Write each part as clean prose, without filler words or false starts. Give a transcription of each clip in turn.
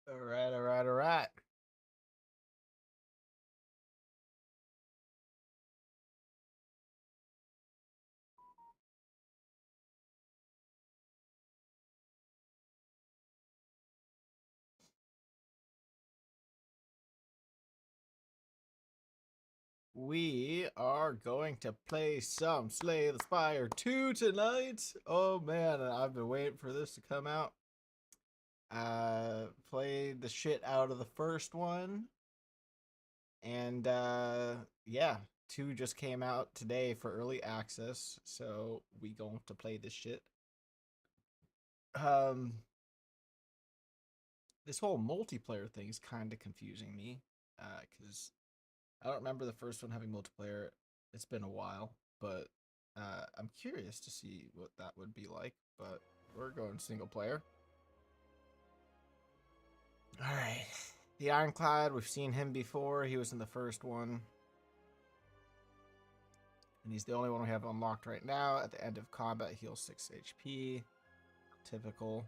All right, all right, all right. We are going to play some Slay the Spire 2 tonight. Oh man, I've been waiting for this to come out. Played the shit out of the first one. And yeah, 2 just came out today for early access, so we going to play this shit. Um this whole multiplayer thing is kind of confusing me cuz I don't remember the first one having multiplayer. It's been a while, but I'm curious to see what that would be like. But we're going single player. All right. The Ironclad, we've seen him before. He was in the first one. And he's the only one we have unlocked right now. At the end of combat, heals 6 HP. Typical.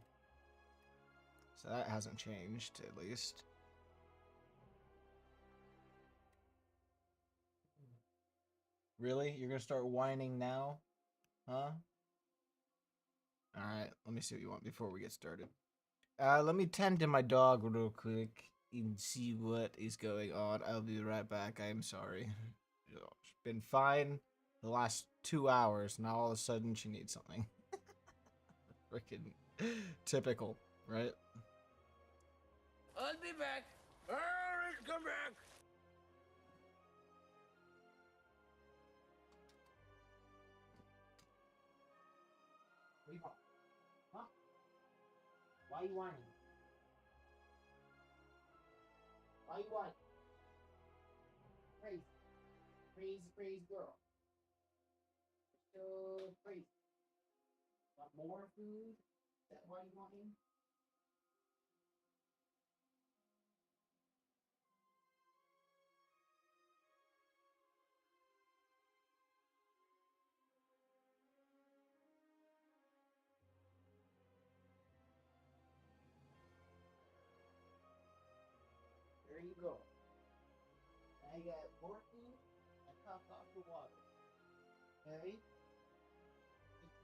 So that hasn't changed, at least. Really? You're going to start whining now? Huh? Alright, let me see what you want before we get started. Let me tend to my dog real quick and see what is going on. I'll be right back. I am sorry. It's been fine the last 2 hours. Now all of a sudden she needs something. Freaking typical, right? I'll be back. I'll come back. What you want? Huh? Why you whining? Why you whining? Crazy. Crazy, crazy girl. So crazy. Want more food? Is that why you whining? There you go. I got more food and top off the water. Okay?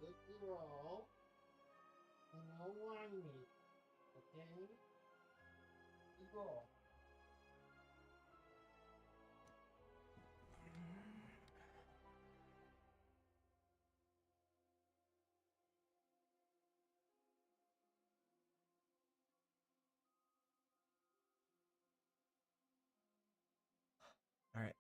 Good girl. And no whining. Okay? Good girl. Alright.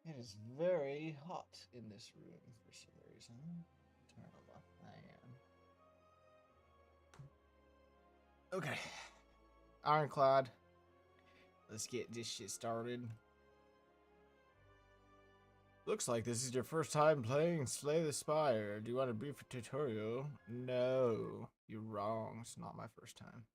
It is very hot in this room for some reason. Turn on the fan. Okay. Ironclad. Let's get this shit started. Looks like this is your first time playing Slay the Spire. Do you want a brief tutorial? No. You're wrong. It's not my first time.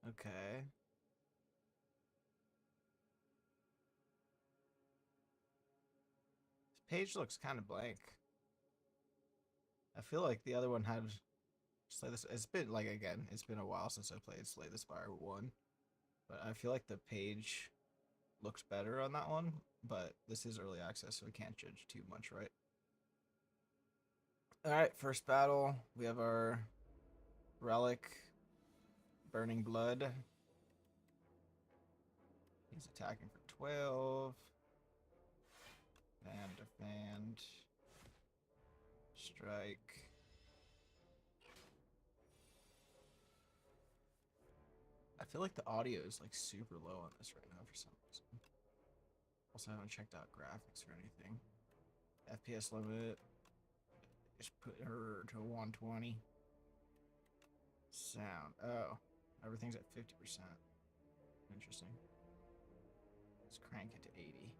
Okay. This page looks kind of blank. I feel like the other one had Slay this. It's been like again. It's been a while since I played Slay the Spire 1, but I feel like the page looks better on that one. But this is early access, so we can't judge too much, right? All right, first battle. We have our relic, Burning Blood. He's attacking for 12. Fan, defend. Strike. I feel like the audio is like super low on this right now for some reason. Also, I haven't checked out graphics or anything. FPS limit. Just put her to 120. Sound. Oh, everything's at 50%. Interesting. Let's crank it to 80.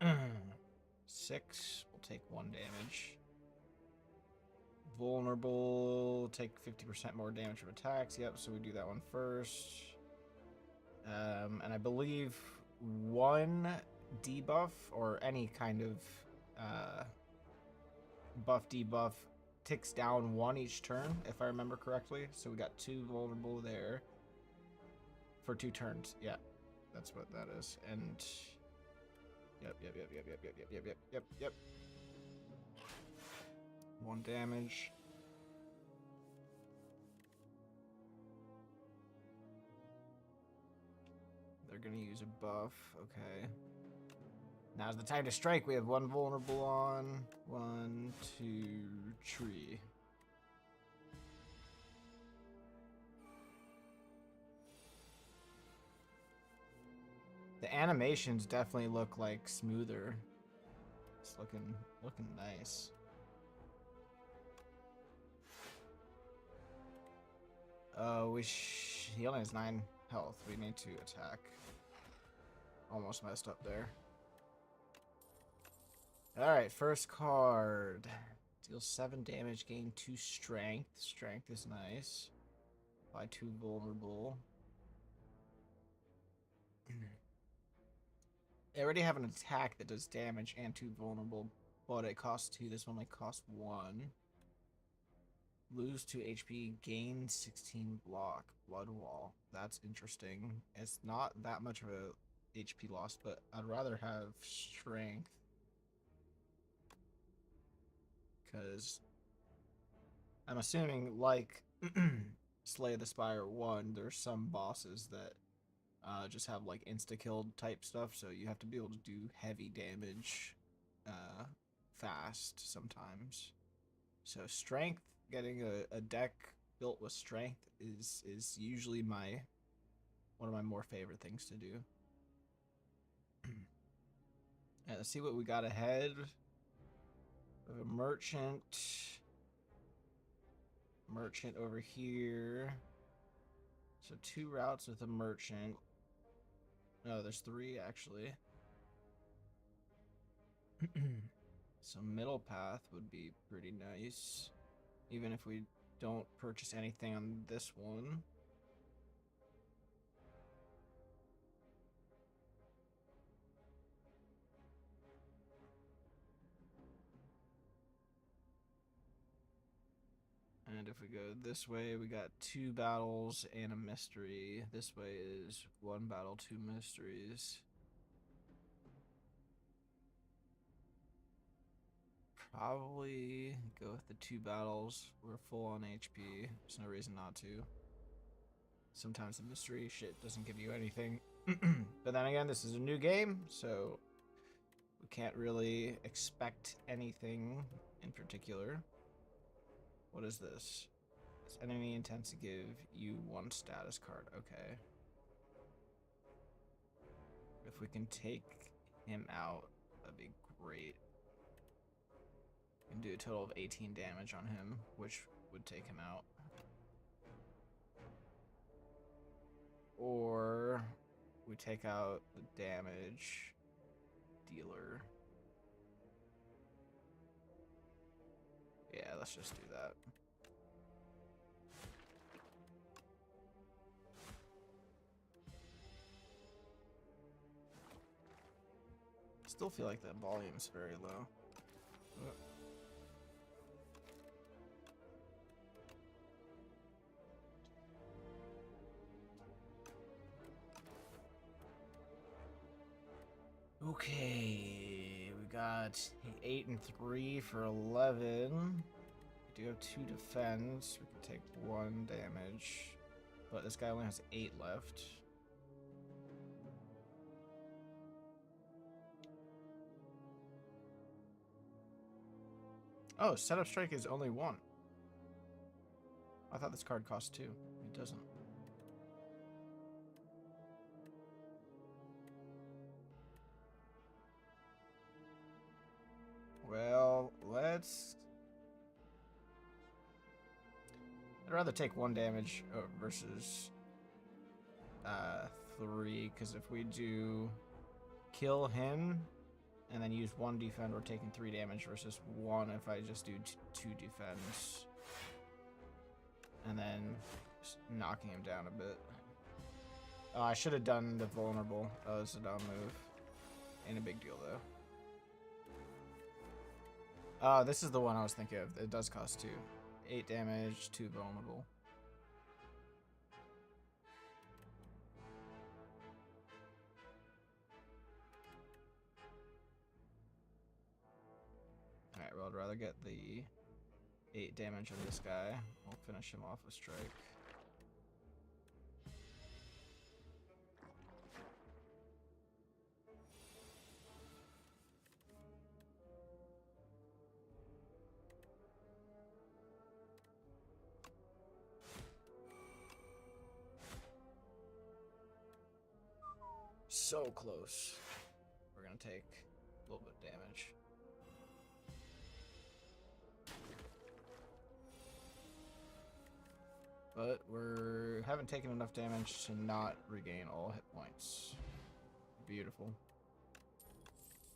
Alright. 6 will take 1 damage. Vulnerable, take 50% more damage from attacks. Yep, so we do that one first. And I believe one debuff or any kind of buff debuff ticks down one each turn, if I remember correctly. So we got 2 vulnerable there for 2 turns. Yeah, that's what that is. And yep. 1 damage. They're gonna use a buff. Okay. Now's the time to strike. We have 1 vulnerable on. 1, 2, 3. The animations definitely look like smoother. It's looking nice. He only has 9 health. We need to attack. Almost messed up there. Alright, first card. Deal 7 damage, gain 2 strength. Strength is nice. Buy 2 vulnerable. They already have an attack that does damage and 2 vulnerable, but it costs 2. This one only costs 1. Lose 2 HP, gain 16 block. Blood wall. That's interesting. It's not that much of a HP loss, but I'd rather have strength. Because I'm assuming, like Slay the Spire 1, there's some bosses that just have like insta-kill type stuff, so you have to be able to do heavy damage fast sometimes. So strength, getting a deck built with strength is usually one of my more favorite things to do. And let's see what we got ahead. We have a merchant over here. So 2 routes with a merchant. No, there's 3 actually. So middle path would be pretty nice, even if we don't purchase anything on this one. And if we go this way, we got 2 battles and a mystery. This way is 1 battle, 2 mysteries. Probably go with the 2 battles. We're full on HP. There's no reason not to. Sometimes the mystery shit doesn't give you anything. But then again, this is a new game, so we can't really expect anything in particular. What is this? This enemy intends to give you 1 status card. Okay. If we can take him out, that'd be great. We can do a total of 18 damage on him, which would take him out. Or we take out the damage dealer. Yeah, let's just do that. Still feel like that volume's very low. Okay, we got 8 and 3 for 11. We do have 2 defense. We can take 1 damage, but this guy only has 8 left. Oh, setup strike is only 1. I thought this card cost 2. It doesn't. Well, let's... I'd rather take 1 damage versus 3, because if we do kill him and then use 1 defend or taking 3 damage versus 1 if I just do 2 defense. And then knocking him down a bit. Oh, I should have done the vulnerable. That was a dumb move. Ain't a big deal though. Oh, this is the one I was thinking of. It does cost 2. 8 damage, 2 vulnerable. Alright, well, I'd rather get the 8 damage on this guy. We'll finish him off with strike. So close. We're gonna take a little bit of damage. But we haven't taken enough damage to not regain all hit points. Beautiful.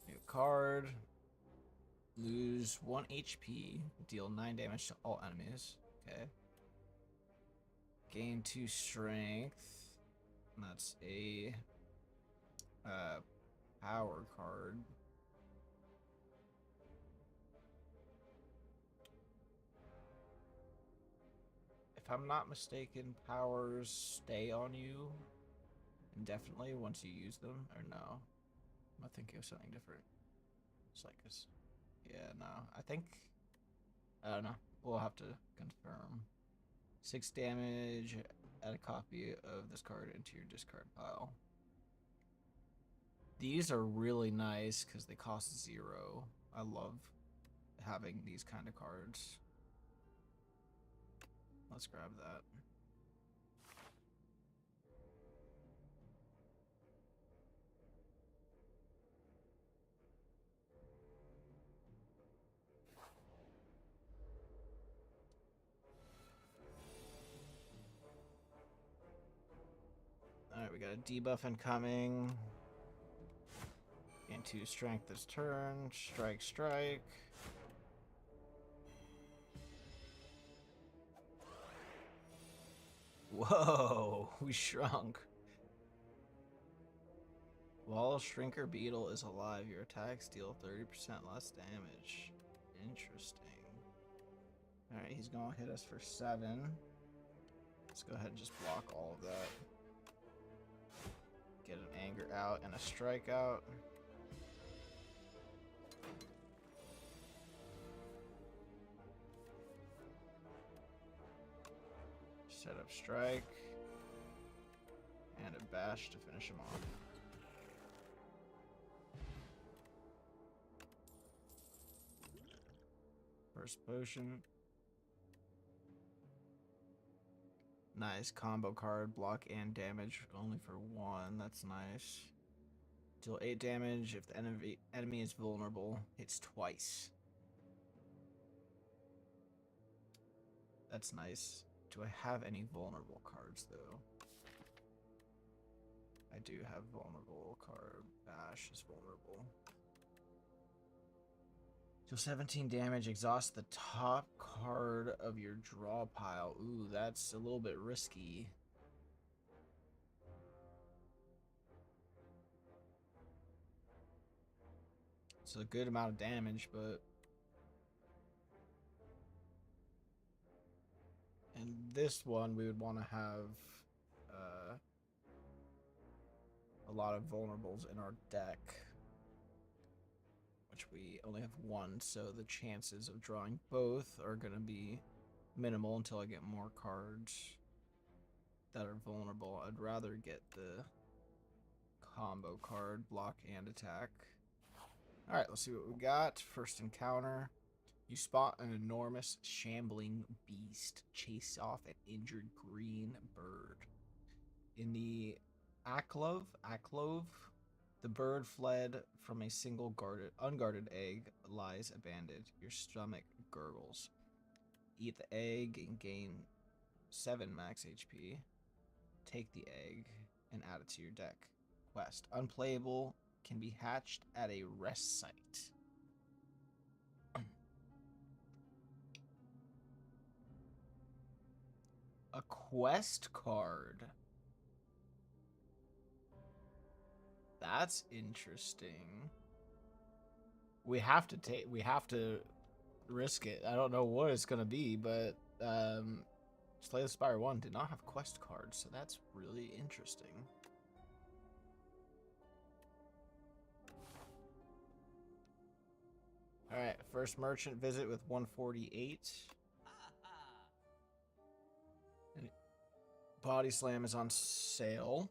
New card. Lose 1 HP. Deal 9 damage to all enemies. Okay. Gain 2 strength. And that's a power card. If I'm not mistaken, powers stay on you indefinitely once you use them, or no? I'm thinking of something different. It's like this. Yeah, no. I don't know. We'll have to confirm. 6 damage. Add a copy of this card into your discard pile. These are really nice because they cost 0. I love having these kind of cards. Let's grab that. Alright, we got a debuff incoming. Gain 2 strength this turn. Strike, strike. Whoa, we shrunk. While Shrinker Beetle is alive, your attacks deal 30% less damage. Interesting. Alright, he's gonna hit us for 7. Let's go ahead and just block all of that. Get an anger out and a strike out. Set up strike. And a bash to finish him off. First potion. Nice combo card, block and damage only for 1. That's nice. Deal 8 damage if the enemy is vulnerable. Hits twice. That's nice. Do I have any vulnerable cards though? I do have vulnerable card. Bash is vulnerable. Deal 17 damage, exhaust the top card of your draw pile. Ooh, that's a little bit risky. It's a good amount of damage, but... And this one, we would want to have a lot of vulnerables in our deck. Which we only have 1, so the chances of drawing both are going to be minimal until I get more cards that are vulnerable. I'd rather get the combo card, block and attack. Alright, let's see what we got. First encounter. You spot an enormous shambling beast chase off an injured green bird. In the Aklov, the bird fled from a single unguarded egg, lies abandoned. Your stomach gurgles. Eat the egg and gain 7 max HP. Take the egg and add it to your deck. Quest. Unplayable. can be hatched at a rest site. A quest card. That's interesting. We have to risk it. I don't know what it's gonna be, but Slay the Spire1 did not have quest cards, so that's really interesting. Alright, first merchant visit with 148. Body Slam is on sale.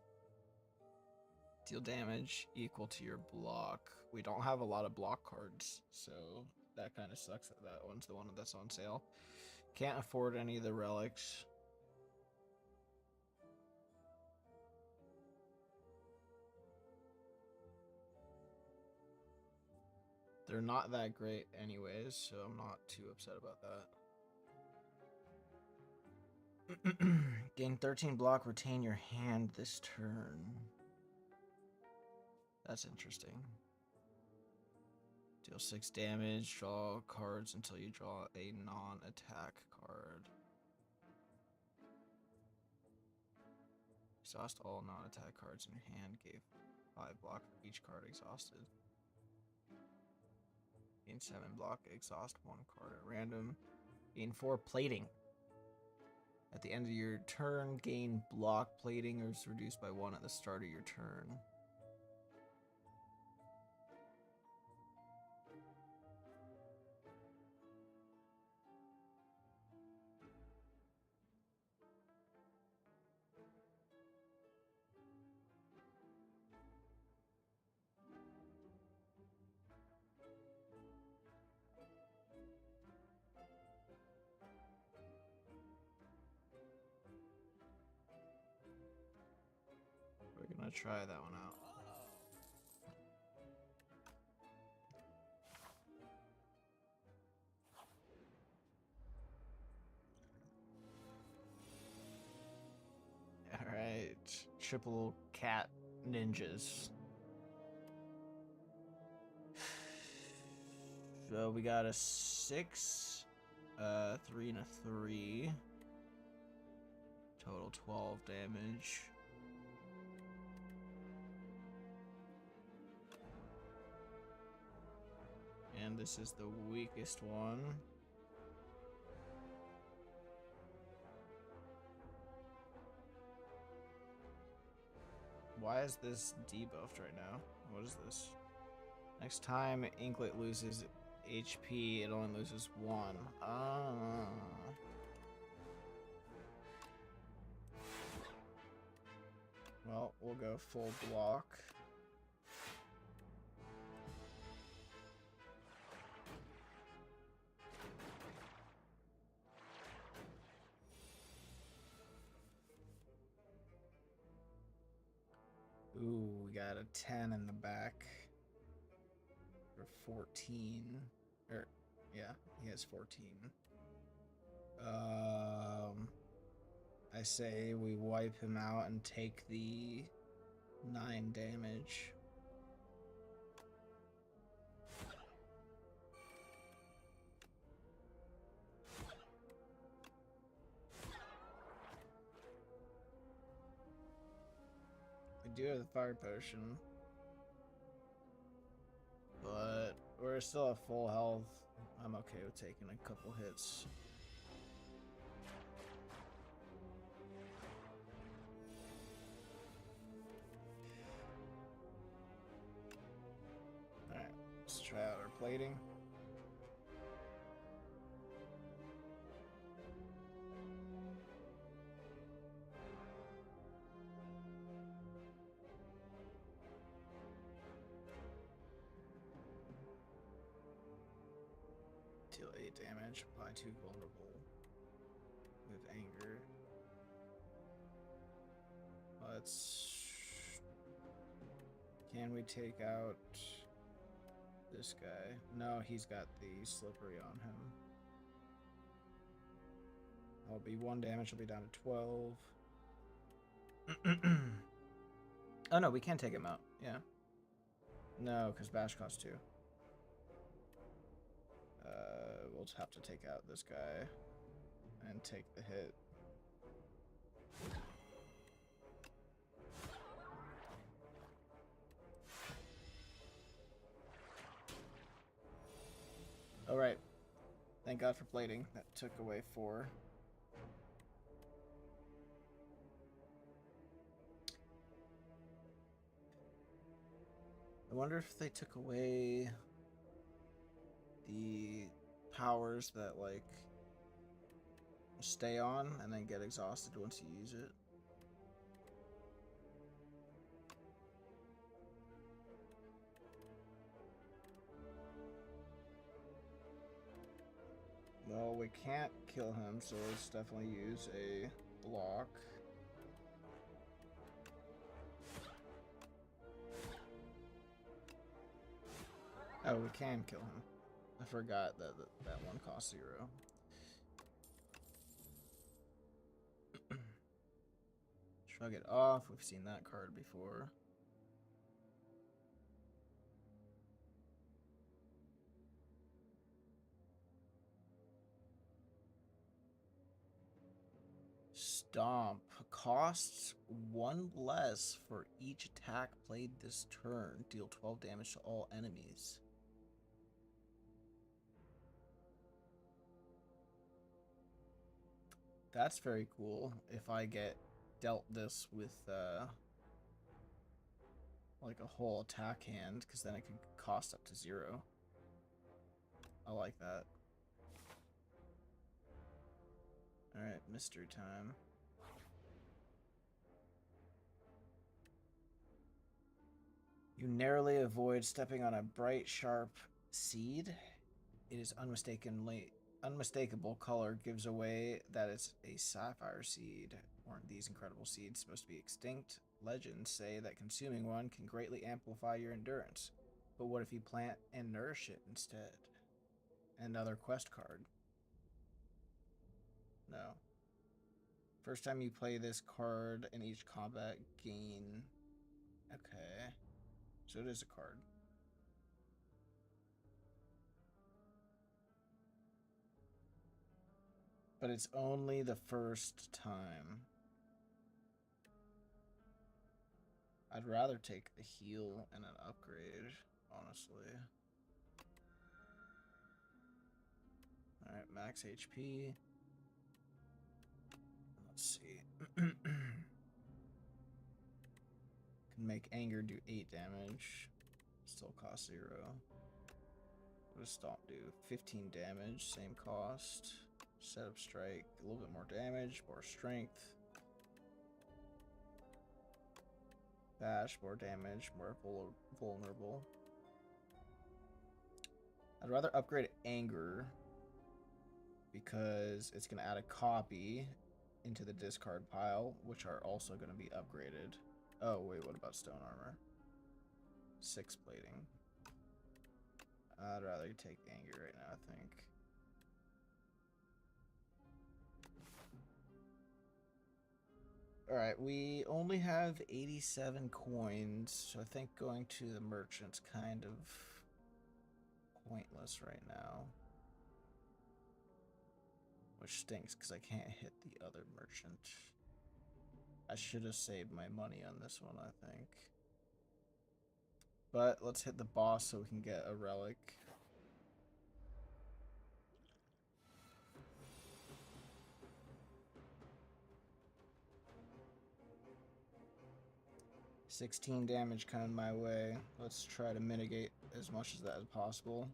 Deal damage equal to your block. We don't have a lot of block cards, so that kind of sucks that that one's the one that's on sale. Can't afford any of the relics. They're not that great anyways, so I'm not too upset about that. Gain 13 block, retain your hand this turn. That's interesting. Deal 6 damage, draw cards until you draw a non-attack card. Exhaust all non-attack cards in your hand, gave 5 block for each card exhausted. Gain 7 block, exhaust 1 card at random. Gain 4 plating. At the end of your turn, gain block plating or is reduced by 1 at the start of your turn. We're gonna try that one out. Alright, triple cat ninjas. So we got a 6, 3 and a 3. Total 12 damage. And this is the weakest one. Why is this debuffed right now? What is this? Next time Inklet loses HP, it only loses 1. Well, we'll go full block. Ooh, we got a 10 in the back. For 14. Yeah, he has 14. I say we wipe him out and take the 9 damage. We do have the fire potion, but we're still at full health. I'm okay with taking a couple hits. Alright, let's try out our plating. Deal 8 damage, apply 2 vulnerable with anger. Let's... Can we take out this guy? No, he's got the slippery on him. That'll be 1 damage, will be down to 12. Oh no, we can take him out, yeah. No, because bash costs 2. We'll just have to take out this guy and take the hit. Alright. Thank God for plating. That took away 4. I wonder if they took away the powers that, like, stay on and then get exhausted once you use it. Well, we can't kill him, so let's definitely use a block. Oh, we can kill him. I forgot that that one costs 0. Shrug it off. We've seen that card before. Stomp. Costs 1 less for each attack played this turn. Deal 12 damage to all enemies. That's very cool. If I get dealt this with like a whole attack hand, because then it could cost up to 0. I like that. Alright, mystery time. You narrowly avoid stepping on a bright, sharp seed. It is unmistakable color gives away that it's a sapphire seed. Weren't these incredible seeds supposed to be extinct? Legends say that consuming one can greatly amplify your endurance. But what if you plant and nourish it instead? Another quest card. No. First time you play this card in each combat, gain... Okay. So it is a card. But it's only the first time. I'd rather take the heal and an upgrade, honestly. Alright, max HP. Let's see. Can make anger do 8 damage. Still costs 0. What does stomp do? 15 damage, same cost. Set up strike, a little bit more damage, more strength. Bash, more damage, more vulnerable. I'd rather upgrade anger because it's going to add a copy into the discard pile, which are also going to be upgraded. Oh, wait, what about stone armor? 6 plating. I'd rather take anger right now, I think. Alright, we only have 87 coins, so I think going to the merchant's kind of pointless right now. Which stinks, because I can't hit the other merchant. I should have saved my money on this one, I think. But let's hit the boss so we can get a relic. $16 damage coming my way. Let's try to mitigate as much of that as possible.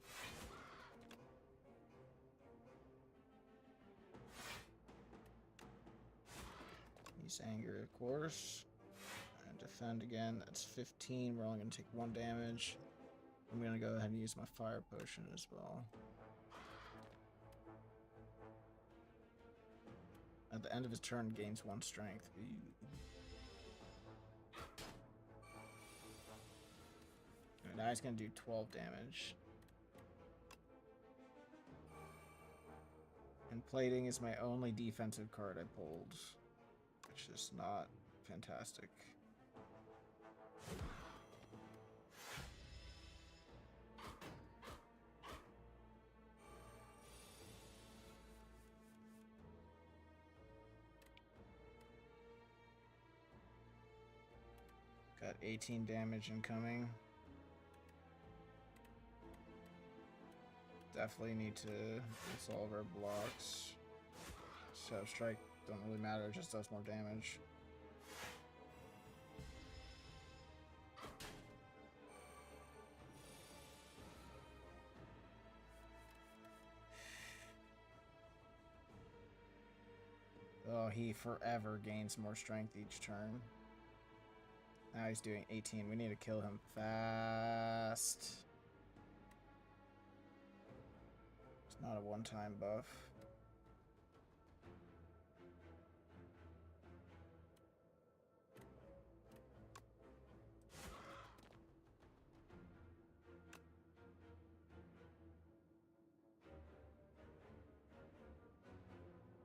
Use anger, of course. And defend again. That's 15. We're only going to take 1 damage. I'm going to go ahead and use my fire potion as well. At the end of his turn, gains 1 strength. Ew. Now he's going to do 12 damage. And plating is my only defensive card I pulled, which is not fantastic. Got 18 damage incoming. Definitely need to solve our blocks. So strike don't really matter, it just does more damage. Oh, he forever gains more strength each turn. Now he's doing 18. We need to kill him fast. It's not a one-time buff.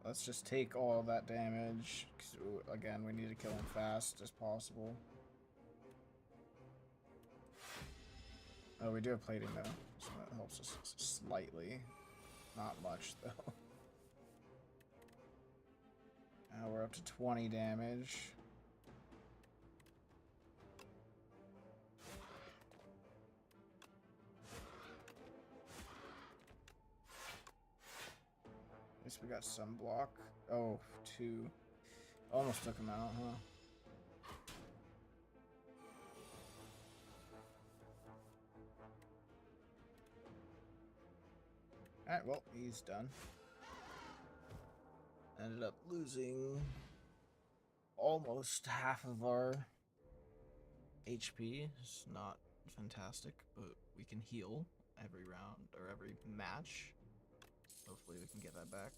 Let's just take all that damage. 'Cause, again, we need to kill him fast as possible. Oh, we do have plating though, so that helps us slightly. Not much though. Now we're up to 20 damage. At least we got some block. Oh, 2. Almost took him out, huh? Alright, well, he's done. Ended up losing almost half of our HP. It's not fantastic, but we can heal every round or every match. Hopefully we can get that back.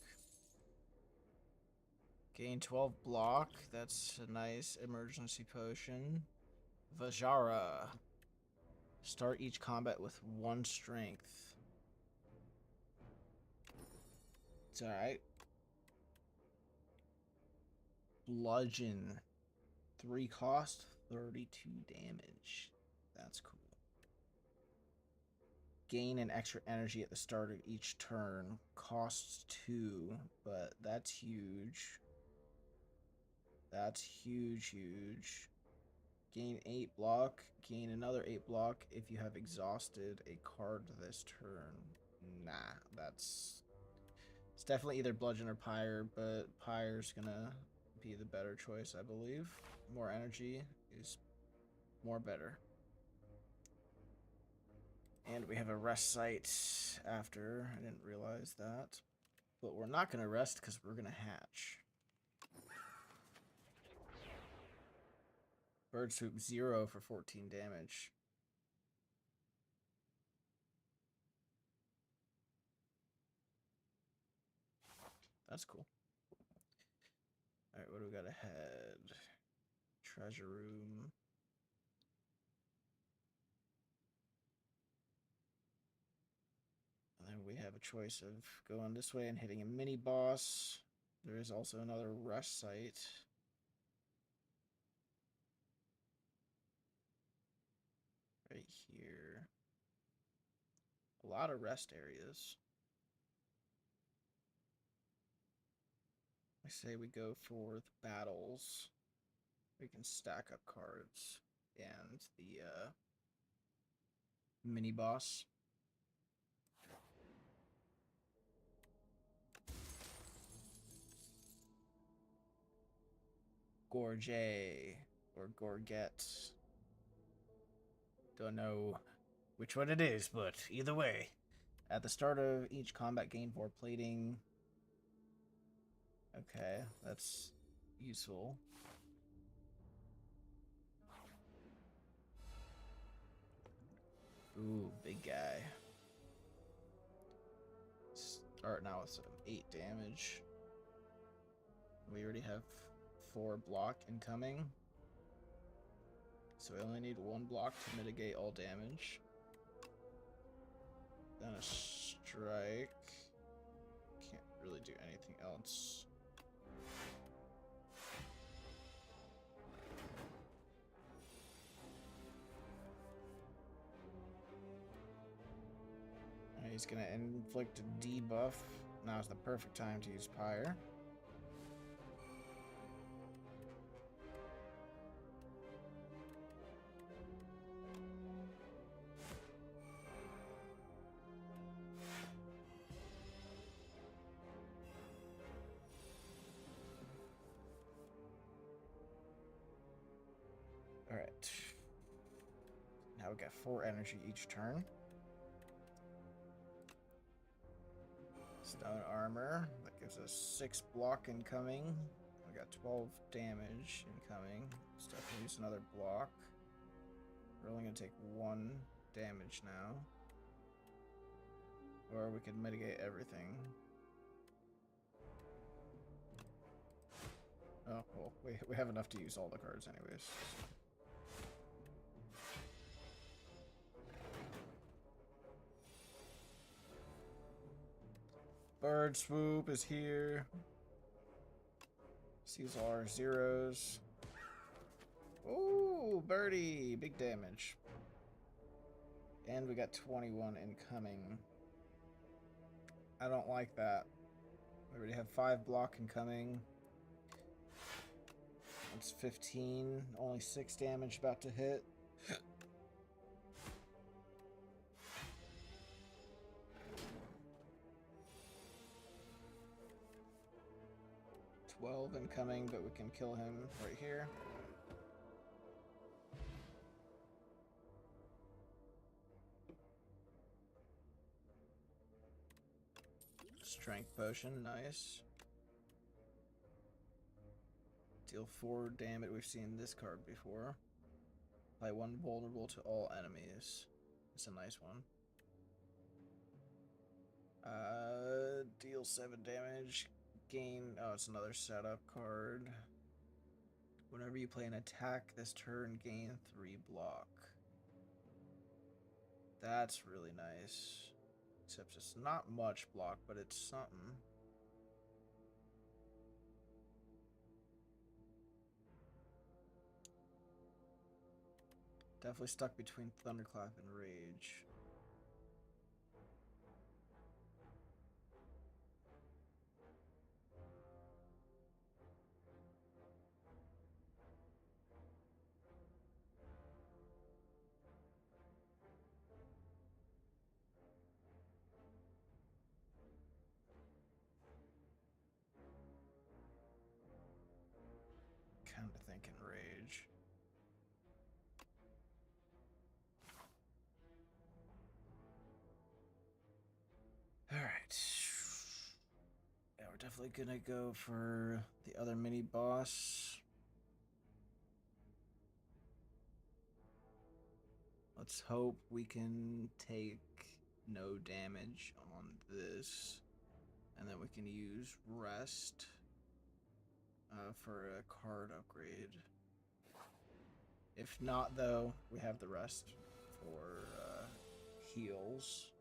Gain 12 block. That's a nice emergency potion. Vajara. Start each combat with 1 strength. It's alright. Bludgeon. 3 cost, 32 damage. That's cool. Gain an extra energy at the start of each turn. Costs 2, but that's huge. That's huge. Gain 8 block. Gain another 8 block if you have exhausted a card this turn. Nah, it's definitely either Bludgeon or Pyre, but Pyre's gonna be the better choice, I believe. More energy is more better. And we have a rest site after. I didn't realize that. But we're not going to rest because we're going to hatch. Bird Swoop 0 for 14 damage. That's cool. Alright, what do we got ahead? Treasure room. And then we have a choice of going this way and hitting a mini boss. There is also another rest site. Right here. A lot of rest areas. I say we go for the battles. We can stack up cards and the mini boss. Gorge or Gorget. Don't know which one it is, but either way. At the start of each combat, gain 4 plating. Okay, that's useful. Ooh, big guy. Start now with some 8 damage. We already have 4 block incoming. So we only need 1 block to mitigate all damage. Then a strike. Can't really do anything else. He's gonna inflict a debuff. Now's the perfect time to use Pyre. we got 4 energy each turn. Stone armor. That gives us 6 block incoming. We got 12 damage incoming. Let's definitely use another block. We're only going to take 1 damage now. Or we could mitigate everything. Oh, well, we have enough to use all the cards anyways. Bird Swoop is here. Sees all our zeros. Ooh, birdie! Big damage. And we got 21 incoming. I don't like that. We already have 5 block incoming. It's 15. Only 6 damage about to hit. 12 incoming, but we can kill him right here. Strength potion, nice. Deal 4 damage. We've seen this card before. Apply 1 vulnerable to all enemies. It's a nice one. Deal 7 damage. Gain. Oh, it's another setup card. Whenever you play an attack this turn, gain 3 block. That's really nice. Except it's not much block, but it's something. Definitely stuck between Thunderclap and Rage. Kind of thinking Rage. Alright. Yeah, we're definitely gonna go for the other mini boss. Let's hope we can take no damage on this. And then we can use Rest for a card upgrade. If not, though, we have the Rest for heals.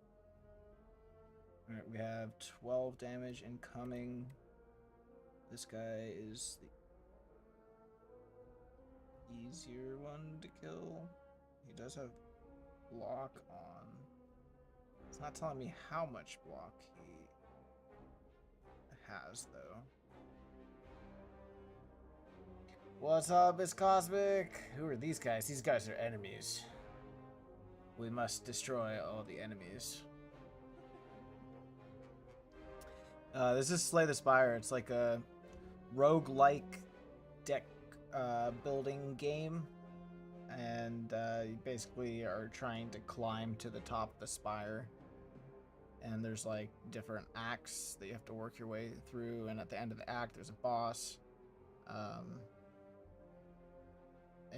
Alright, we have 12 damage incoming. This guy is the easier one to kill. He does have block on. It's not telling me how much block he has, though. What's up, it's Cosmic? Who are these guys? These guys are enemies. We must destroy all the enemies. This is Slay the Spire. It's like a roguelike deck building game. And you basically are trying to climb to the top of the spire. And there's like different acts that you have to work your way through. And at the end of the act, there's a boss.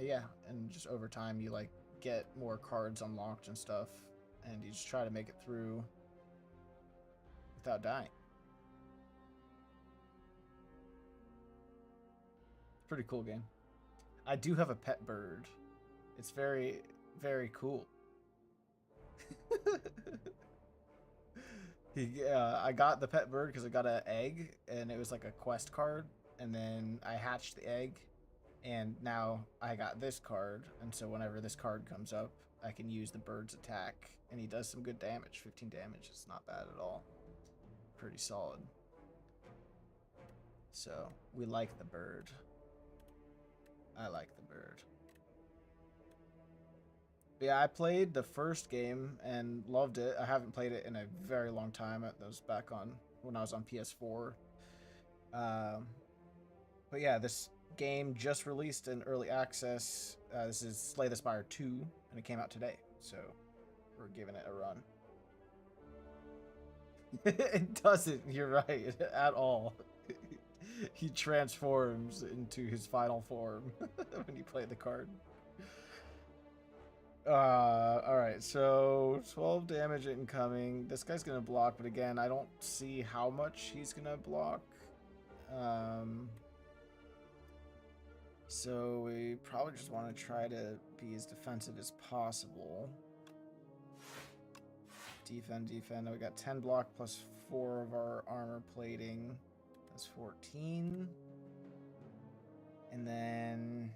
Yeah, and just over time, you like get more cards unlocked and stuff. And you just try to make it through without dying. Pretty cool game. I do have a pet bird. It's very, very cool. I got the pet bird because I got an egg, and it was like a quest card, and then I hatched the egg, and now I got this card, and so whenever this card comes up, I can use the bird's attack, and he does some good damage. 15 damage is not bad at all. Pretty solid. So, we like the bird. I like the bird. But yeah, I played the first game and loved it. I haven't played it in a very long time. That was back on when I was on PS4. But yeah, this game just released in early access. This is Slay the Spire 2, and it came out today, so we're giving it a run. It doesn't, you're right, at all. He transforms into his final form when you play the card. Alright, so 12 damage incoming. This guy's gonna block, but again, I don't see how much he's gonna block. So we probably just want to try to be as defensive as possible. Defend, defend. We got 10 block plus 4 of our armor plating. That's 14. And then...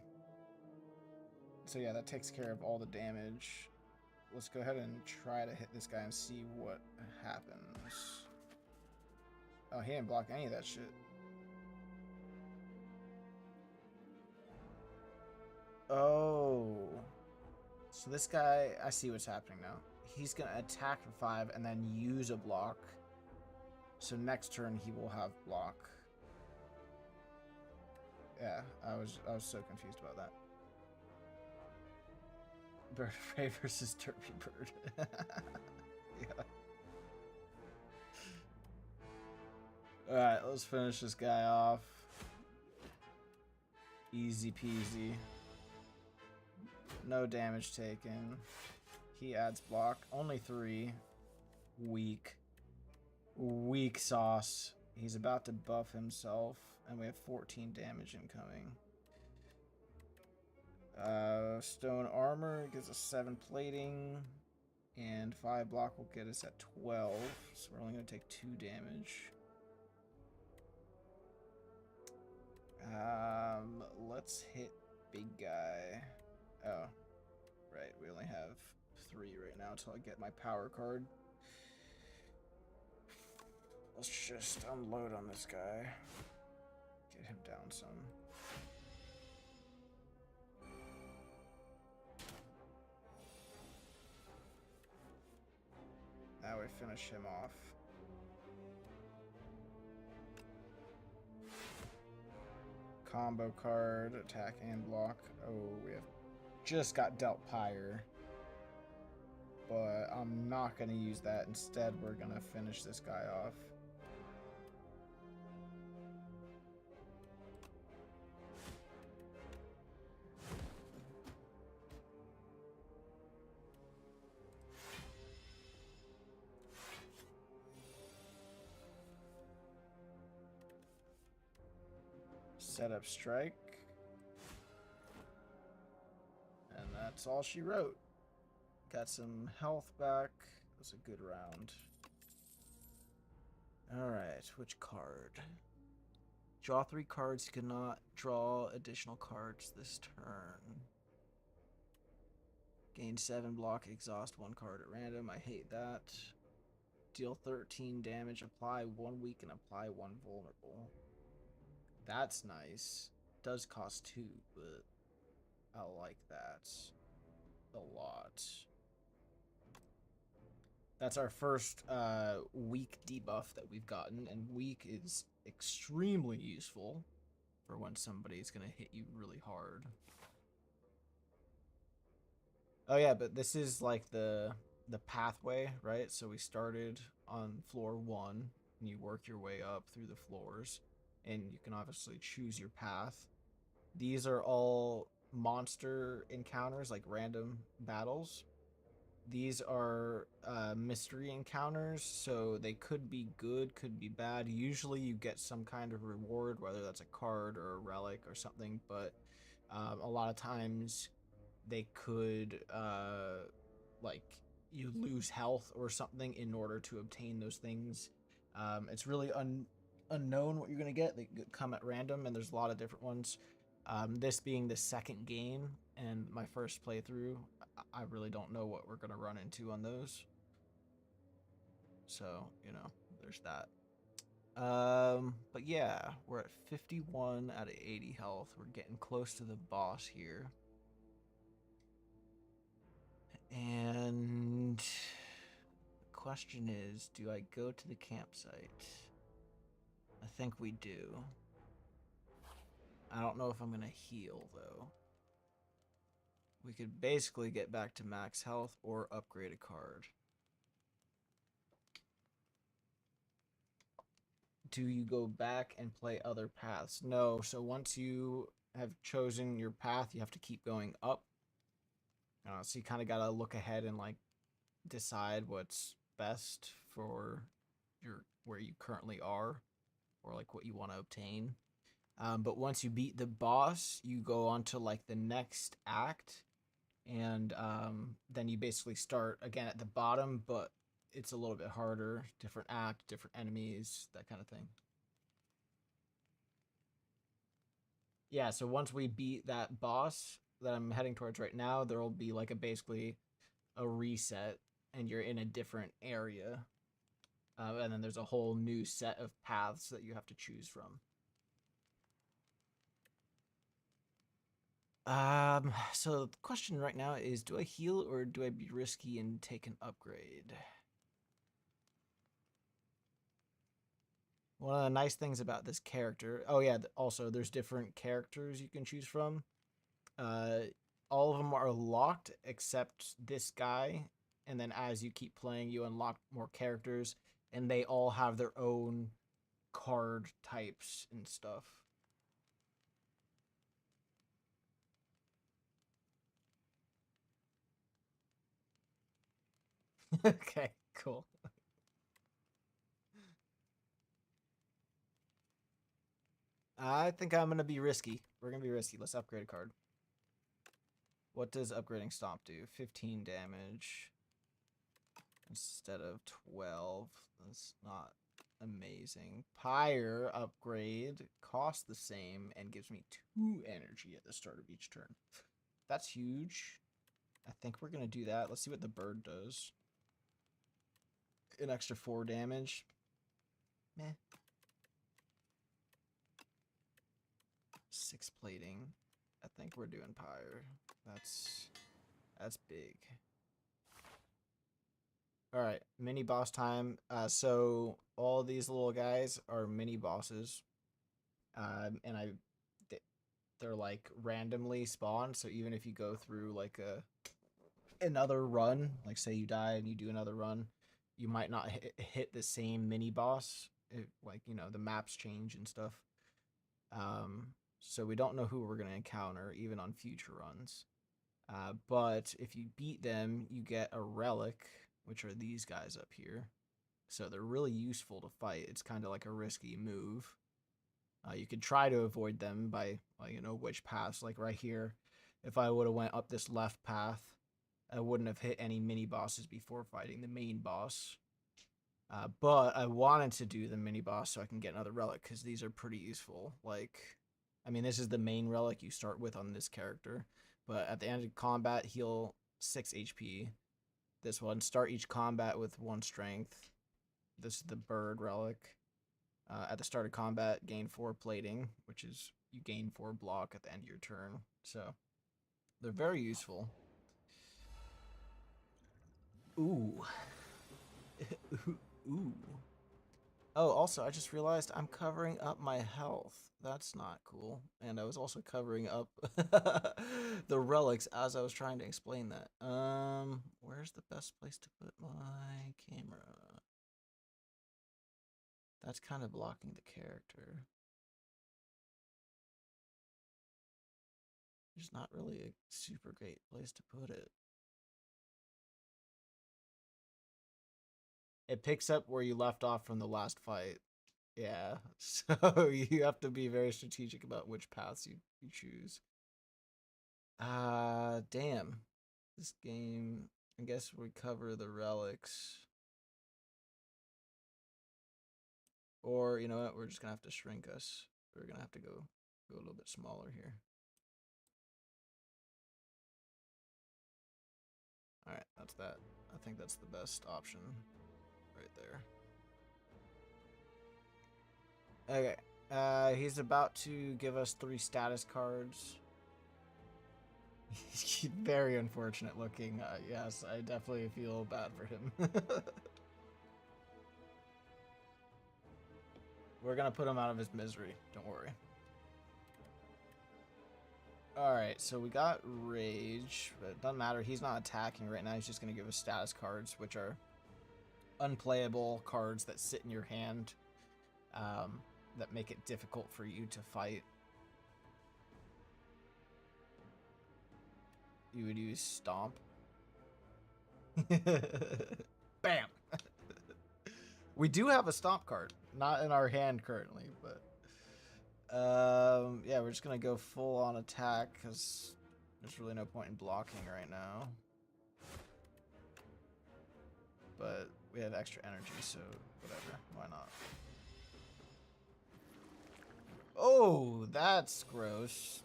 So yeah, that takes care of all the damage. Let's go ahead and try to hit this guy and see what happens. Oh, he didn't block any of that shit. Oh. So this guy, I see what's happening now. He's going to attack for 5 and then use a block. So next turn he will have block. Yeah, I was so confused about that. Bird of Prey versus Derpy Bird. Yeah. Alright, let's finish this guy off. Easy peasy. No damage taken. He adds block. Only 3. Weak. Weak sauce. He's about to buff himself. And we have 14 damage incoming. Stone armor gives us 7 plating. And 5 block will get us at 12. So we're only going to take 2 damage. Let's hit big guy. Oh, right. We only have 3 right now until I get my power card. Let's just unload on this guy. Get him down some. Now we finish him off. Combo card, attack and block. Oh, we have just got dealt Pyre. But I'm not going to use that. Instead, we're going to finish this guy off. Set up strike. And that's all she wrote. Got some health back. It was a good round. Alright, which card? Draw 3 cards. You cannot draw additional cards this turn. Gain 7 block, exhaust 1 card at random. I hate that. Deal 13 damage, apply 1 weak, and apply 1 vulnerable. That's nice. Does cost 2, but I like that a lot. That's our first weak debuff that we've gotten, and weak is extremely useful for when somebody's gonna hit you really hard. Oh yeah, but this is like the pathway, right? So we started on floor 1, and you work your way up through the floors, and you can obviously choose your path. These are all monster encounters, like random battles. These are mystery encounters, so they could be good, could be bad. Usually you get some kind of reward, whether that's a card or a relic or something, but a lot of times they could, like, you lose health or something in order to obtain those things. It's really unknown what you're going to get. They come at random, and there's a lot of different ones. This being the second game and my first playthrough, I really don't know what we're going to run into on those. So, you know, there's that. But yeah, we're at 51 out of 80 health. We're getting close to the boss here. And the question is, do I go to the campsite? I think we do. I don't know if I'm gonna heal though. We could basically get back to max health or upgrade a card. Do you go back and play other paths? No. So once you have chosen your path, you have to keep going up. So you kind of gotta look ahead and like decide what's best for your where you currently are, or like what you want to obtain. But once you beat the boss, you go on to like the next act, and then you basically start again at the bottom, but it's a little bit harder. Different act, different enemies, that kind of thing. Yeah, so once we beat that boss that I'm heading towards right now, there will be like a basically a reset, and you're in a different area. And then there's a whole new set of paths that you have to choose from. So the question right now is, do I heal or do I be risky and take an upgrade? One of the nice things about this character, oh yeah, also there's different characters you can choose from. All of them are locked except this guy, and then as you keep playing, you unlock more characters, and they all have their own card types and stuff. Okay, cool. I think I'm gonna be risky. We're gonna be risky. Let's upgrade a card. What does upgrading Stomp do? 15 damage instead of 12. That's not amazing. Pyre upgrade costs the same and gives me 2 energy at the start of each turn. That's huge. I think we're gonna do that. Let's see what the bird does. An extra 4 damage. Meh. 6 plating. I think we're doing Pyre. That's big. All right, mini boss time. So all these little guys are mini bosses, and they're like randomly spawned. So even if you go through like another run, like say you die and you do another run, you might not hit the same mini boss. Like the maps change and stuff. So we don't know who we're gonna encounter even on future runs. But if you beat them, you get a relic, which are these guys up here. So they're really useful to fight. It's kind of like a risky move. You could try to avoid them by, which paths. Like right here, if I would have went up this left path, I wouldn't have hit any mini bosses before fighting the main boss. But I wanted to do the mini boss so I can get another relic, because these are pretty useful. This is the main relic you start with on this character. But at the end of combat, heal 6 HP. This one, start each combat with 1 strength. This is the bird relic. At the start of combat, gain 4 plating, which is you gain 4 block at the end of your turn. So they're very useful. Ooh. Ooh. Oh, also, I just realized I'm covering up my health. That's not cool. And I was also covering up the relics as I was trying to explain that. Where's the best place to put my camera? That's kind of blocking the character. There's not really a super great place to put it. It picks up where you left off from the last fight. Yeah, so you have to be very strategic about which paths you choose. Damn. This game, I guess we cover the relics. Or, you know what, we're just gonna have to shrink us. We're gonna have to go a little bit smaller here. Alright, that's that. I think that's the best option right there. Okay. He's about to give us 3 status cards. Very unfortunate looking. Yes, I definitely feel bad for him. We're gonna put him out of his misery. Don't worry. Alright, so we got Rage, but it doesn't matter. He's not attacking right now. He's just going to give us status cards, which are unplayable cards that sit in your hand that make it difficult for you to fight. You would use Stomp. Bam! We do have a Stomp card. Not in our hand currently, but... yeah, we're just gonna go full on attack, because there's really no point in blocking right now. But we have extra energy, so whatever. Why not? Oh, that's gross.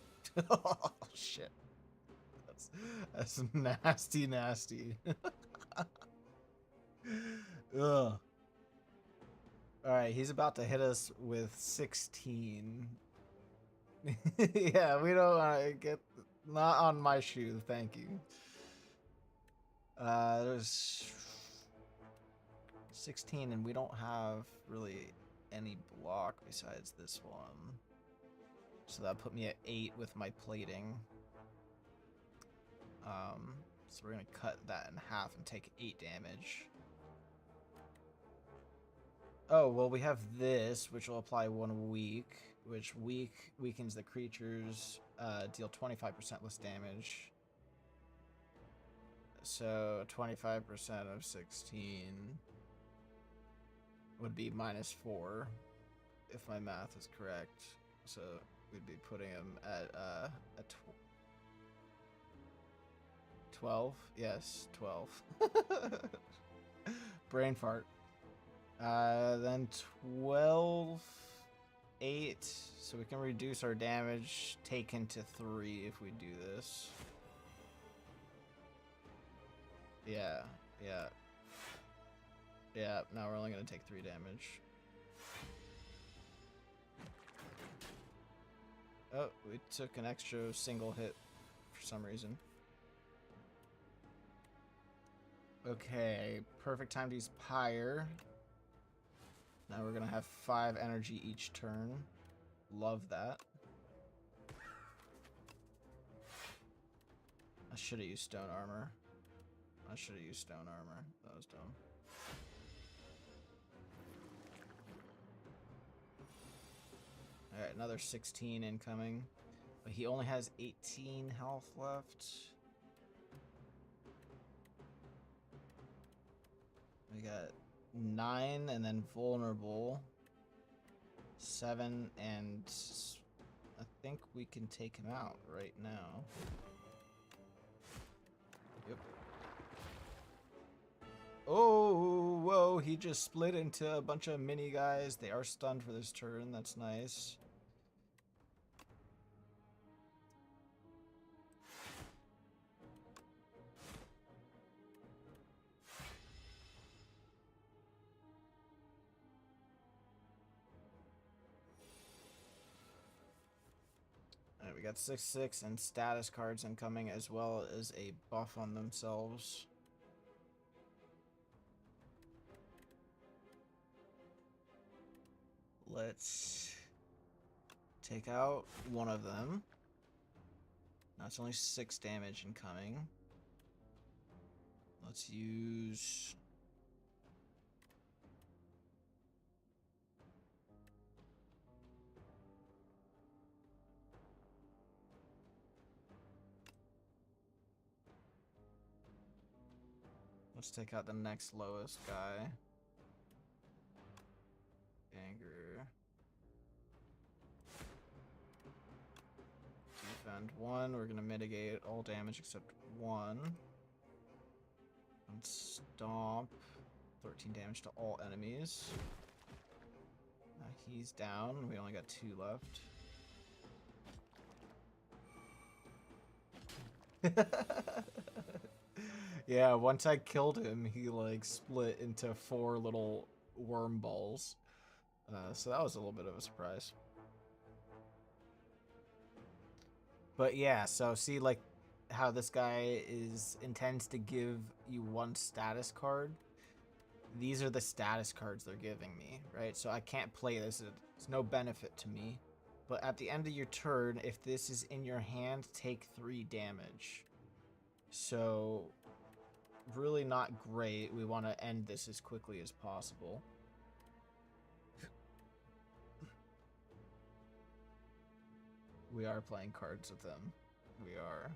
Oh, shit. That's nasty, nasty. Ugh. Alright, he's about to hit us with 16. Yeah, we don't want to get... Not on my shoe, thank you. There's 16, and we don't have really any block besides this one. So that put me at 8 with my plating. So we're going to cut that in half and take 8 damage. Oh, well, we have this, which will apply 1 weak, which weakens the creatures, deal 25% less damage. So 25% of 16 would be -4, if my math is correct. So we'd be putting him at a 12. Yes, 12. Brain fart. Then 12, 8. So we can reduce our damage taken to 3 if we do this. Yeah, yeah. Yeah, now we're only going to take 3 damage. Oh, we took an extra single hit for some reason. Okay, perfect time to use Pyre. Now we're going to have 5 energy each turn. Love that. I should have used stone armor. That was dumb. Alright, another 16 incoming. But he only has 18 health left. We got 9 and then vulnerable. 7 and I think we can take him out right now. Yep. Oh, whoa, he just split into a bunch of mini guys. They are stunned for this turn. That's nice. Alright, we got 6/6 and status cards incoming, as well as a buff on themselves. Let's take out one of them. Now it's only 6 damage incoming. Let's use... Let's take out the next lowest guy. Anger. Defend 1. We're gonna mitigate all damage except 1. And stomp. 13 damage to all enemies. Now he's down. We only got 2 left. Yeah, once I killed him, he like split into 4 little worm balls. So that was a little bit of a surprise. But yeah, so see like how this guy intends to give you 1 status card. These are the status cards they're giving me, right? So I can't play this. It's no benefit to me. But at the end of your turn, if this is in your hand, take 3 damage. So, really not great. We want to end this as quickly as possible. We are playing cards with them. We are.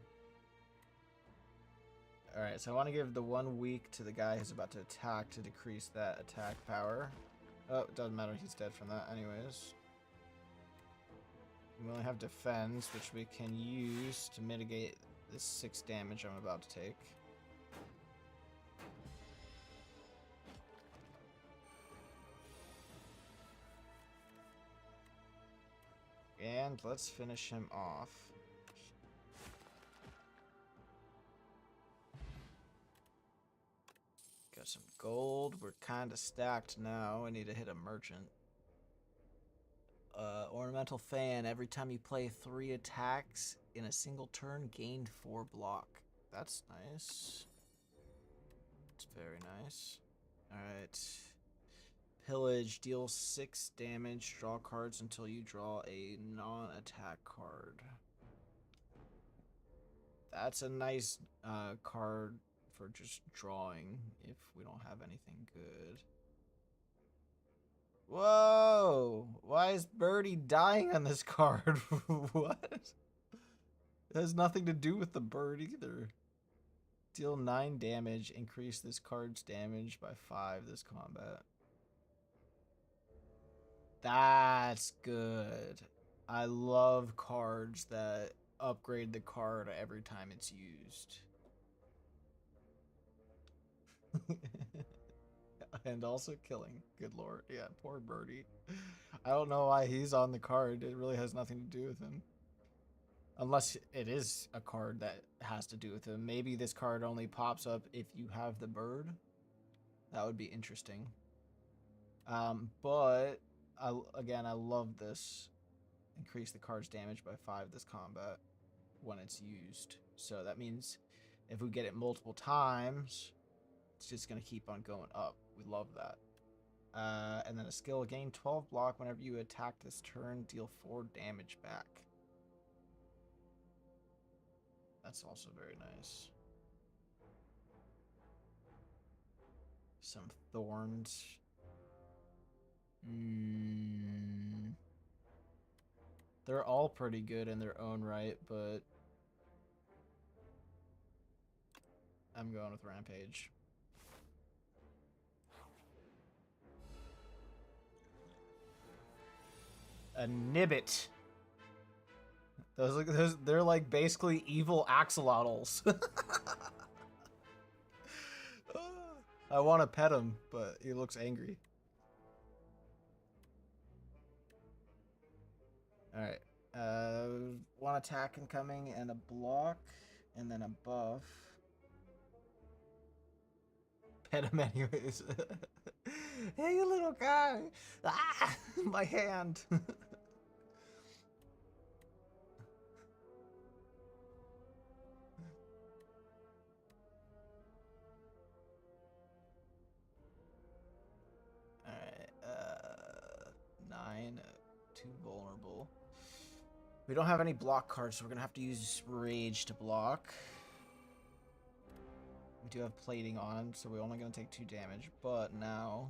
Alright, so I want to give the 1 weak to the guy who's about to attack to decrease that attack power. Oh, it doesn't matter. He's dead from that anyways. We only have defense, which we can use to mitigate this 6 damage I'm about to take. And let's finish him off. Got some gold. We're kind of stacked now. I need to hit a merchant. Ornamental fan. Every time you play 3 attacks in a single turn, gain 4 block. That's nice. It's very nice. Alright. Pillage. Deal 6 damage. Draw cards until you draw a non-attack card. That's a nice card for just drawing if we don't have anything good. Whoa! Why is Birdie dying on this card? What? It has nothing to do with the bird either. Deal 9 damage. Increase this card's damage by 5 this combat. That's good. I love cards that upgrade the card every time it's used. And also killing. Good lord. Yeah, poor Birdie. I don't know why he's on the card. It really has nothing to do with him. Unless it is a card that has to do with him. Maybe this card only pops up if you have the bird. That would be interesting. But, again, I love this. Increase the card's damage by 5 this combat when it's used. So that means if we get it multiple times, it's just going to keep on going up. We love that. And then a skill, gain 12 block whenever you attack this turn, deal 4 damage back. That's also very nice. Some thorns. They're all pretty good in their own right, but I'm going with Rampage. A Nibbit. They're like basically evil axolotls. I want to pet him, but he looks angry. Alright. 1 attack incoming and a block, and then a buff. Pet him anyways. Hey, you little guy! Ah! My hand! Alright, 9, too vulnerable. We don't have any block cards, so we're gonna have to use Rage to block. We do have plating on, so we're only gonna take 2 damage, but now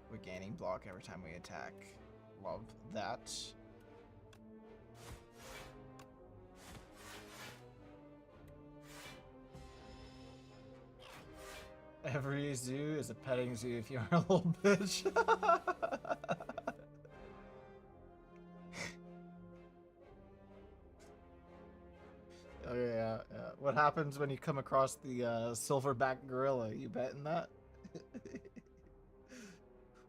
we're gaining block every time we attack. Love that. Every zoo is a petting zoo if you are a little bitch. Oh yeah, yeah. What happens when you come across the silverback gorilla? You betting that?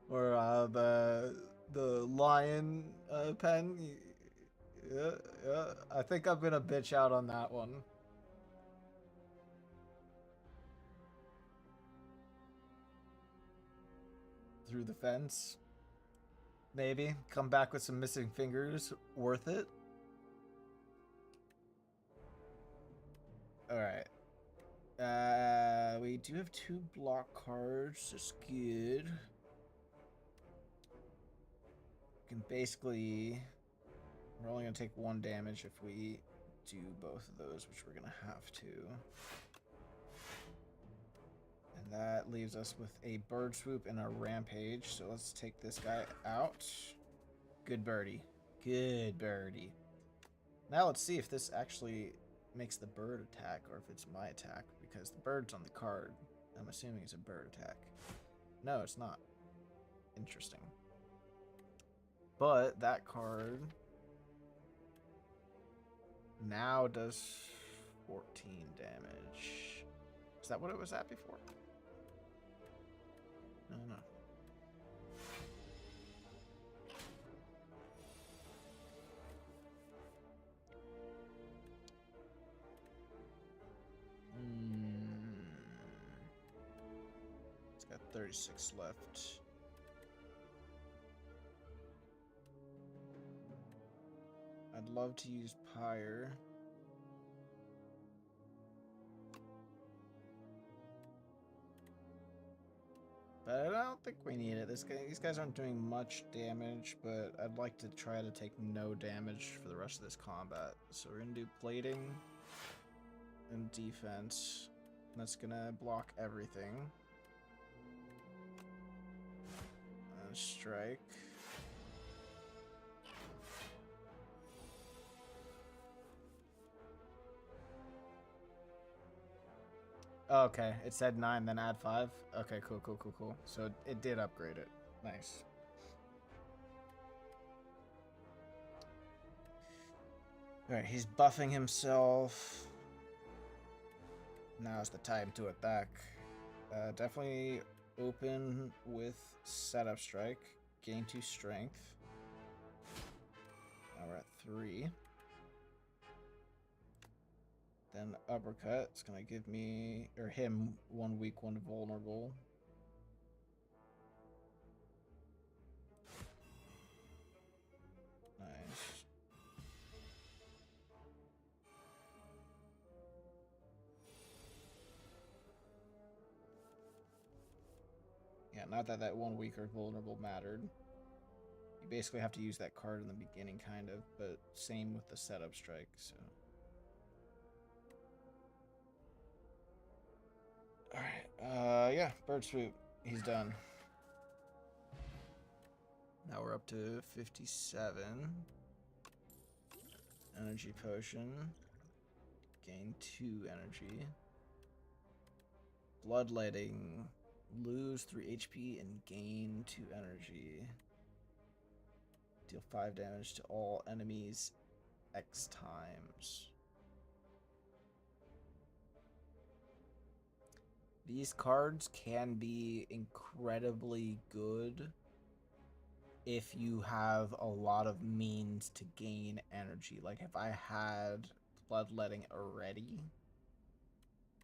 Or the lion pen? Yeah, yeah. I think I'm gonna bitch out on that one. Through the fence. Maybe. Come back with some missing fingers. Worth it. Alright. We do have 2 block cards. That's good. can basically... We're only going to take 1 damage if we do both of those, which we're going to have to. And that leaves us with a bird swoop and a rampage. So let's take this guy out. Good birdie. Good birdie. Now let's see if this actually makes the bird attack or if it's my attack, because the bird's on the card. I'm assuming it's a bird attack. No, it's not. Interesting. But that card now does 14 damage. Is that what it was at before? No, no. It's got 36 left. I'd love to use Pyre. But I don't think we need it. These guys aren't doing much damage, but I'd like to try to take no damage for the rest of this combat. So we're going to do plating and defense. That's going to block everything. And strike. Okay, it said 9, then add 5. Okay, cool. So it did upgrade it. Nice. Alright, he's buffing himself. Now's the time to attack. Definitely open with setup strike. Gain 2 strength. Now we're at 3. Then uppercut. It's gonna give me, or him, 1 weak, 1 vulnerable. Nice. Yeah, not that that 1 weak or vulnerable mattered. You basically have to use that card in the beginning, kind of, but same with the setup strike, so. Alright, yeah, bird swoop. He's done. Now we're up to 57. Energy potion. Gain 2 energy. Bloodletting. Lose 3 HP and gain 2 energy. Deal 5 damage to all enemies X times. These cards can be incredibly good if you have a lot of means to gain energy. Like if I had bloodletting already,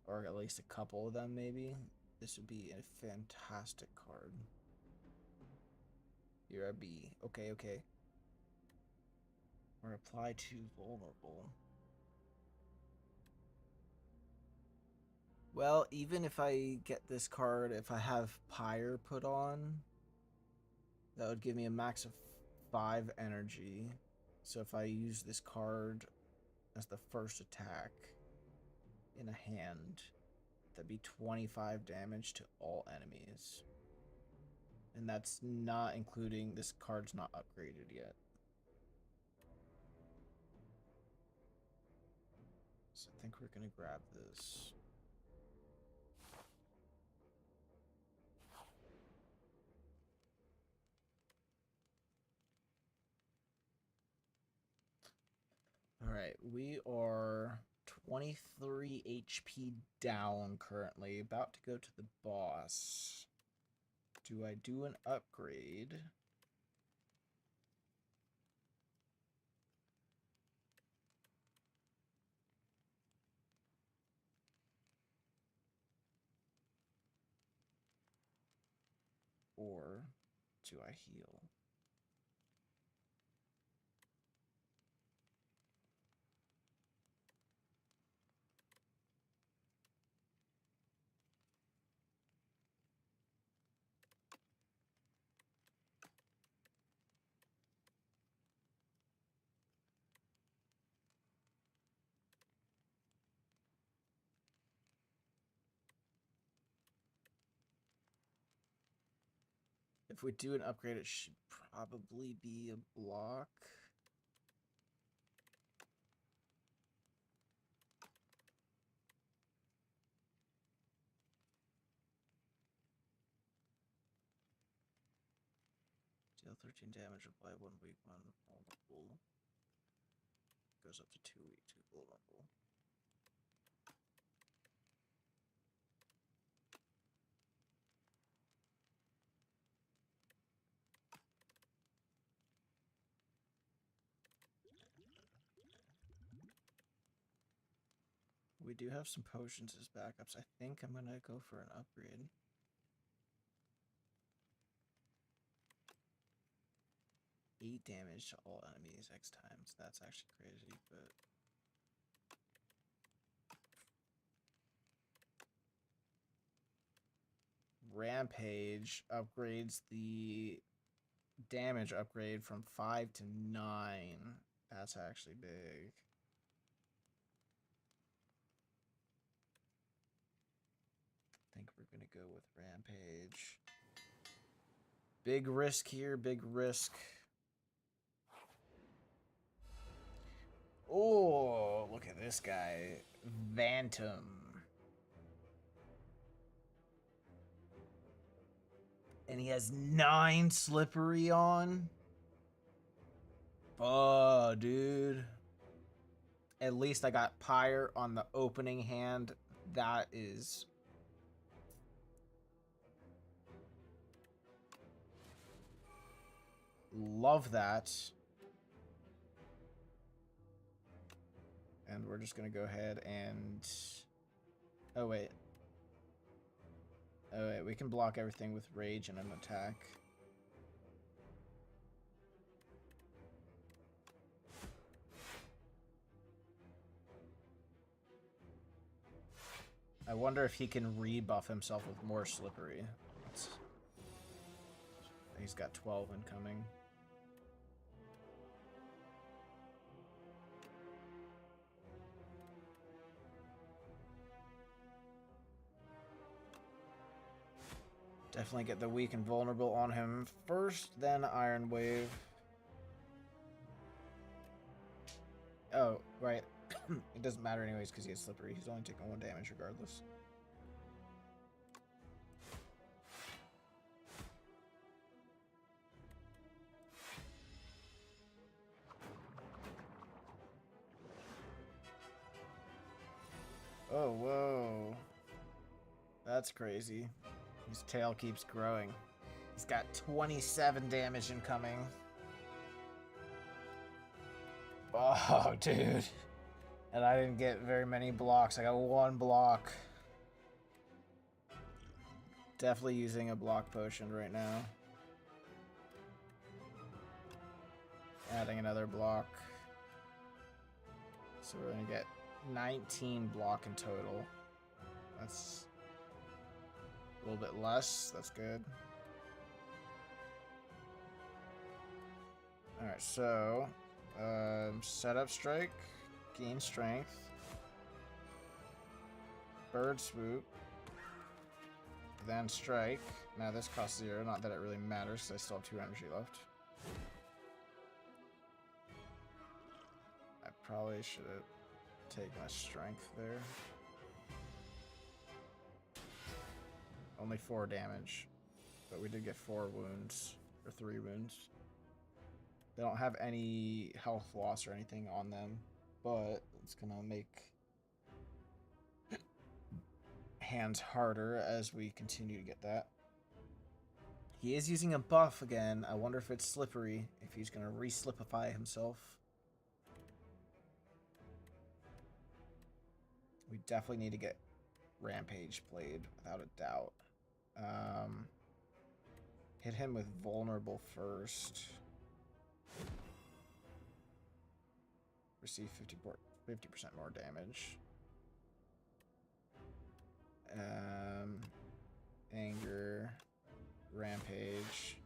or at least a couple of them maybe, this would be a fantastic card. You're a B. Okay. Or apply to vulnerable. Well, even if I get this card, if I have Pyre put on, that would give me a max of 5 energy. So if I use this card as the first attack in a hand, that'd be 25 damage to all enemies. And that's not including, this card's not upgraded yet. So I think we're gonna grab this. Alright, we are 23 HP down currently, about to go to the boss. Do I do an upgrade? Or do I heal? If we do an upgrade, it should probably be a block. Deal 13 damage, apply 1 week, 1 vulnerable. Goes up to 2 week, 2 vulnerable. We do have some potions as backups. I think I'm gonna go for an upgrade. Eight damage to all enemies X times. That's actually crazy, but Rampage upgrades the damage upgrade from 5 to 9. That's actually big. I think we're gonna go with Rampage. Big risk here, big risk. Oh, look at this guy. Phantom. And he has 9 slippery on. Oh, dude. At least I got Pyre on the opening hand. That is... Love that. And we're just going to go ahead and... Oh, wait. Oh, wait. We can block everything with Rage and an attack. I wonder if he can rebuff himself with more slippery. He's got 12 incoming. Definitely get the weak and vulnerable on him first, then Iron Wave. Oh, right. It doesn't matter anyways because he has slippery. He's only taking 1 damage regardless. Oh, whoa. That's crazy. His tail keeps growing. He's got 27 damage incoming. Oh, dude. And I didn't get very many blocks. I got 1 block. Definitely using a block potion right now. Adding another block. So we're going to get 19 block in total. That's a little bit less. That's good. Alright, so... set up strike. Gain strength. Bird swoop. Then strike. Now this costs 0. Not that it really matters because I still have 2 energy left. I probably should have taken a strength there. Only 4 damage. But we did get 4 wounds. Or 3 wounds. They don't have any health loss or anything on them. But it's gonna make hands harder as we continue to get that. He is using a buff again. I wonder if it's slippery. If he's gonna re-slipify himself. We definitely need to get Rampage played without a doubt. Hit him with vulnerable first. Receive 50% more damage. Anger. Rampage.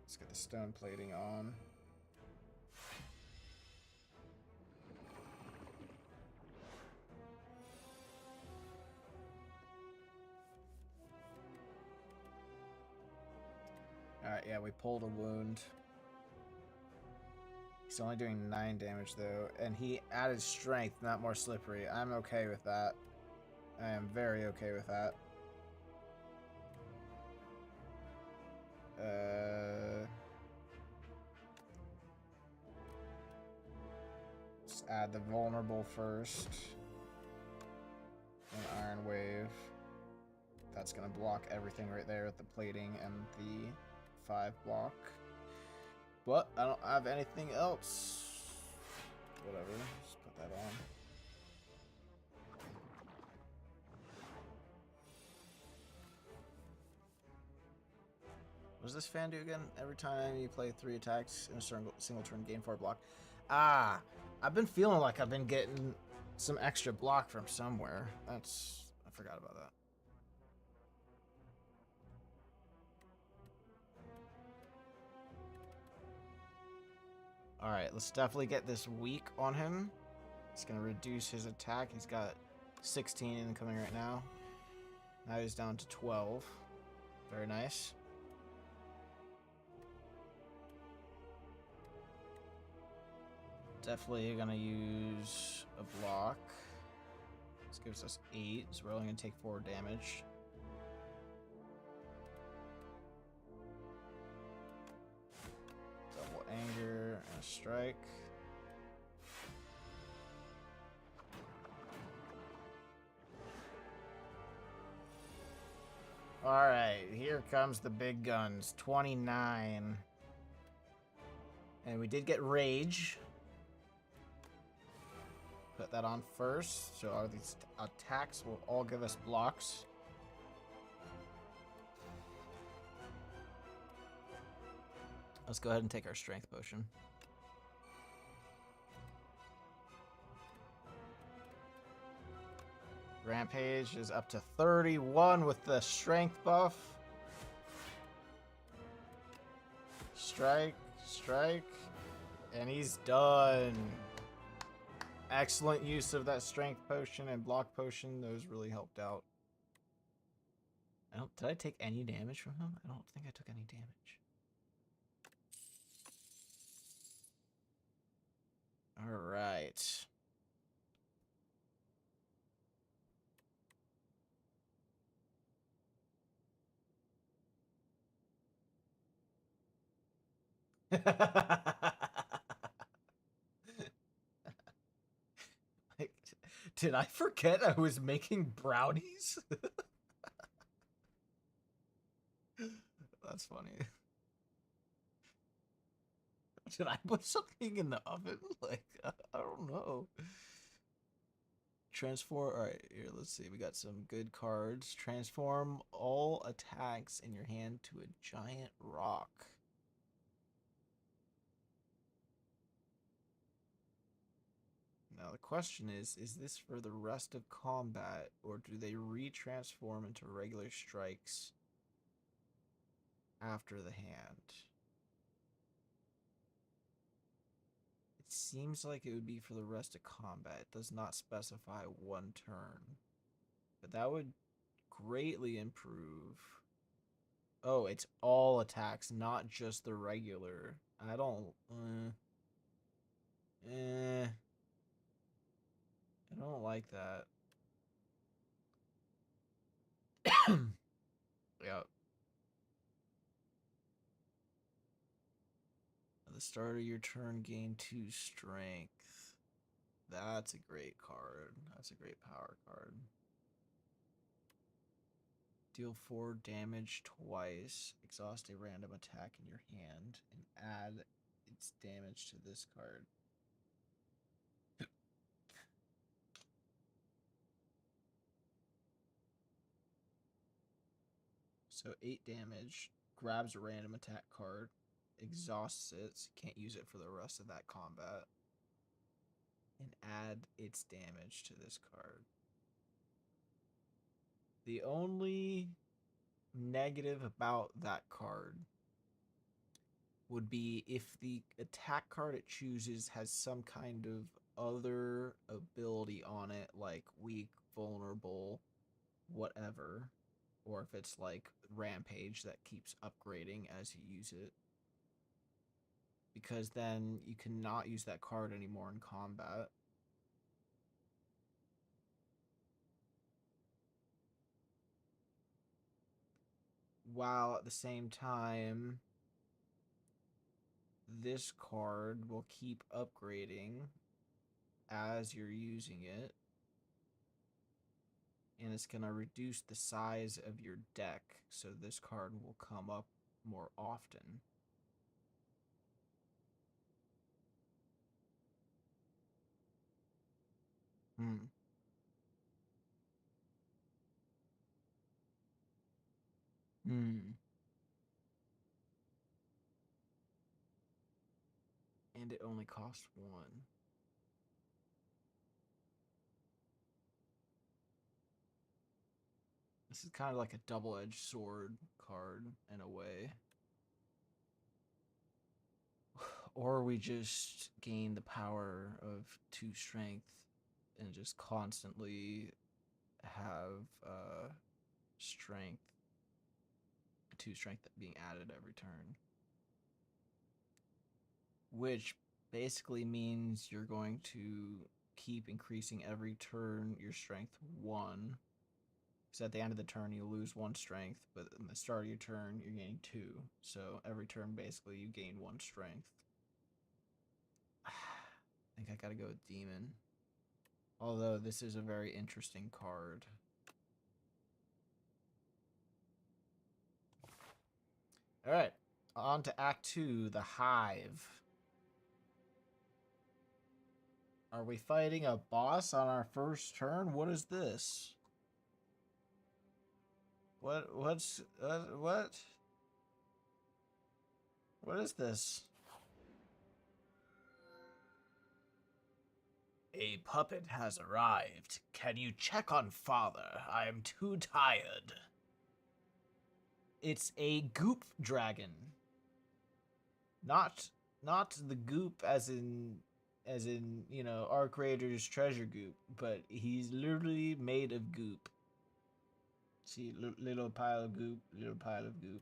Let's get the stone plating on. Yeah, we pulled a wound. He's only doing 9 damage though, and he added strength, not more slippery. I'm okay with that. I am very okay with that. Let's add the vulnerable first. An Iron Wave. That's gonna block everything right there with the plating and the 5 block. But I don't have anything else. Whatever, just put that on. What does this fan do again? Every time you play 3 attacks in a single turn, gain 4 block. Ah, I've been feeling like I've been getting some extra block from somewhere. I forgot about that. Alright, let's definitely get this weak on him. It's going to reduce his attack. He's got 16 incoming right now. Now he's down to 12. Very nice. Definitely going to use a block. This gives us 8, so we're only going to take 4 damage. Double anger and a strike. Alright, here comes the big guns. 29. And we did get Rage. Put that on first. So all these attacks will all give us blocks. Let's go ahead and take our strength potion. Rampage is up to 31 with the strength buff. Strike, strike, and he's done. Excellent use of that strength potion and block potion. Those really helped out. Did I take any damage from him? I don't think I took any damage. All right. Did I forget I was making brownies? That's funny. Did I put something in the oven? Like, I don't know. Transform. Alright, here, let's see. We got some good cards. Transform all attacks in your hand to a giant rock. Now, the question is this for the rest of combat, or do they re-transform into regular strikes after the hand? It seems like it would be for the rest of combat. It does not specify 1 turn. But that would greatly improve. Oh, it's all attacks, not just the regular. I don't... I don't like that. Yep. At the start of your turn, gain 2 strength. That's a great card. That's a great power card. Deal 4 damage twice. Exhaust a random attack in your hand and add its damage to this card. So 8 damage. Grabs a random attack card. Exhausts it, so you can't use it for the rest of that combat. And add its damage to this card. The only negative about that card would be if the attack card it chooses has some kind of other ability on it, like weak, vulnerable, whatever. or if it's like Rampage that keeps upgrading as you use it. Because then you cannot use that card anymore in combat. While at the same time, this card will keep upgrading as you're using it. And it's going to reduce the size of your deck, so this card will come up more often. Hmm. Hmm. And it only costs 1. This is kind of like a double-edged sword card in a way. Or we just gain the power of 2 strength and just constantly have strength, 2 strength being added every turn. Which basically means you're going to keep increasing every turn your strength 1. So at the end of the turn, you lose 1 strength, but in the start of your turn, you're gaining 2. So every turn, basically, you gain 1 strength. I think I gotta go with Demon. Although this is a very interesting card. Alright, on to Act 2, the Hive. Are we fighting a boss on our first turn? What is this? What is this? A puppet has arrived. Can you check on father? I am too tired. It's a goop dragon. Not the goop as in, you know, our creator's treasure goop, but he's literally made of goop. See, little pile of goop, little pile of goop,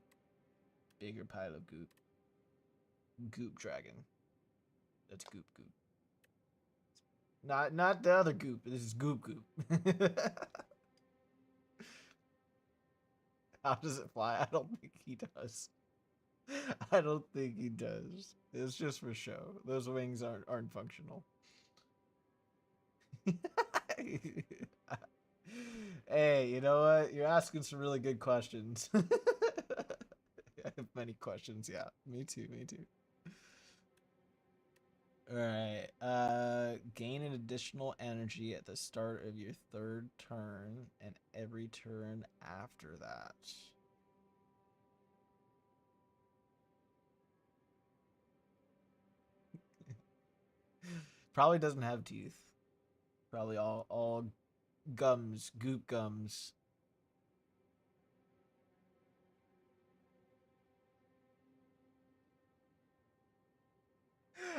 bigger pile of goop. Goop dragon. That's goop goop. Not the other goop. This is goop goop. How does it fly? I don't think he does. I don't think he does. It's just for show. Those wings aren't functional. Hey, you know what? You're asking some really good questions. I have many questions. Yeah, me too. Me too. All right. Gain an additional energy at the start of your 3rd turn and every turn after that. Probably doesn't have teeth. Probably all gums, goop gums.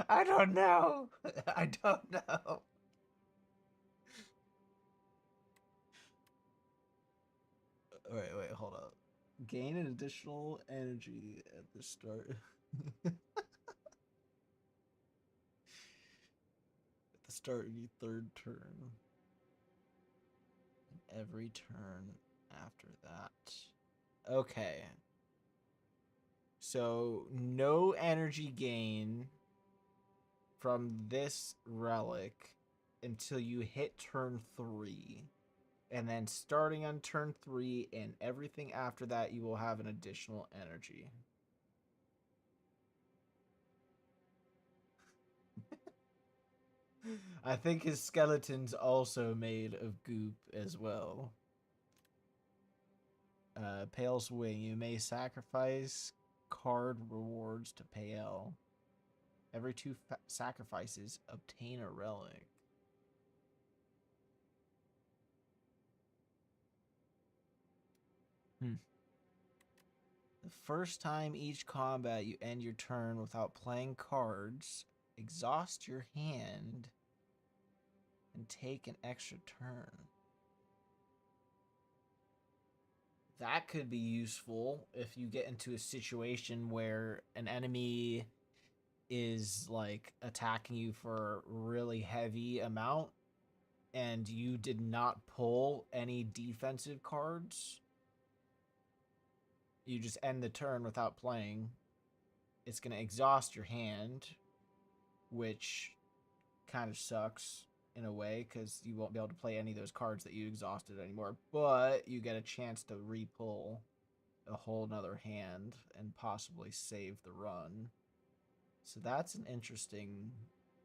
I don't know. I don't know. Wait, hold up. Gain an additional energy at the start. At the start of your 3rd turn. And every turn after that. Okay. So, no energy gain from this relic until you hit turn 3. And then starting on turn 3 and everything after that, you will have an additional energy. I think his skeleton's also made of goop as well. Pale's Wing. You may sacrifice card rewards to Pale. Every 2 sacrifices, obtain a relic. The first time each combat you end your turn without playing cards, exhaust your hand and take an extra turn. that could be useful if you get into a situation where an enemy is like attacking you for a really heavy amount and you did not pull any defensive cards. You just end the turn without playing. It's going to exhaust your hand, which kind of sucks in a way because you won't be able to play any of those cards that you exhausted anymore. But you get a chance to re-pull a whole nother hand and possibly save the run. So that's an interesting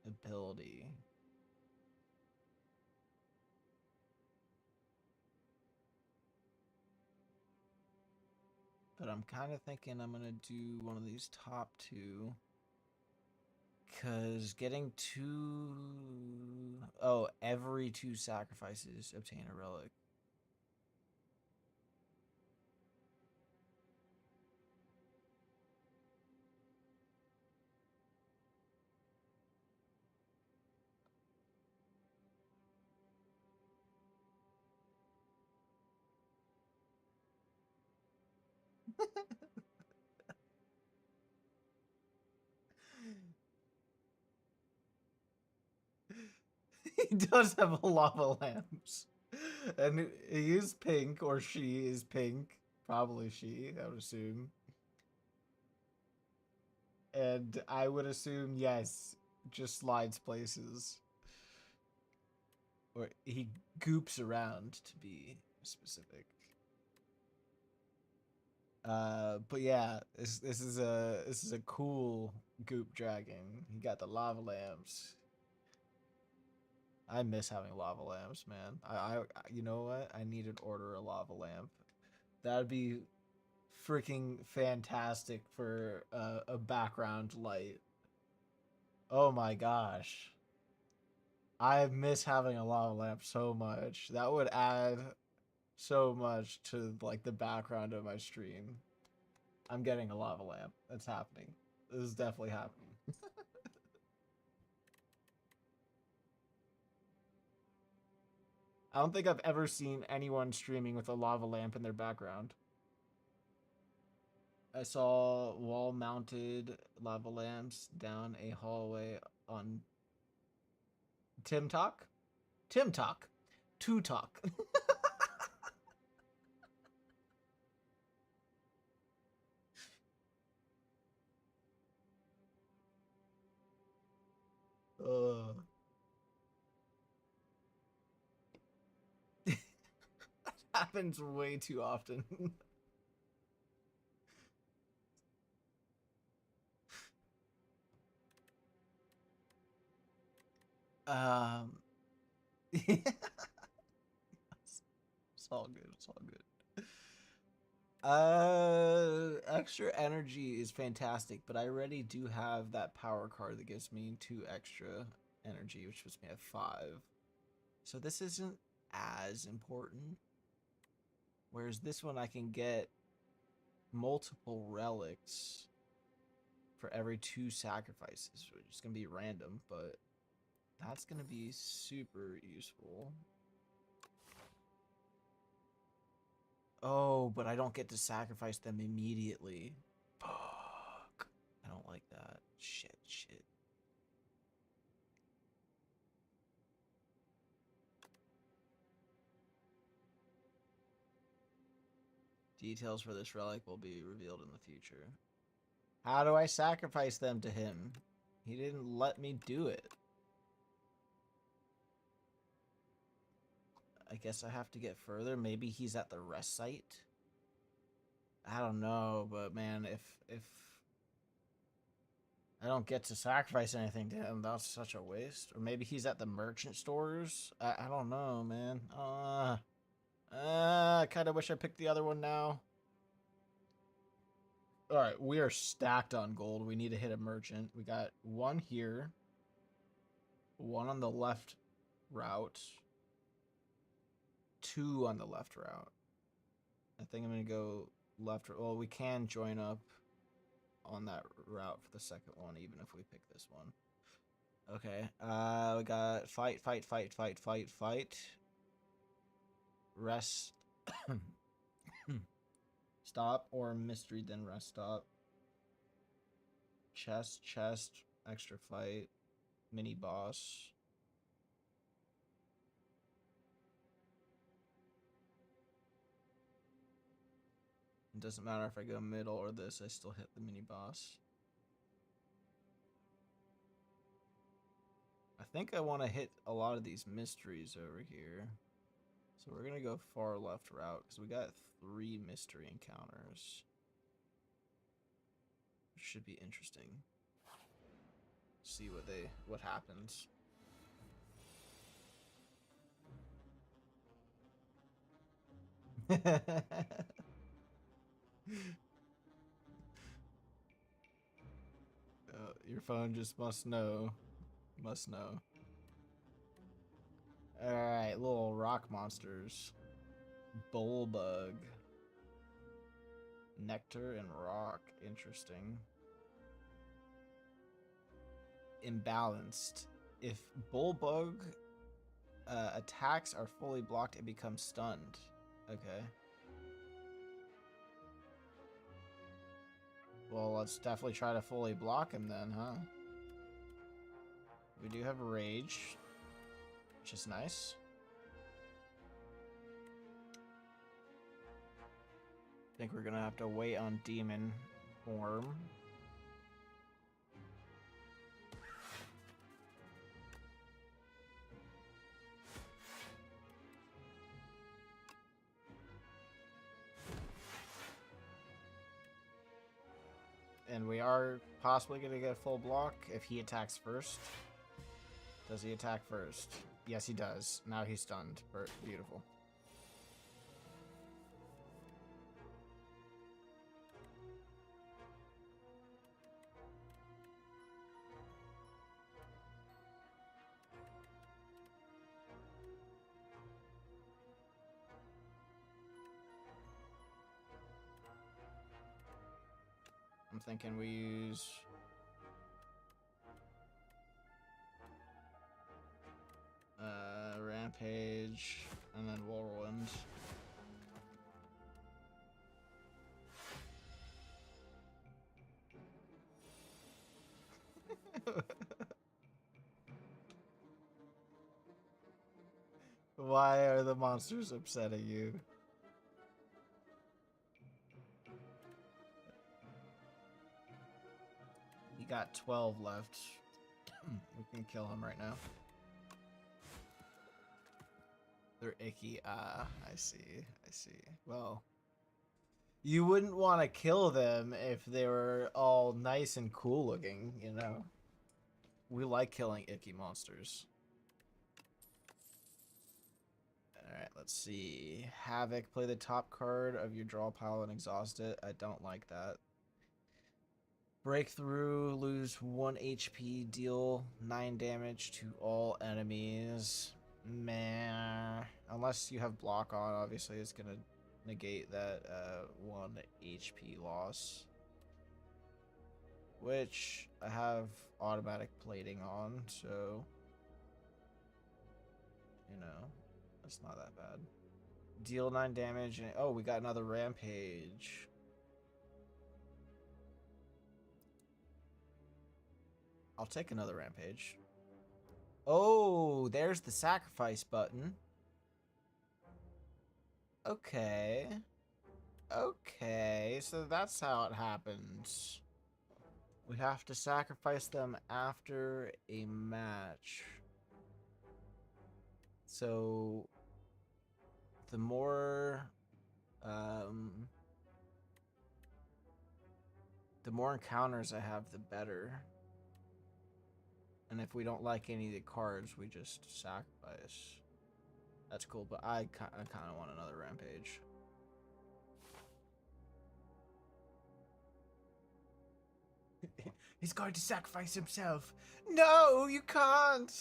ability. But I'm kind of thinking I'm going to do one of these top two. Because getting two... Oh, every 2 sacrifices obtain a relic. He does have a lava lamps. And he is pink, or she is pink. Probably she, I would assume. And I would assume, yes, just slides places. Or he goops around, to be specific. But yeah, this is a cool goop dragon. He got the lava lamps. I miss having lava lamps, man. I you know what? I need to order a lava lamp. That'd be freaking fantastic for a background light. Oh my gosh. I miss having a lava lamp so much. That would add so much to like the background of my stream. I'm getting a lava lamp. That's happening. This is definitely happening. I don't think I've ever seen anyone streaming with a lava lamp in their background. I saw wall-mounted lava lamps down a hallway on Tim Talk? Tim Talk. To Talk. uh. Happens way too often. It's all good. It's all good. Extra energy is fantastic, but I already do have that power card that gives me 2 extra energy, which puts me at 5. So this isn't as important. Whereas this one I can get multiple relics for every 2 sacrifices, which is going to be random, but that's going to be super useful. Oh, but I don't get to sacrifice them immediately. Fuck. I don't like that. Shit. Details for this relic will be revealed in the future. How do I sacrifice them to him? He didn't let me do it. I guess I have to get further. Maybe he's at the rest site. I don't know, but man, if I don't get to sacrifice anything to him, that's such a waste. Or maybe he's at the merchant stores. I don't know, man. I kind of wish I picked the other one now. All right, we are stacked on gold. We need to hit a merchant. We got 1 here, 1 on the left route, 2 on the left route. I think I'm gonna go left. Well, we can join up on that route for the second one, even if we pick this one. Okay. We got fight. Rest. Stop or mystery, then rest stop. Chest, extra fight, mini boss. It doesn't matter if I go middle or this, I still hit the mini boss. I think I want to hit a lot of these mysteries over here. So we're going to go far left route because we got 3 mystery encounters. Should be interesting. See what happens. Your phone just must know. Must know. Alright, little rock monsters. Bullbug. Nectar and rock. Interesting. Imbalanced. If Bullbug attacks are fully blocked, it becomes stunned. Okay. Well, let's definitely try to fully block him then, huh? We do have rage, which is nice. I think we're gonna have to wait on demon form. And we are possibly going to get a full block if he attacks first. Does he attack first? Yes, he does. Now he's stunned. Beautiful. I'm thinking we use... Rampage, and then Whirlwind. Why are the monsters upsetting you? You got 12 left. We can kill him right now. They're icky. Ah, I see. I see. Well, you wouldn't want to kill them if they were all nice and cool looking, you know? We like killing icky monsters. Alright, let's see. Havoc, play the top card of your draw pile and exhaust it. I don't like that. Breakthrough, lose 1 HP, deal 9 damage to all enemies. Meh. Unless you have block on, obviously it's gonna negate that 1 HP loss. Which I have automatic plating on, so you know, that's not that bad. Deal 9 damage and oh, we got another rampage. I'll take another rampage. Oh, there's the sacrifice button. Okay. Okay, so that's how it happens. We have to sacrifice them after a match. So the more encounters I have, the better. And if we don't like any of the cards, we just sacrifice. That's cool, but I kind of want another rampage. He's going to sacrifice himself. No, you can't.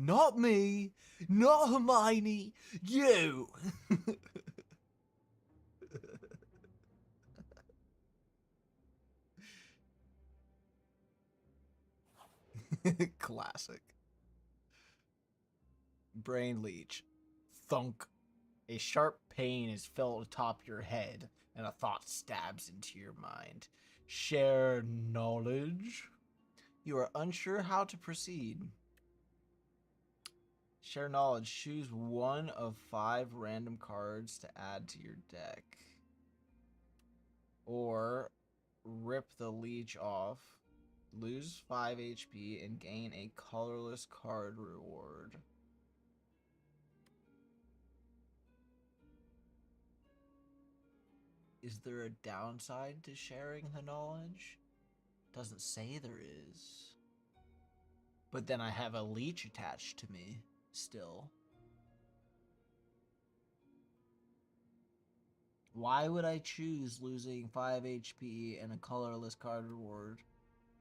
Not me, not Hermione, you. Classic. Brain leech. Thunk. A sharp pain is felt atop your head, and a thought stabs into your mind. Share knowledge. You are unsure how to proceed. Share knowledge. Choose one of 5 random cards to add to your deck. Or rip the leech off. Lose 5 HP and gain a colorless card reward. Is there a downside to sharing the knowledge? Doesn't say there is. But then I have a leech attached to me, still. Why would I choose losing 5 HP and a colorless card reward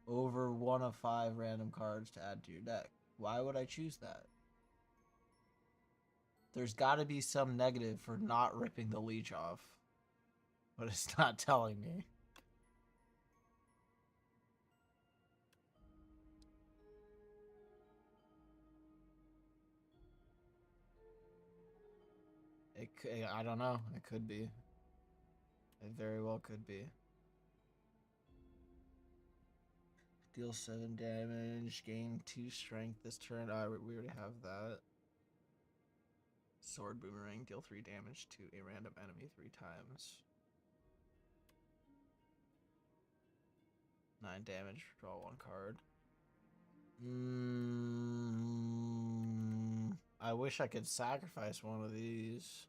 over one of 5 random cards to add to your deck? Why would I choose that? There's gotta be some negative for not ripping the leech off. But it's not telling me. I don't know. It could be. It very well could be. Deal 7 damage. Gain 2 strength this turn. We already have that. Sword boomerang. Deal 3 damage to a random enemy 3 times. 9 damage. Draw 1 card. I wish I could sacrifice one of these.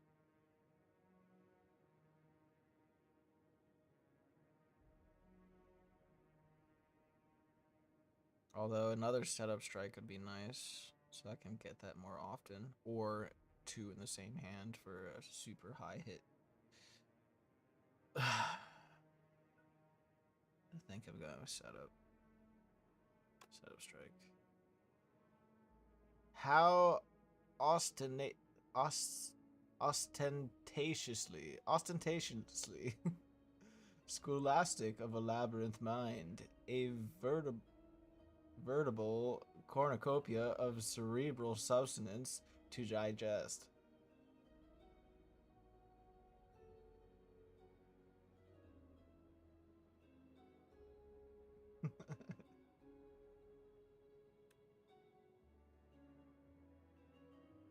Although another setup strike would be nice, so I can get that more often. Or 2 in the same hand for a super high hit. I think I'm going with setup. Setup strike. How ostentatiously scholastic of a labyrinth mind, a veritable cornucopia of cerebral substance to digest.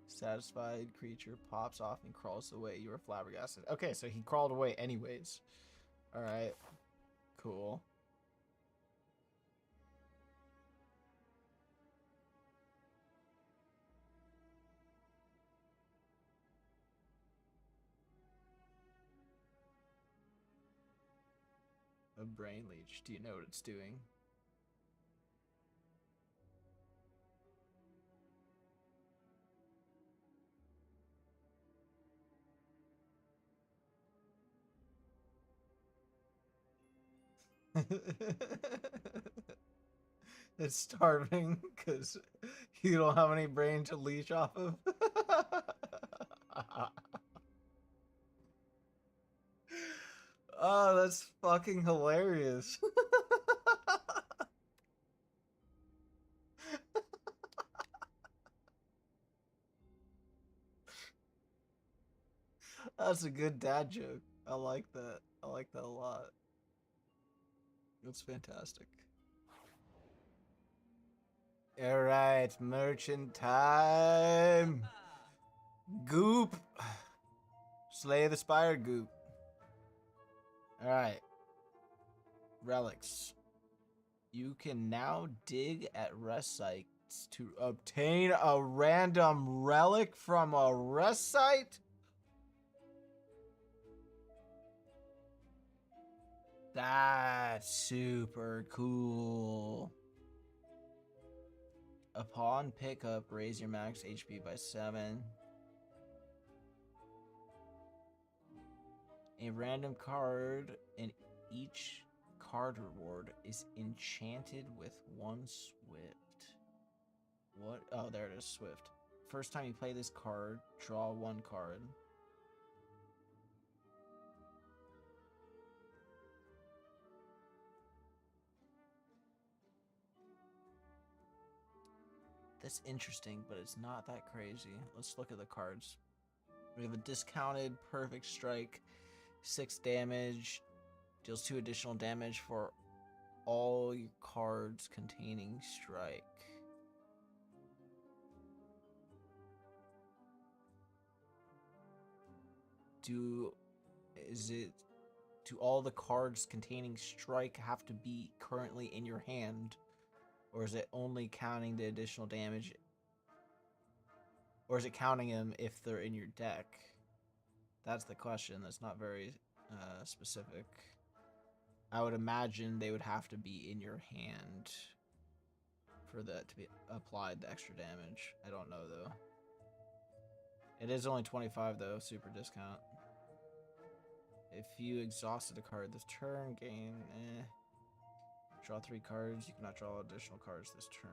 Satisfied creature pops off and crawls away. You are flabbergasted. Okay, so he crawled away anyways. Alright. Cool. A brain leech. Do you know what it's doing? It's starving because you don't have any brain to leech off of. Oh, that's fucking hilarious. That's a good dad joke. I like that. I like that a lot. That's fantastic. Alright, merchant time. Goop. Slay the Spire Goop. Alright. Relics. You can now dig at rest sites to obtain a random relic from a rest site? That's super cool. Upon pickup, raise your max HP by 7. A random card in each card reward is enchanted with 1 Swift. What? Oh, there it is, Swift. First time you play this card, draw 1 card. That's interesting, but it's not that crazy. Let's look at the cards. We have a discounted perfect strike, 6 damage, deals 2 additional damage for all your cards containing strike. Do all the cards containing strike have to be currently in your hand, or is it only counting the additional damage, or is it counting them if they're in your deck? That's the question. That's not very specific. I would imagine they would have to be in your hand for that to be applied the extra damage. I don't know though. It is only 25 though, super discount. If you exhausted a card this turn, gain draw 3 cards. You cannot draw additional cards this turn.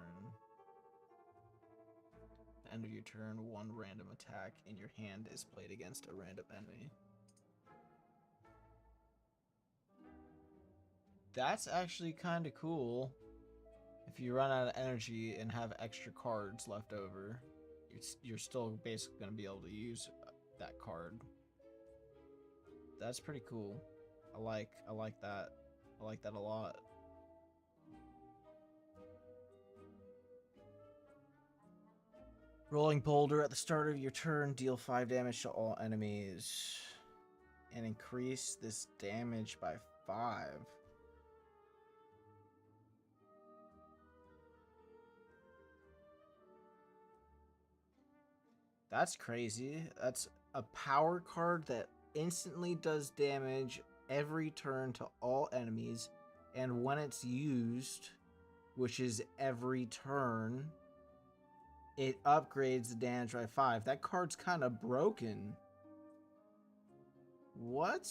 At the end of your turn, 1 random attack in your hand is played against a random enemy. That's actually kind of cool. If you run out of energy and have extra cards left over, you're still basically going to be able to use that card. That's pretty cool. I like that. I like that a lot. Rolling Boulder at the start of your turn, deal 5 damage to all enemies and increase this damage by 5. That's crazy. That's a power card that instantly does damage every turn to all enemies, and when it's used, which is every turn, it upgrades the damage by 5. That card's kind of broken. What?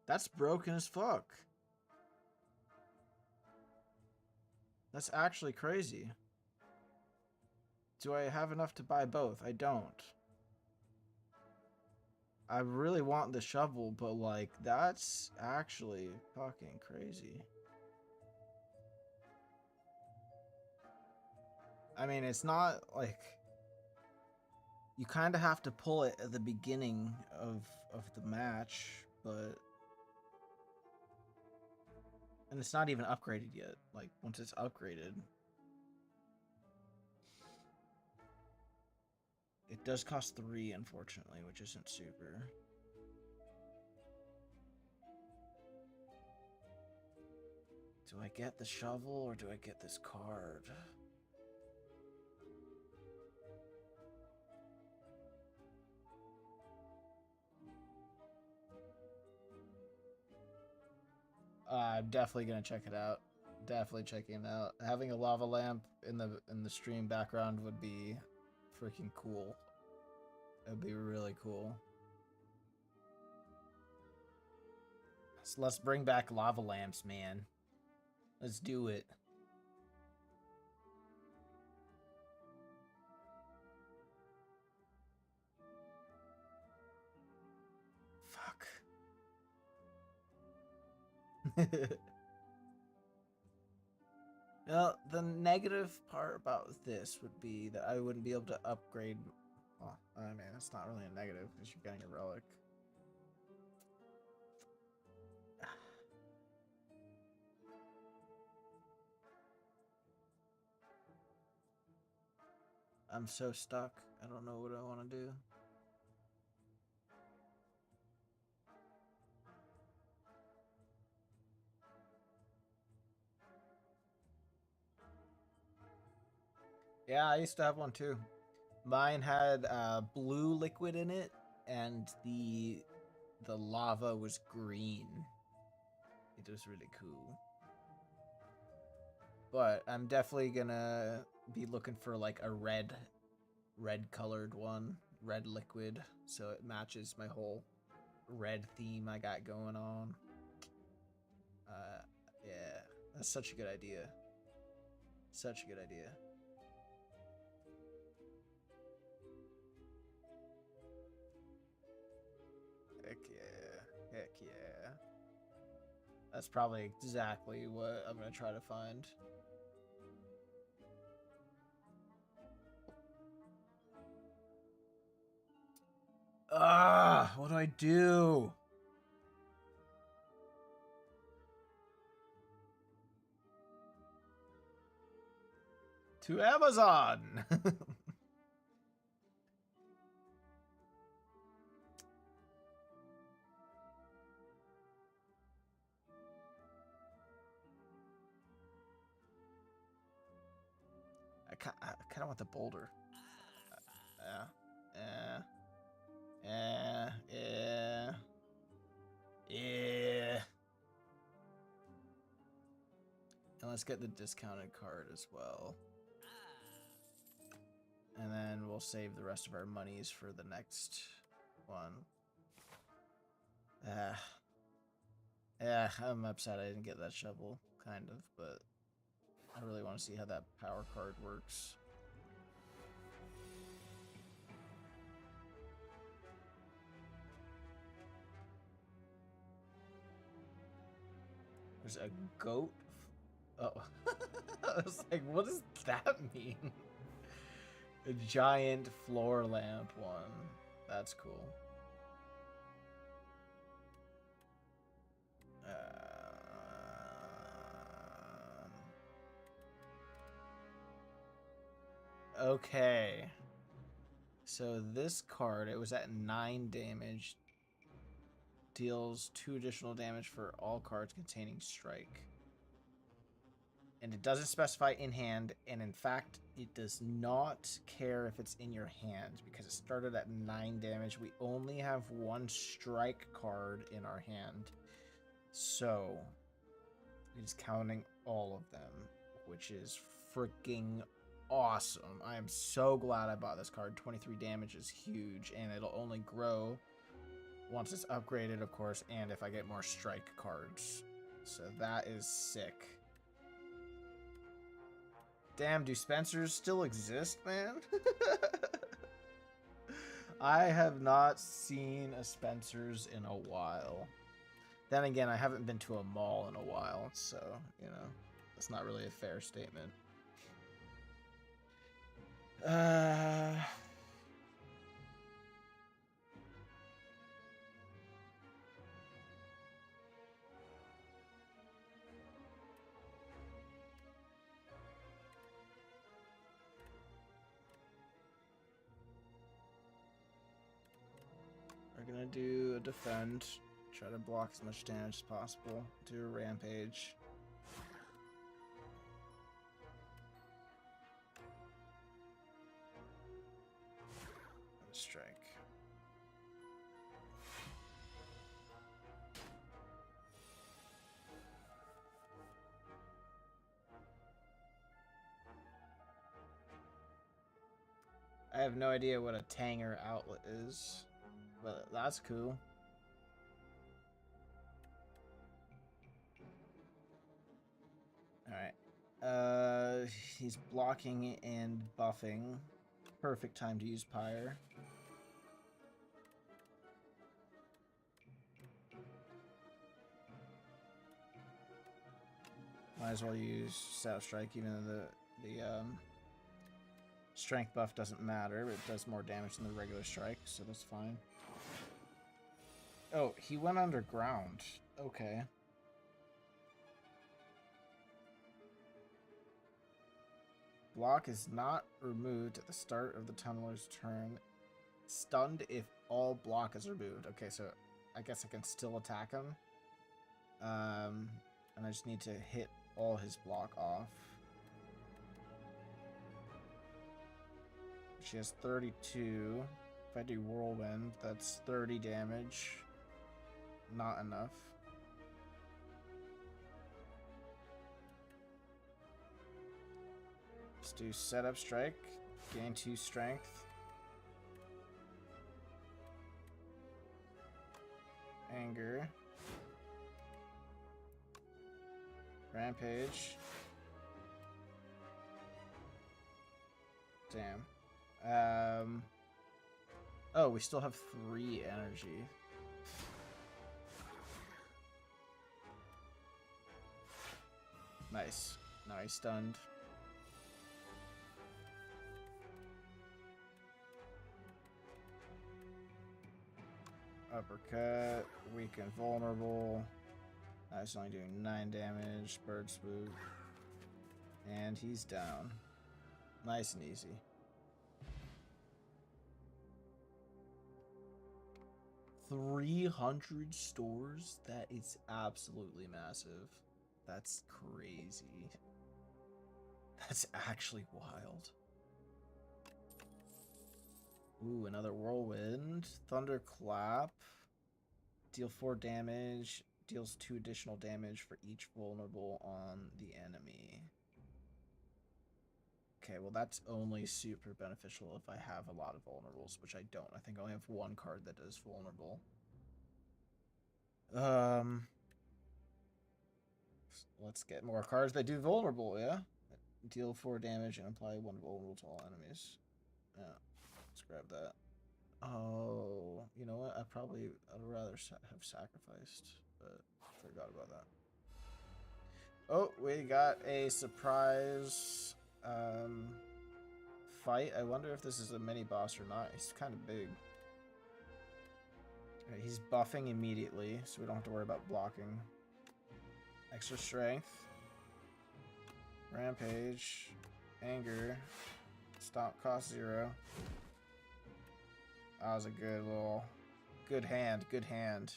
That's broken as fuck. That's actually crazy. Do I have enough to buy both? I don't. I really want the shovel, but like, that's actually fucking crazy. I mean, it's not like... You kind of have to pull it at the beginning of the match, but... And it's not even upgraded yet. Like, once it's upgraded... It does cost 3, unfortunately, which isn't super. Do I get the shovel or do I get this card? I'm definitely gonna check it out. Definitely checking it out. Having a lava lamp in the stream background would be freaking cool. It'd be really cool. So let's bring back lava lamps, man. Let's do it. Fuck. Well, the negative part about this would be that I wouldn't be able to upgrade. Well, I mean, it's not really a negative because you're getting a relic. I'm so stuck. I don't know what I want to do. Yeah, I used to have one too. Mine had blue liquid in it, and the lava was green. It was really cool. But I'm definitely gonna be looking for like a red colored one, red liquid, so it matches my whole red theme I got going on. Yeah, that's such a good idea. Such a good idea. Heck yeah. Heck yeah. That's probably exactly what I'm gonna try to find. Ah, what do I do? To Amazon. I kind of want the boulder. Yeah. And let's get the discounted card as well. And then we'll save the rest of our monies for the next one. Yeah, I'm upset I didn't get that shovel, kind of, but I really want to see how that power card works. There's a goat. Oh, I was like, what does that mean? A giant floor lamp one. That's cool. Okay. So this card, it was at 9 damage. Deals 2 additional damage for all cards containing strike. And it doesn't specify in hand, and in fact, it does not care if it's in your hand, because it started at 9 damage. We only have 1 strike card in our hand. So, it's counting all of them, which is freaking awesome. I am so glad I bought this card. 23 damage is huge, and it'll only grow once it's upgraded, of course, and if I get more strike cards. So that is sick. Damn, do Spencers still exist, man? I have not seen a Spencer's in a while. Then again, I haven't been to a mall in a while, so, you know, that's not really a fair statement. We're gonna do a defend. Try to block as much damage as possible. Do a rampage. And strike. I have no idea what a Tanger outlet is, but that's cool. Alright. He's blocking and buffing. Perfect time to use Pyre. Might as well use Setup Strike, even though the strength buff doesn't matter, but it does more damage than the regular strike, so that's fine. Oh, he went underground. Okay. Block is not removed at the start of the tunneler's turn. Stunned if all block is removed. Okay, so I guess I can still attack him. And I just need to hit all his block off. She has 32. If I do Whirlwind, that's 30 damage. Not enough. Let's do Setup Strike. Gain 2 strength. Anger. Rampage. Damn. Oh, we still have 3 energy. Nice. Now he's stunned. Uppercut. Weak and vulnerable. That's only doing 9 damage. Bird swoop. And he's down. Nice and easy. $300 stores? That is absolutely massive. That's crazy. That's actually wild. Ooh, another whirlwind. Thunderclap. Deal 4 damage. Deals 2 additional damage for each vulnerable on the enemy. Okay, well that's only super beneficial if I have a lot of vulnerables, which I don't. I think I only have 1 card that does vulnerable. Let's get more cards that do vulnerable, yeah? Deal 4 damage and apply 1 vulnerable to all enemies. Yeah, let's grab that. Oh, you know what? I'd rather have sacrificed, but I forgot about that. Oh, we got a surprise fight. I wonder if this is a mini boss or not. He's kind of big. Okay, he's buffing immediately, so we don't have to worry about blocking. Extra strength. Rampage. Anger. Stomp cost 0. That was a good hand, good hand.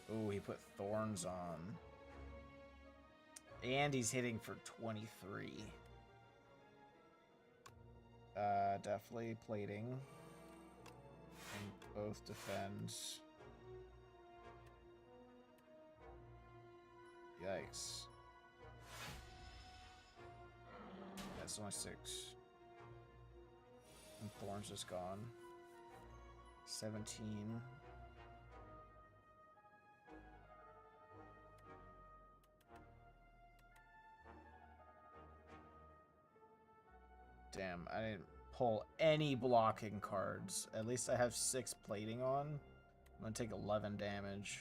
Oh, he put thorns on. And he's hitting for 23. Definitely plating. And both defends. Yikes. That's only 6. And Thorns is gone. 17. Damn, I didn't pull any blocking cards. At least I have 6 plating on. I'm gonna take 11 damage.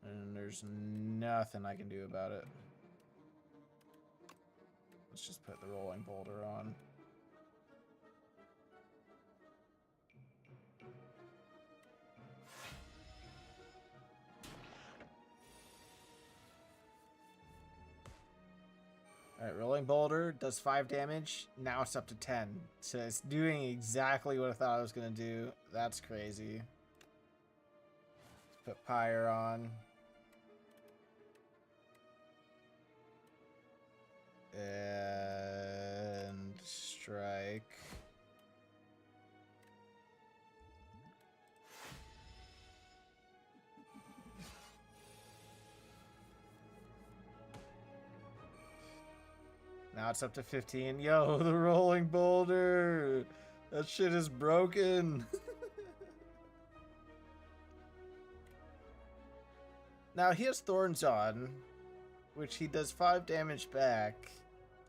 And there's nothing I can do about it. Let's just put the rolling boulder on. Alright, rolling boulder does 5 damage. Now it's up to 10. So it's doing exactly what I thought I was going to do. That's crazy. Let's put Pyre on. And strike. Now it's up to 15. Yo, the rolling boulder! That shit is broken! Now he has thorns on, which he does 5 damage back.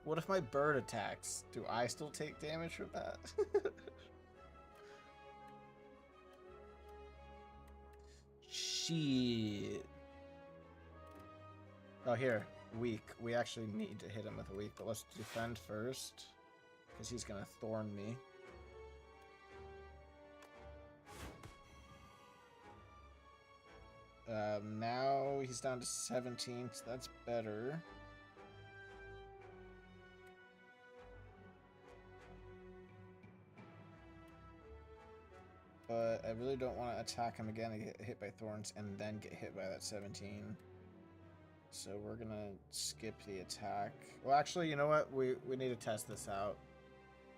What if my bird attacks? Do I still take damage from that? Shit. Oh, here. Weak. We actually need to hit him with a weak, but let's defend first. Because he's going to thorn me. Now he's down to 17, so that's better. But I really don't want to attack him again and get hit by thorns and then get hit by that 17. So we're going to skip the attack. Well, actually, you know what? We need to test this out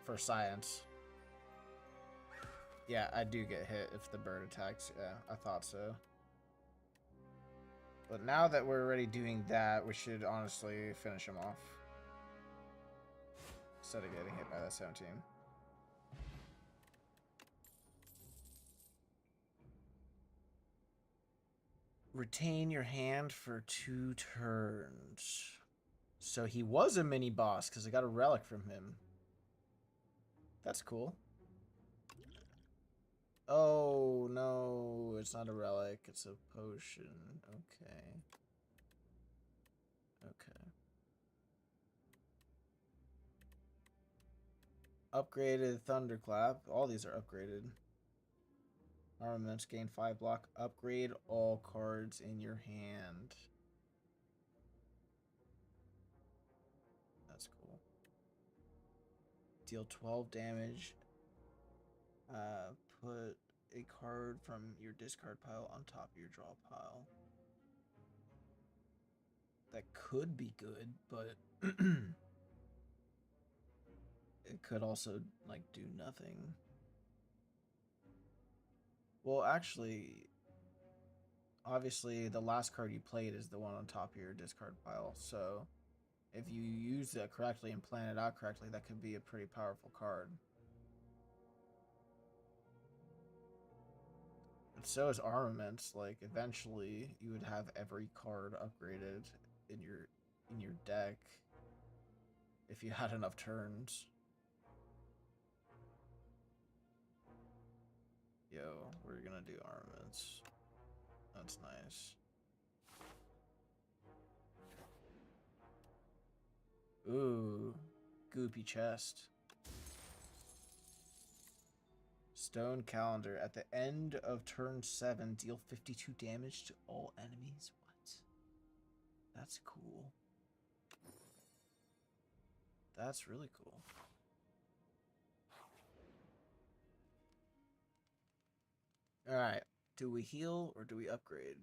for science. Yeah, I do get hit if the bird attacks. Yeah, I thought so. But now that we're already doing that, we should honestly finish him off. Instead of getting hit by that 17. Retain your hand for 2 turns. So he was a mini boss because I got a relic from him. That's cool. Oh no, it's not a relic, it's a potion. Okay. Okay. Upgraded Thunderclap. All these are upgraded. Armaments gain 5 block. Upgrade all cards in your hand. That's cool. Deal 12 damage. Put a card from your discard pile on top of your draw pile. That could be good, but it could also, like, do nothing. Well, actually, obviously, the last card you played is the one on top of your discard pile, so if you use that correctly and plan it out correctly, that could be a pretty powerful card. And so is armaments. Like, eventually, you would have every card upgraded in your deck if you had enough turns. Yo, we're gonna do armaments. That's nice. Ooh, goopy chest. Stone calendar. At the end of turn 7, deal 52 damage to all enemies. What? That's cool. That's really cool. Alright. Do we heal or do we upgrade?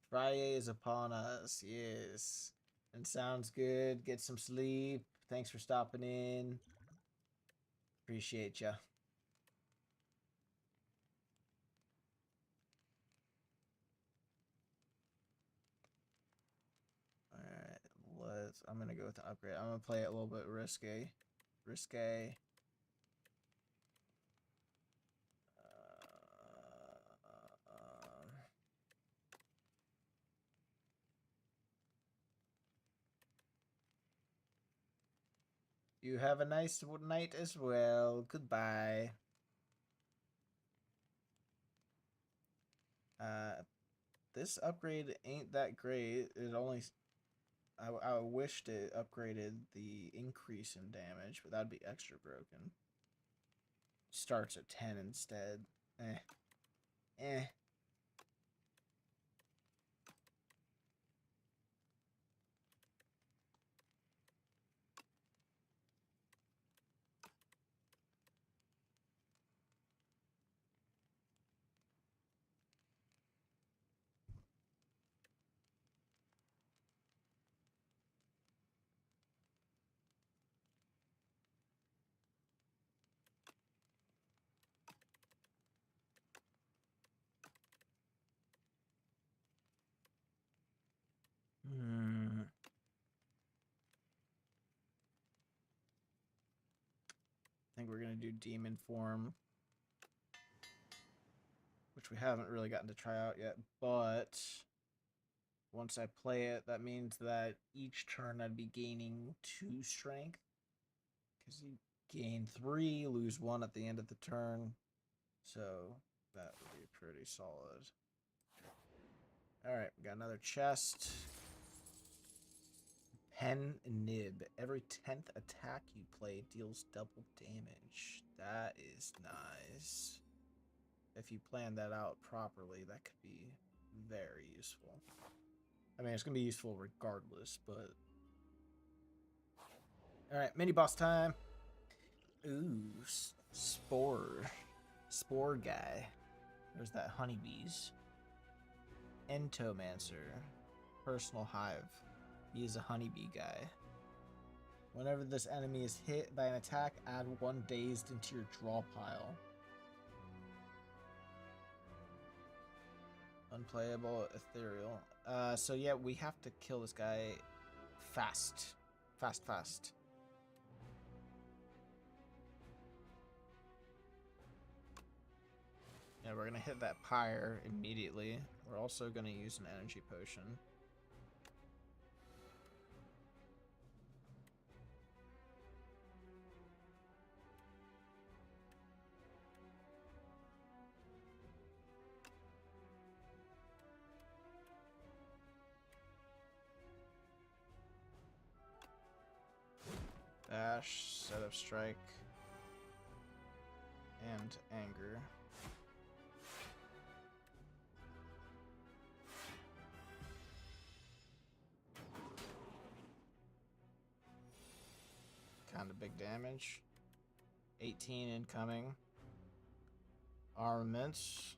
Friday is upon us. Yes. And sounds good. Get some sleep. Thanks for stopping in. Appreciate ya. Alright, I'm gonna go with an upgrade. I'm gonna play it a little bit risque. Risque. You have a nice night as well. Goodbye. This upgrade ain't that great. It only... I wished it upgraded the increase in damage, but that'd be extra broken. Starts at 10 instead. Eh. I think we're gonna do demon form, which we haven't really gotten to try out yet, but once I play it, that means that each turn I'd be gaining 2 strength, because you gain 3, lose 1 at the end of the turn, so that would be pretty solid. Alright, we got another chest. Pen Nib. Every 10th attack you play deals double damage. That is nice. If you plan that out properly, that could be very useful. I mean, it's going to be useful regardless, but... Alright, mini-boss time. Ooh, Spore. Spore guy. There's that honeybees. Entomancer. Personal hive. He is a honeybee guy. Whenever this enemy is hit by an attack, add 1 dazed into your draw pile. Unplayable, ethereal. So yeah, we have to kill this guy fast. Fast. Yeah, we're gonna hit that pyre immediately. We're also gonna use an energy potion. dash, set of strike, and anger. Kind of big damage. 18 incoming. Armaments.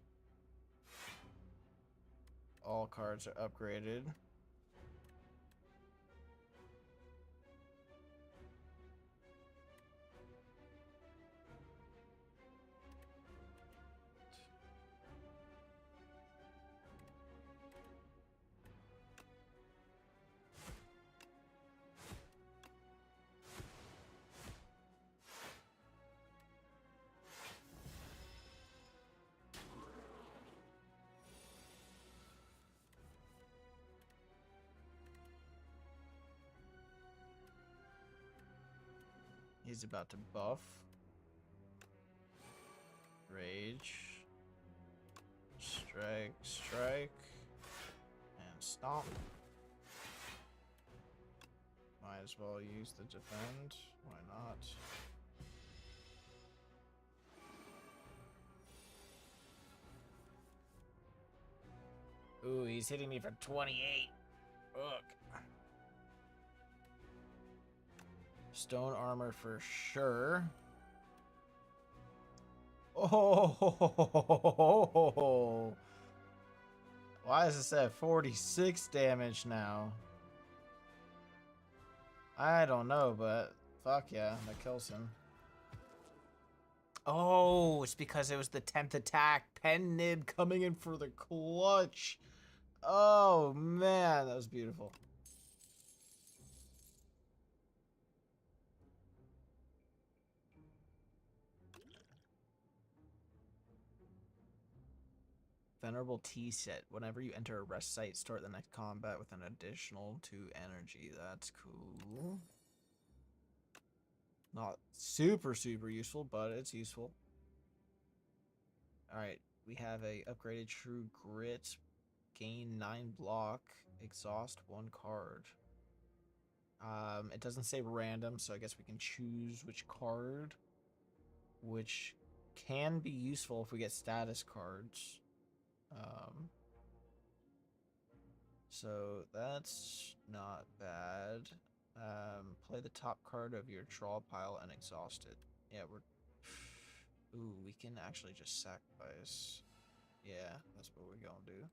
All cards are upgraded. He's about to buff. Rage. Strike, strike. And stomp. Might as well use the defend. Why not? Ooh, he's hitting me for 28. Ugh. Stone armor for sure. Oh, why is this at 46 damage now? I don't know, but fuck yeah, that kills him. Oh, it's because it was the 10th attack. Pen Nib coming in for the clutch. Oh man, that was beautiful. Venerable Tea set. Whenever you enter a rest site, start the next combat with an additional 2 energy. That's cool. Not super useful, but it's useful. Alright, we have a upgraded True Grit. Gain 9 block. Exhaust 1 card. It doesn't say random, so I guess we can choose which card. Which can be useful if we get status cards. So that's not bad. Play the top card of your draw pile and exhaust it. Yeah, we're... Ooh, we can actually just sacrifice. Yeah, that's what we're gonna do.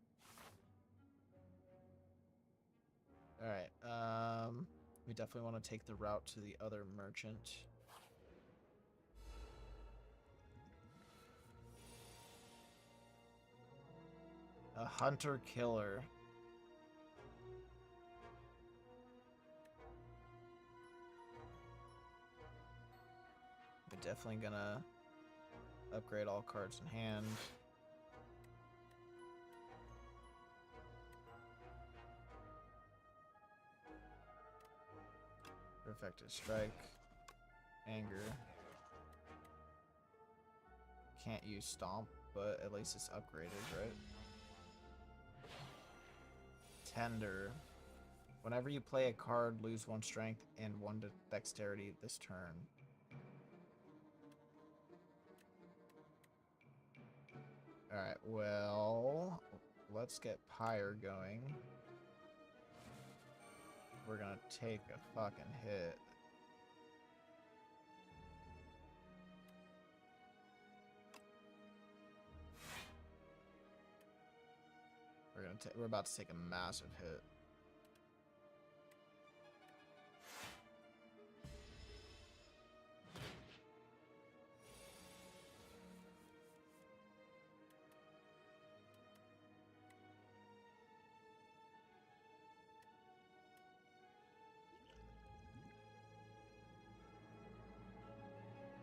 Alright, we definitely want to take the route to the other merchant. A hunter-killer. We're definitely gonna upgrade all cards in hand. Perfected strike. Anger. Can't use stomp, but at least it's upgraded, right? Tender. Whenever you play a card, lose 1 strength and 1 dexterity this turn. Alright, well, let's get Pyre going. We're gonna take a fucking hit. We're about to take a massive hit.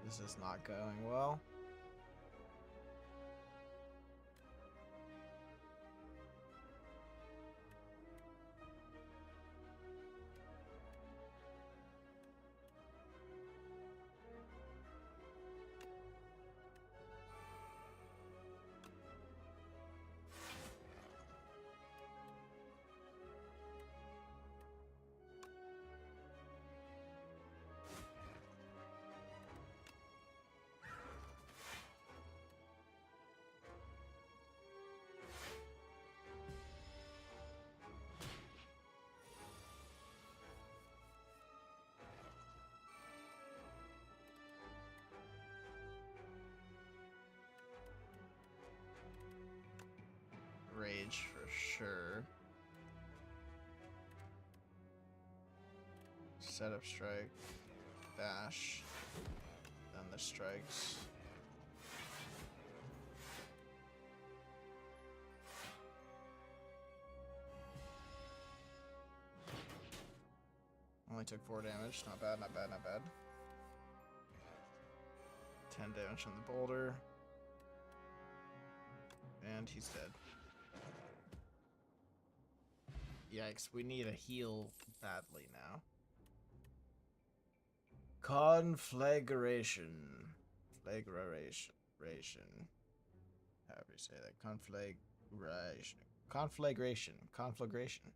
This is not going well. Sure. Setup strike. Dash. Then the strikes. Only took 4 damage. Not bad, not bad, not bad. 10 damage on the boulder. And he's dead. Yikes, we need a heal badly now. Conflagration. Flagration. However you say that. Conflagration.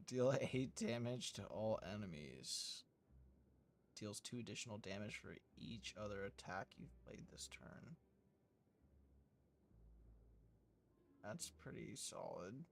Deal 8 damage to all enemies. Deals 2 additional damage for each other attack you've played this turn. That's pretty solid.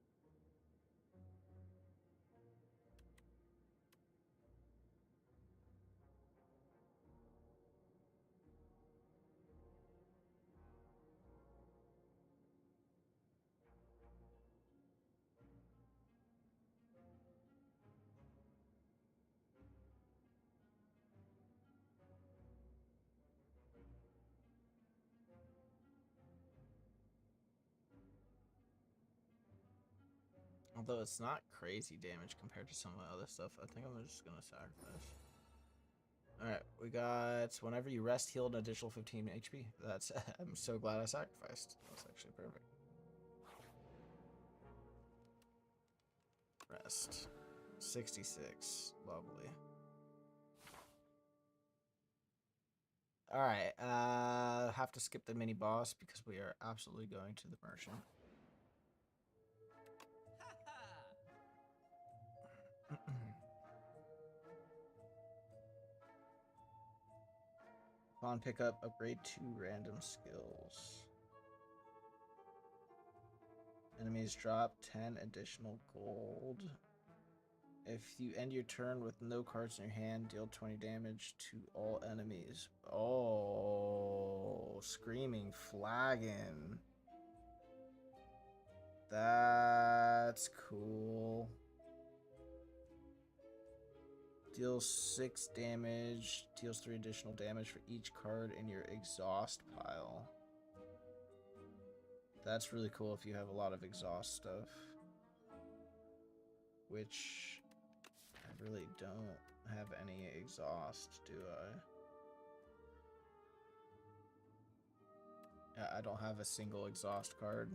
Although it's not crazy damage compared to some of my other stuff, I think I'm just gonna sacrifice. Alright, we got whenever you rest, heal an additional 15 HP. That's I'm so glad I sacrificed. That's actually perfect. Rest. 66. Lovely. Alright, have to skip the mini boss because we are absolutely going to the merchant. Upon pickup, upgrade 2 random skills. Enemies drop 10 additional gold. If you end your turn with no cards in your hand, deal 20 damage to all enemies. Oh, Screaming Flagon. That's cool. Deals 6 damage, deals 3 additional damage for each card in your exhaust pile. That's really cool if you have a lot of exhaust stuff. Which I really don't have any exhaust, do I? Yeah, I don't have a single exhaust card.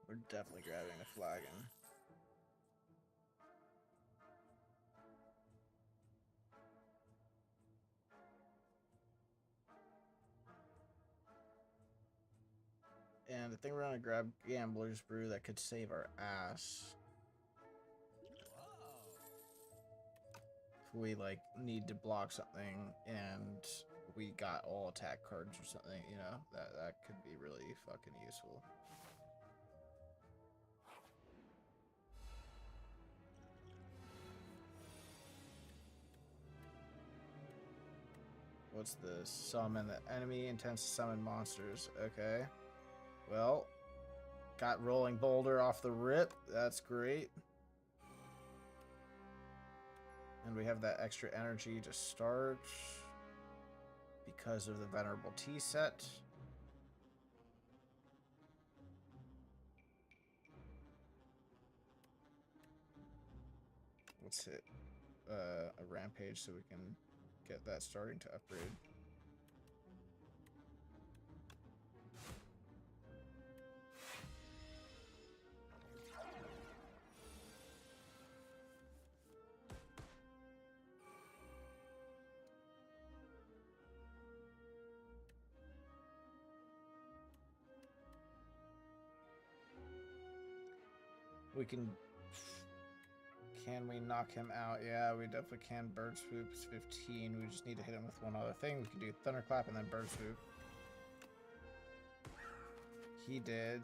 We're definitely grabbing a flagon. And I think we're gonna grab Gambler's Brew that could save our ass. If we like need to block something and we got all attack cards or something, you know, that could be really fucking useful. What's this? Summon the enemy intends to summon monsters. Okay. Well, got Rolling Boulder off the rip. That's great. And we have that extra energy to start because of the Venerable Tea set. Let's hit a rampage so we can get that starting to upgrade. We can... Can we knock him out? Yeah, we definitely can. Bird Swoop is 15. We just need to hit him with one other thing. We can do Thunderclap and then Bird Swoop. He did.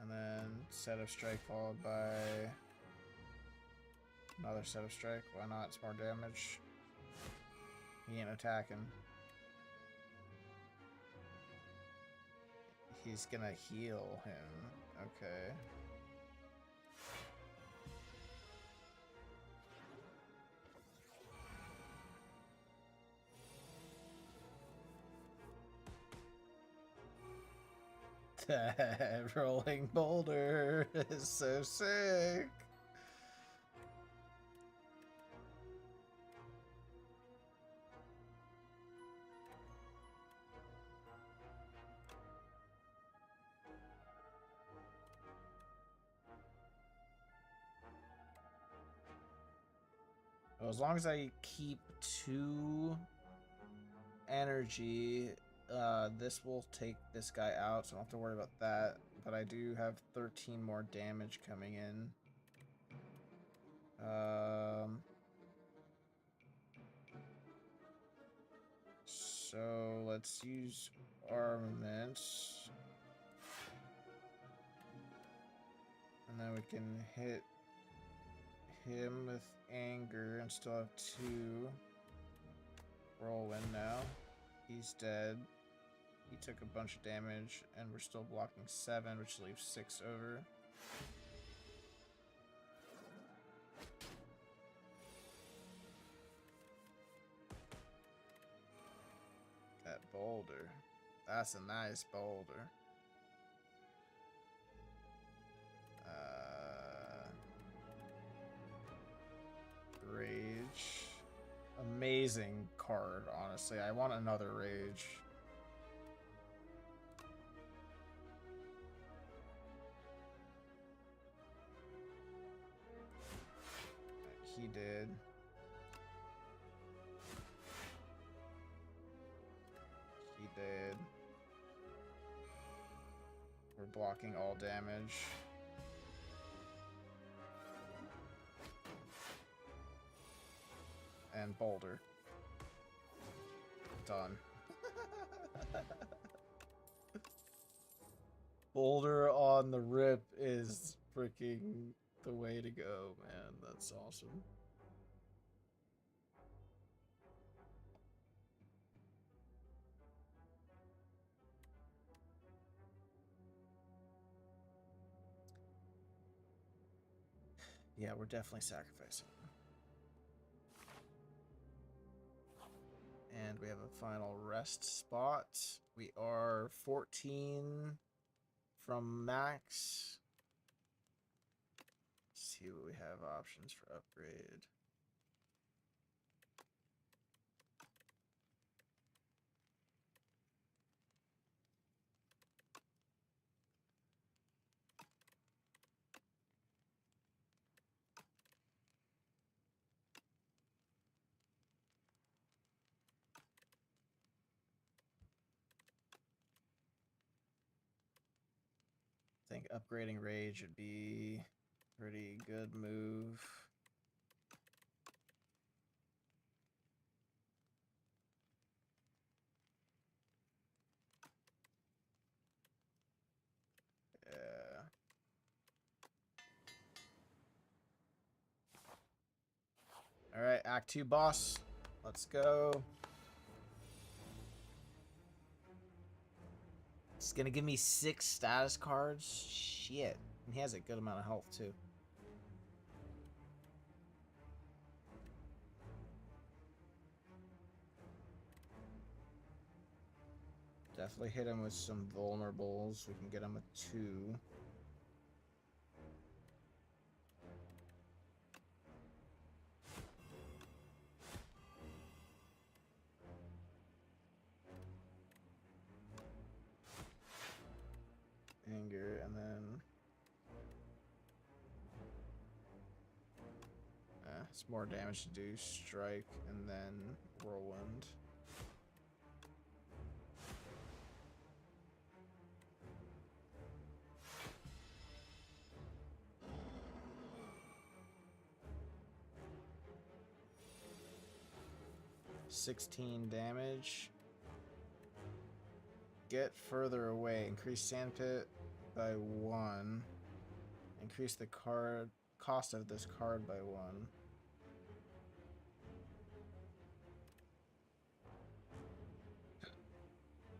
And then set of strike followed by another set of strike. Why not? It's more damage. He ain't attacking. He's gonna heal him. Okay. That rolling boulder is so sick. Well, as long as I keep 2 energy, this will take this guy out, so I don't have to worry about that. But I do have 13 more damage coming in. So let's use armaments. And then we can hit him with anger and still have 2. Whirlwind now. He's dead. He took a bunch of damage, and we're still blocking 7, which leaves 6 over. That boulder. That's a nice boulder. Rage. Amazing card, honestly. I want another Rage. He did. He did. We're blocking all damage. And boulder. Done. Boulder on the rip is freaking the way to go, man. That's awesome. Yeah, we're definitely sacrificing. And we have a final rest spot. We are 14 from max. Let's see what we have options for upgrade. I think upgrading Rage would be a pretty good move. Yeah. All right, Act 2 boss. Let's go. It's gonna give me 6 status cards. Shit. And he has a good amount of health, too. Definitely hit him with some vulnerables. We can get him with 2. Anger, and then it's more damage to do. Strike, and then Whirlwind. 16 damage. Get further away. Increase sandpit by 1. Increase the card cost of this card by 1.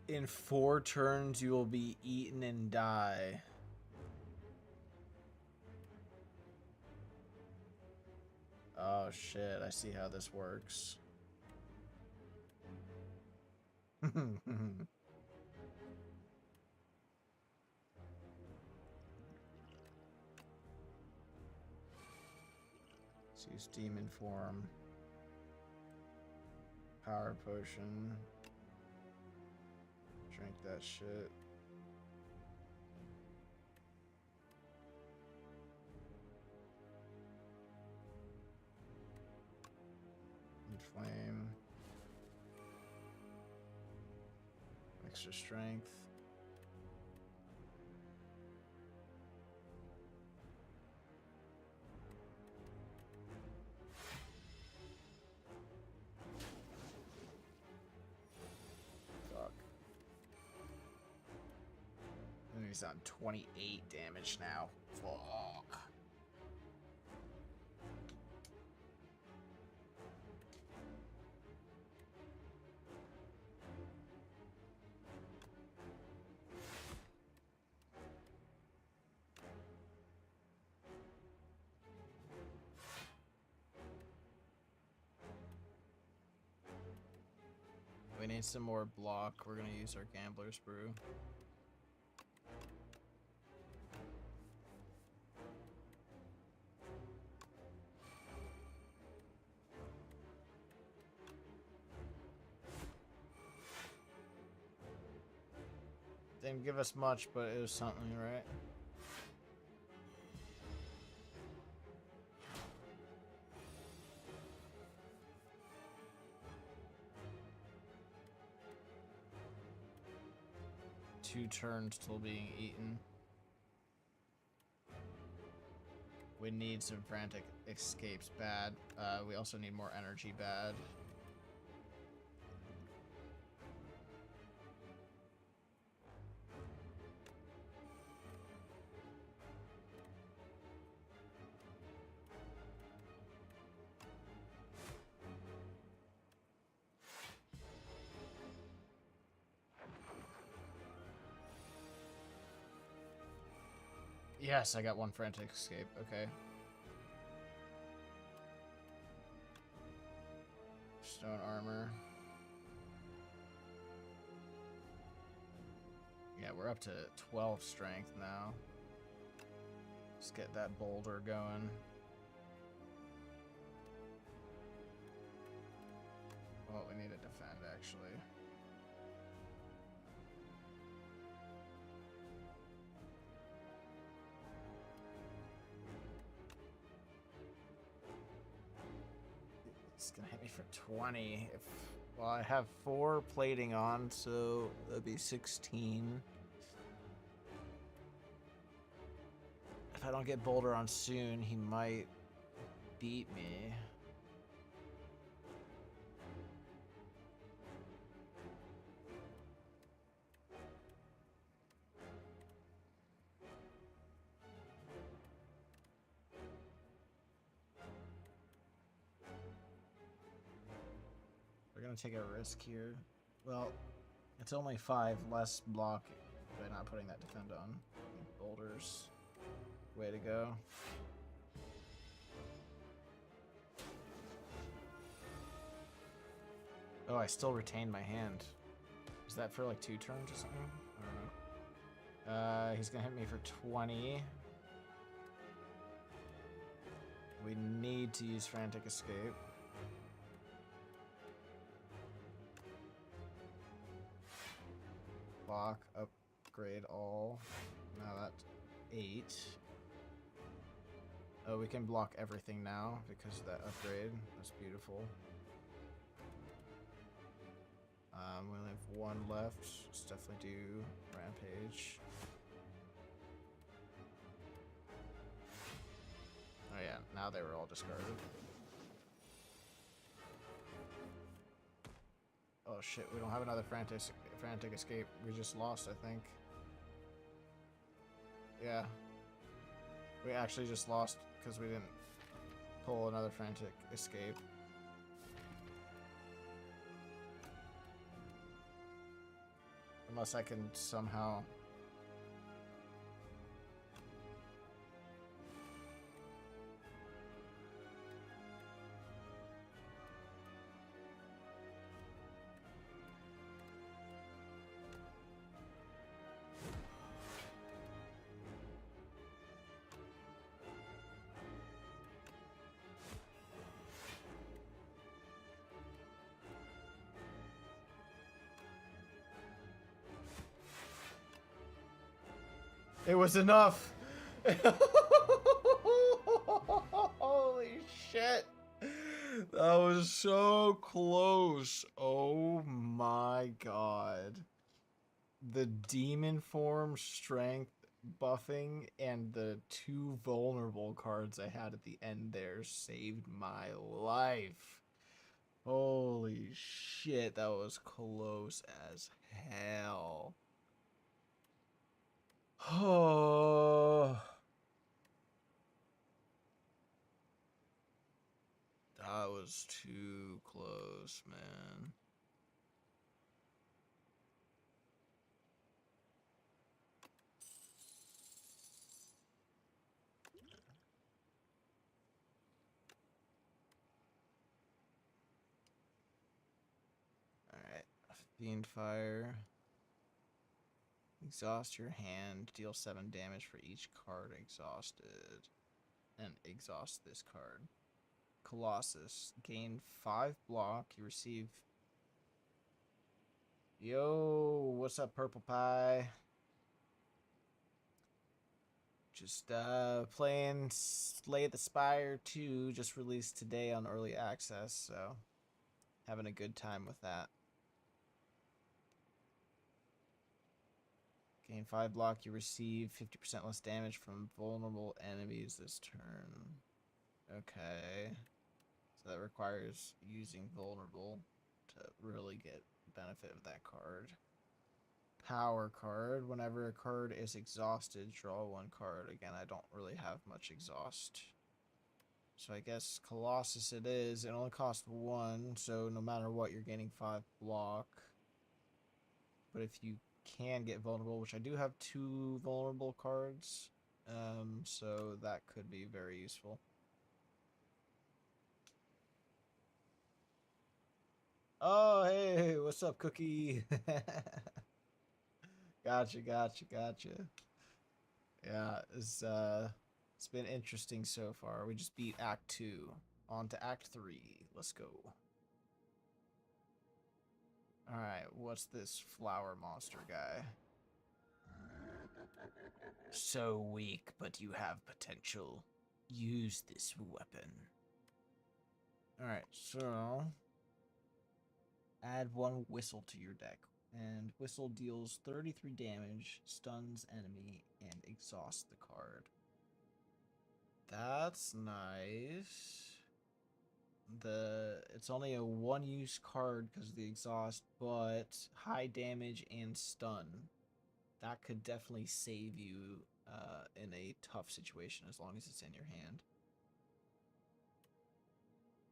In 4 turns, you will be eaten and die. Oh shit, I see how this works. Let's use demon form. Power potion. Drink that shit. Inflame. Extra strength. Fuck. And he's on 28 damage now. Fuck. We need some more block. We're gonna use our Gambler's Brew. Didn't give us much, but it was something, right? Two turns till being eaten. We need some frantic escapes bad. We also need more energy bad. Yes, I got one frantic escape. Okay. Stone armor. Yeah, we're up to 12 strength now. Let's get that boulder going. Well, we need to defend, actually. It's gonna hit me for 20. Well, I have 4 plating on, so that'd be 16. If I don't get Boulder on soon, he might beat me. We're gonna take a risk here. Well, it's only 5 less block by not putting that defend on. Boulders. Way to go. Oh, I still retained my hand. Is that for like 2 turns or something? I don't know. He's gonna hit me for 20. We need to use Frantic Escape. Block, upgrade all. Now that's 8. Oh, we can block everything now because of that upgrade. That's beautiful. We only have 1 left. Let's definitely do Rampage. Oh yeah, now they were all discarded. Oh shit, we don't have another frantic escape. We just lost, I think. Yeah. We actually just lost because we didn't pull another frantic escape. Unless I can somehow... It was enough! Holy shit! That was so close. Oh my god. The demon form strength buffing and the 2 vulnerable cards I had at the end there saved my life. Holy shit, that was close as hell. Oh. That was too close, man. Alright. Fiend Fire. Exhaust your hand. Deal 7 damage for each card exhausted. And exhaust this card. Colossus. Gain 5 block. You receive... Yo, what's up, Purple Pie? Just playing Slay the Spire2, just released today on early access, so having a good time with that. Gain 5 block, you receive 50% less damage from vulnerable enemies this turn. Okay. So that requires using vulnerable to really get benefit of that card. Power card. Whenever a card is exhausted, draw 1 card. Again, I don't really have much exhaust. So I guess Colossus it is. It only costs 1, so no matter what, you're gaining 5 block. But if you can get vulnerable, which I do have 2 vulnerable cards, so that could be very useful. Oh, hey, what's up, Cookie? Gotcha. Yeah, it's been interesting so far. We just beat Act 2. On to Act 3. Let's go. Alright, what's this flower monster guy? So weak, but you have potential. Use this weapon. Alright, so... Add 1 whistle to your deck. And whistle deals 33 damage, stuns enemy, and exhausts the card. That's nice. It's only a 1-use card because of the exhaust, but high damage and stun. That could definitely save you in a tough situation as long as it's in your hand.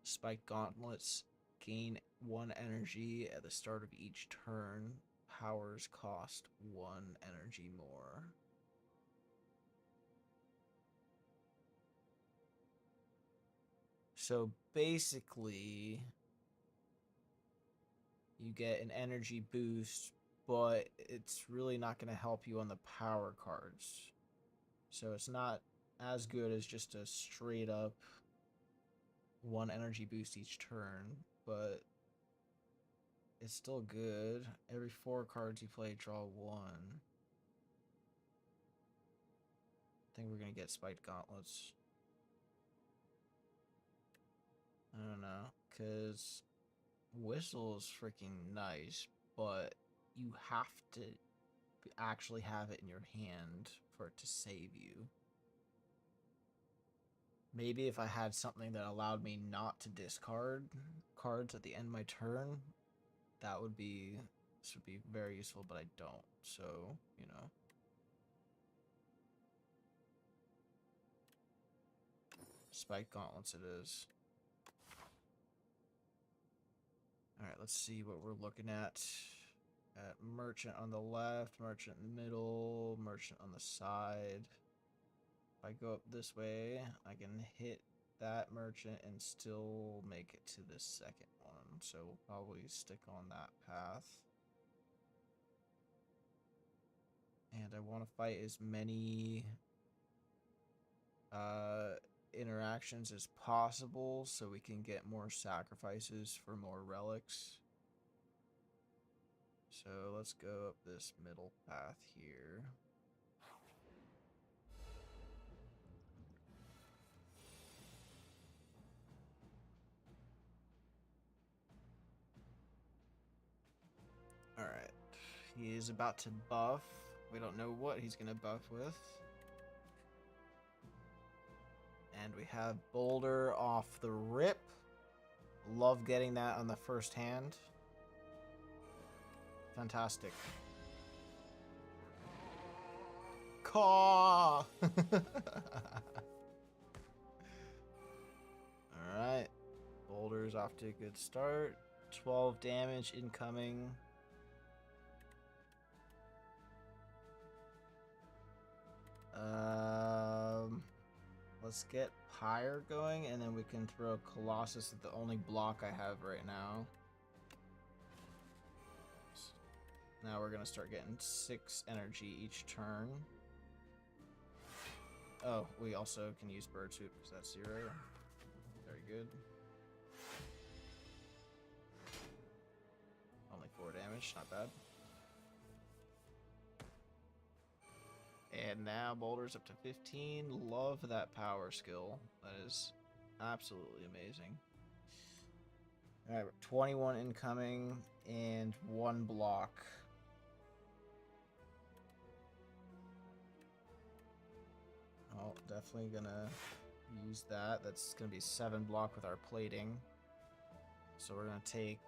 Spike Gauntlets gain 1 energy at the start of each turn. Powers cost 1 energy more. So basically, you get an energy boost, but it's really not going to help you on the power cards. So it's not as good as just a straight up 1 energy boost each turn, but it's still good. Every 4 cards you play, draw 1. I think we're going to get Spiked Gauntlets. I don't know, because Whistle is freaking nice, but you have to actually have it in your hand for it to save you. Maybe if I had something that allowed me not to discard cards at the end of my turn, That would be, this would be very useful, but I don't. So, you know. Spike gauntlets it is. Alright, let's see what we're looking at. Merchant on the left, merchant in the middle, merchant on the side. If I go up this way, I can hit that merchant and still make it to the second one. So we'll probably stick on that path. And I want to fight as many interactions as possible so we can get more sacrifices for more relics. So let's go up this middle path here. Alright. He is about to buff. We don't know what he's going to buff with. And we have Boulder off the rip. Love getting that on the first hand. Fantastic. Caw! Alright. Boulder's off to a good start. 12 damage incoming. Let's get Pyre going, and then we can throw Colossus at the only block I have right now. Now we're gonna start getting 6 energy each turn. Oh, we also can use Bird Suit because that's 0. Very good. Only 4 damage, not bad. And now Boulder's up to 15. Love that power skill. That is absolutely amazing. Alright, 21 incoming and 1 block. Oh, definitely gonna use that. That's gonna be 7 block with our plating. So we're gonna take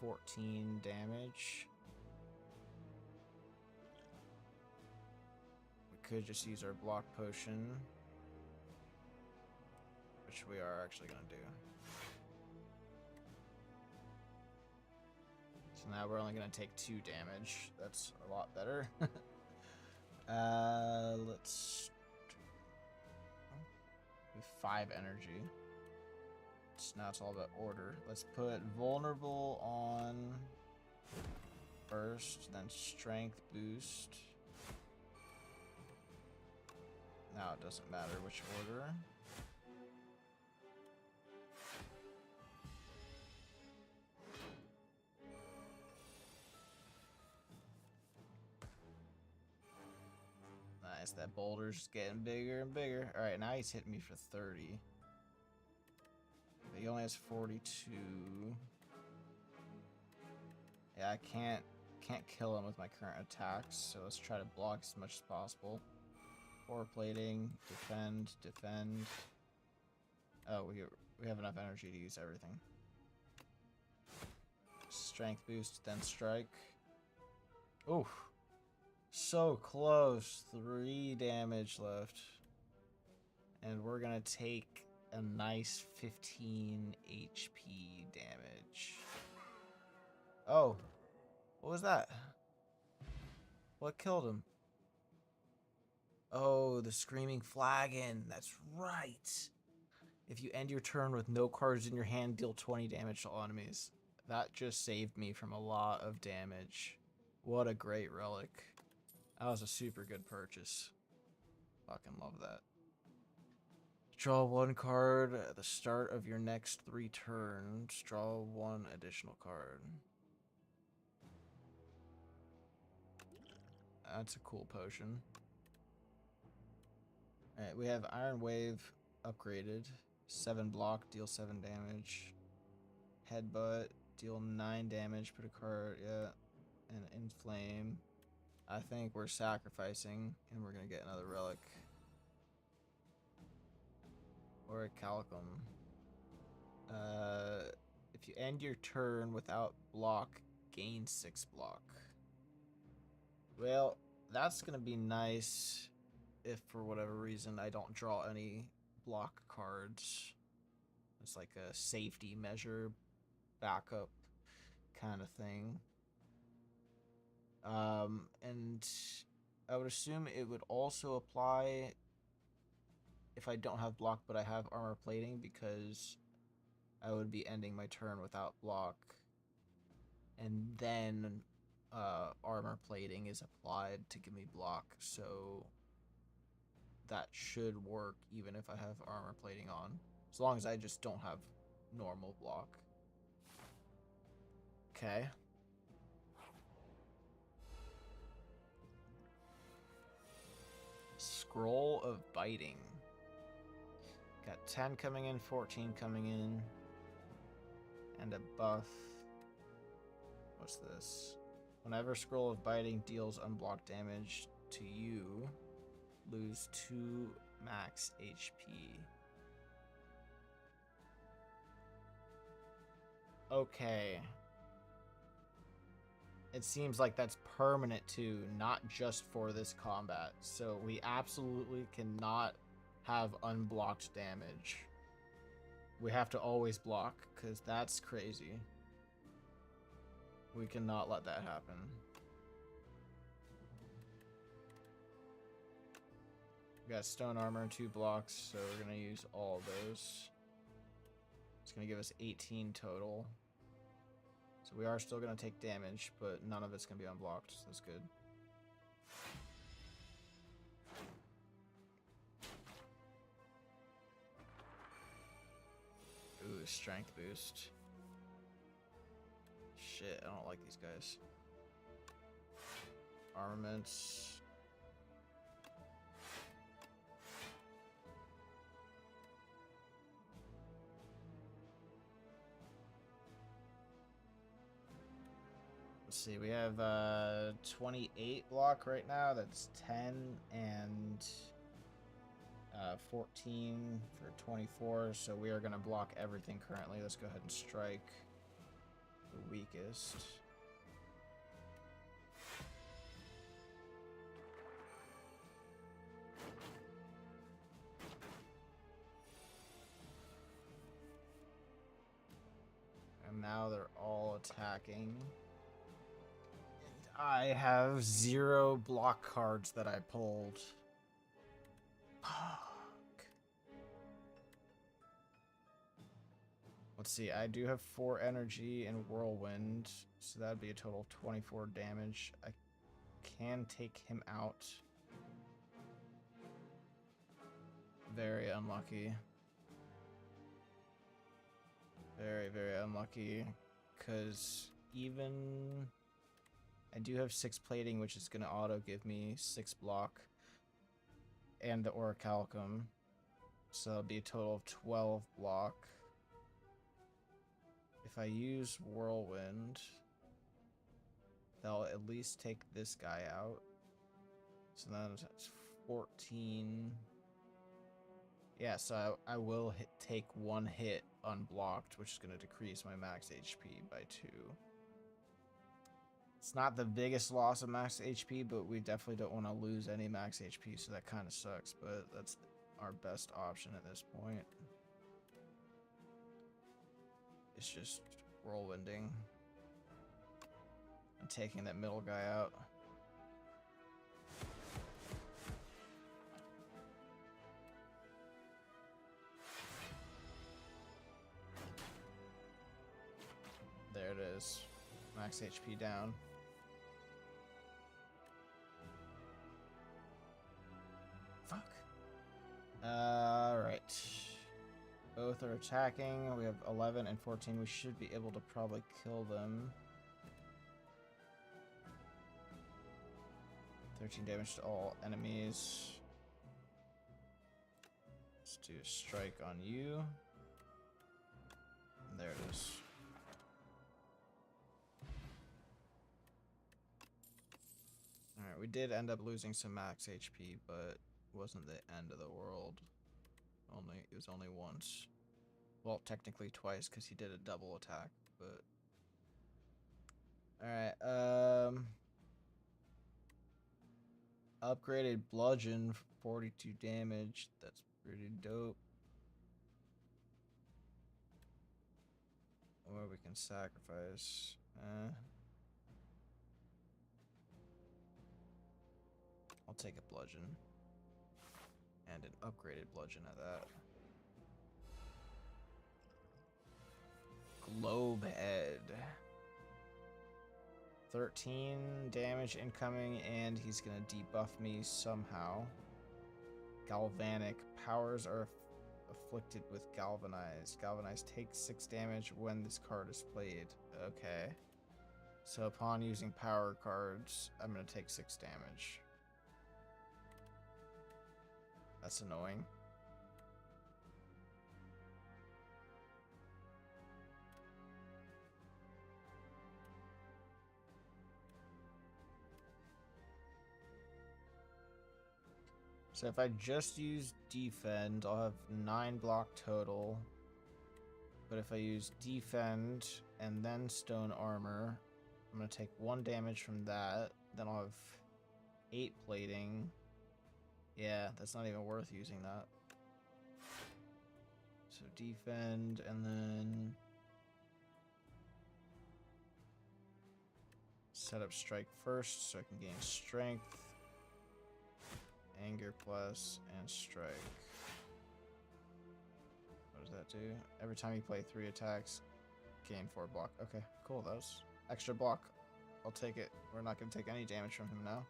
14 damage. Could just use our block potion, which we are actually going to do. So now we're only going to take 2 damage. That's a lot better. Let's do 5 energy. So now it's all about order. Let's put vulnerable on first, then strength boost. Now it doesn't matter which order. Nice, that boulder's just getting bigger and bigger. Alright, now he's hitting me for 30. But he only has 42. Yeah, I can't kill him with my current attacks, so let's try to block as much as possible. 4 plating, defend, defend. Oh, we have enough energy to use everything. Strength boost, then strike. Oof. So close. 3 damage left. And we're gonna take a nice 15 HP damage. Oh. What was that? What killed him? Oh, the Screaming Flagon. That's right. If you end your turn with no cards in your hand, deal 20 damage to all enemies. That just saved me from a lot of damage. What a great relic. That was a super good purchase. Fucking love that. Draw 1 card at the start of your next 3 turns. Draw 1 additional card. That's a cool potion. Alright, we have Iron Wave upgraded. 7 block, deal 7 damage. Headbutt, deal 9 damage, put a card, yeah. And Inflame. I think we're sacrificing, and we're gonna get another relic. Or a Calicum. If you end your turn without block, gain 6 block. Well, that's gonna be nice if for whatever reason I don't draw any block cards. It's like a safety measure, backup kind of thing. And I would assume it would also apply if I don't have block but I have armor plating, because I would be ending my turn without block. And then armor plating is applied to give me block, so that should work even if I have armor plating on. As long as I just don't have normal block. Okay. Scroll of Biting. Got 10 coming in, 14 coming in. And a buff. What's this? Whenever Scroll of Biting deals unblocked damage to you, lose 2 max HP. Okay. It seems like that's permanent too, not just for this combat. So we absolutely cannot have unblocked damage. We have to always block, because that's crazy. We cannot let that happen. We got stone armor and 2 blocks, so we're going to use all of those. It's going to give us 18 total. So we are still going to take damage, but none of it's going to be unblocked, so that's good. Ooh, strength boost. Shit, I don't like these guys. Armaments. Let's see, we have 28 block right now. That's 10 and 14 for 24. So we are going to block everything currently. Let's go ahead and strike the weakest. And now they're all attacking. I have 0 block cards that I pulled. Fuck. Let's see, I do have 4 energy and whirlwind, so that'd be a total of 24 damage. I can take him out. Very unlucky. Very, very unlucky, because even... I do have 6 plating, which is going to auto give me 6 block, and the orichalcum, so that'll be a total of 12 block. If I use whirlwind, that'll at least take this guy out, so then it's 14. Yeah, so I will take 1 hit unblocked, which is going to decrease my max HP by 2. It's not the biggest loss of max HP, but we definitely don't want to lose any max HP, so that kind of sucks, but that's our best option at this point. It's just whirlwinding and taking that middle guy out. There it is. Max HP down. Fuck. Alright. Both are attacking. We have 11 and 14. We should be able to probably kill them. 13 damage to all enemies. Let's do a strike on you. And there it is. Alright, we did end up losing some max HP, but it wasn't the end of the world. It was only once. Well, technically twice because he did a double attack, but all right. Upgraded bludgeon for 42 damage. That's pretty dope. Or we can sacrifice. I'll take a bludgeon. And an upgraded bludgeon at that. Globe head. 13 damage incoming, and he's gonna debuff me somehow. Galvanic. Powers are afflicted with Galvanize. Galvanize takes 6 damage when this card is played. Okay. So upon using power cards, I'm gonna take 6 damage. That's annoying. So if I just use defend, I'll have 9 block total. But if I use defend and then stone armor, I'm gonna take 1 damage from that. Then I'll have 8 plating. Yeah, that's not even worth using that. So defend and then set up strike first so I can gain strength. Anger plus and strike. What does that do? Every time you play 3 attacks, gain 4 block. Okay, cool. That was extra block. I'll take it. We're not going to take any damage from him now.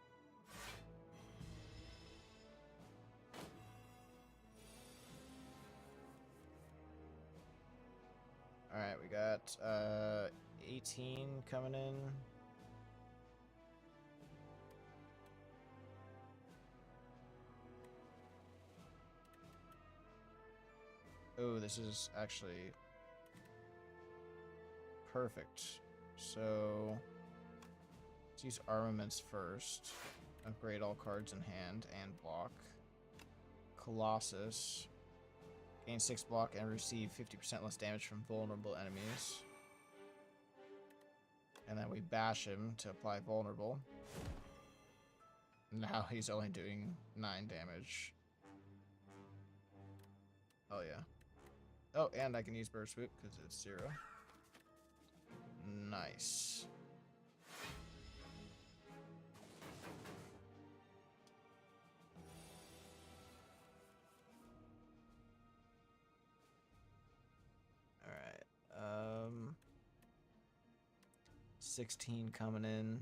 Alright, we got 18 coming in. Oh, this is actually perfect. So let's use armaments first. Upgrade all cards in hand and block. Colossus. Gain 6 block and receive 50% less damage from vulnerable enemies. And then we bash him to apply vulnerable. Now he's only doing 9 damage. Oh yeah. Oh, and I can use Bird Swoop because it's 0. Nice. Alright. 16 coming in.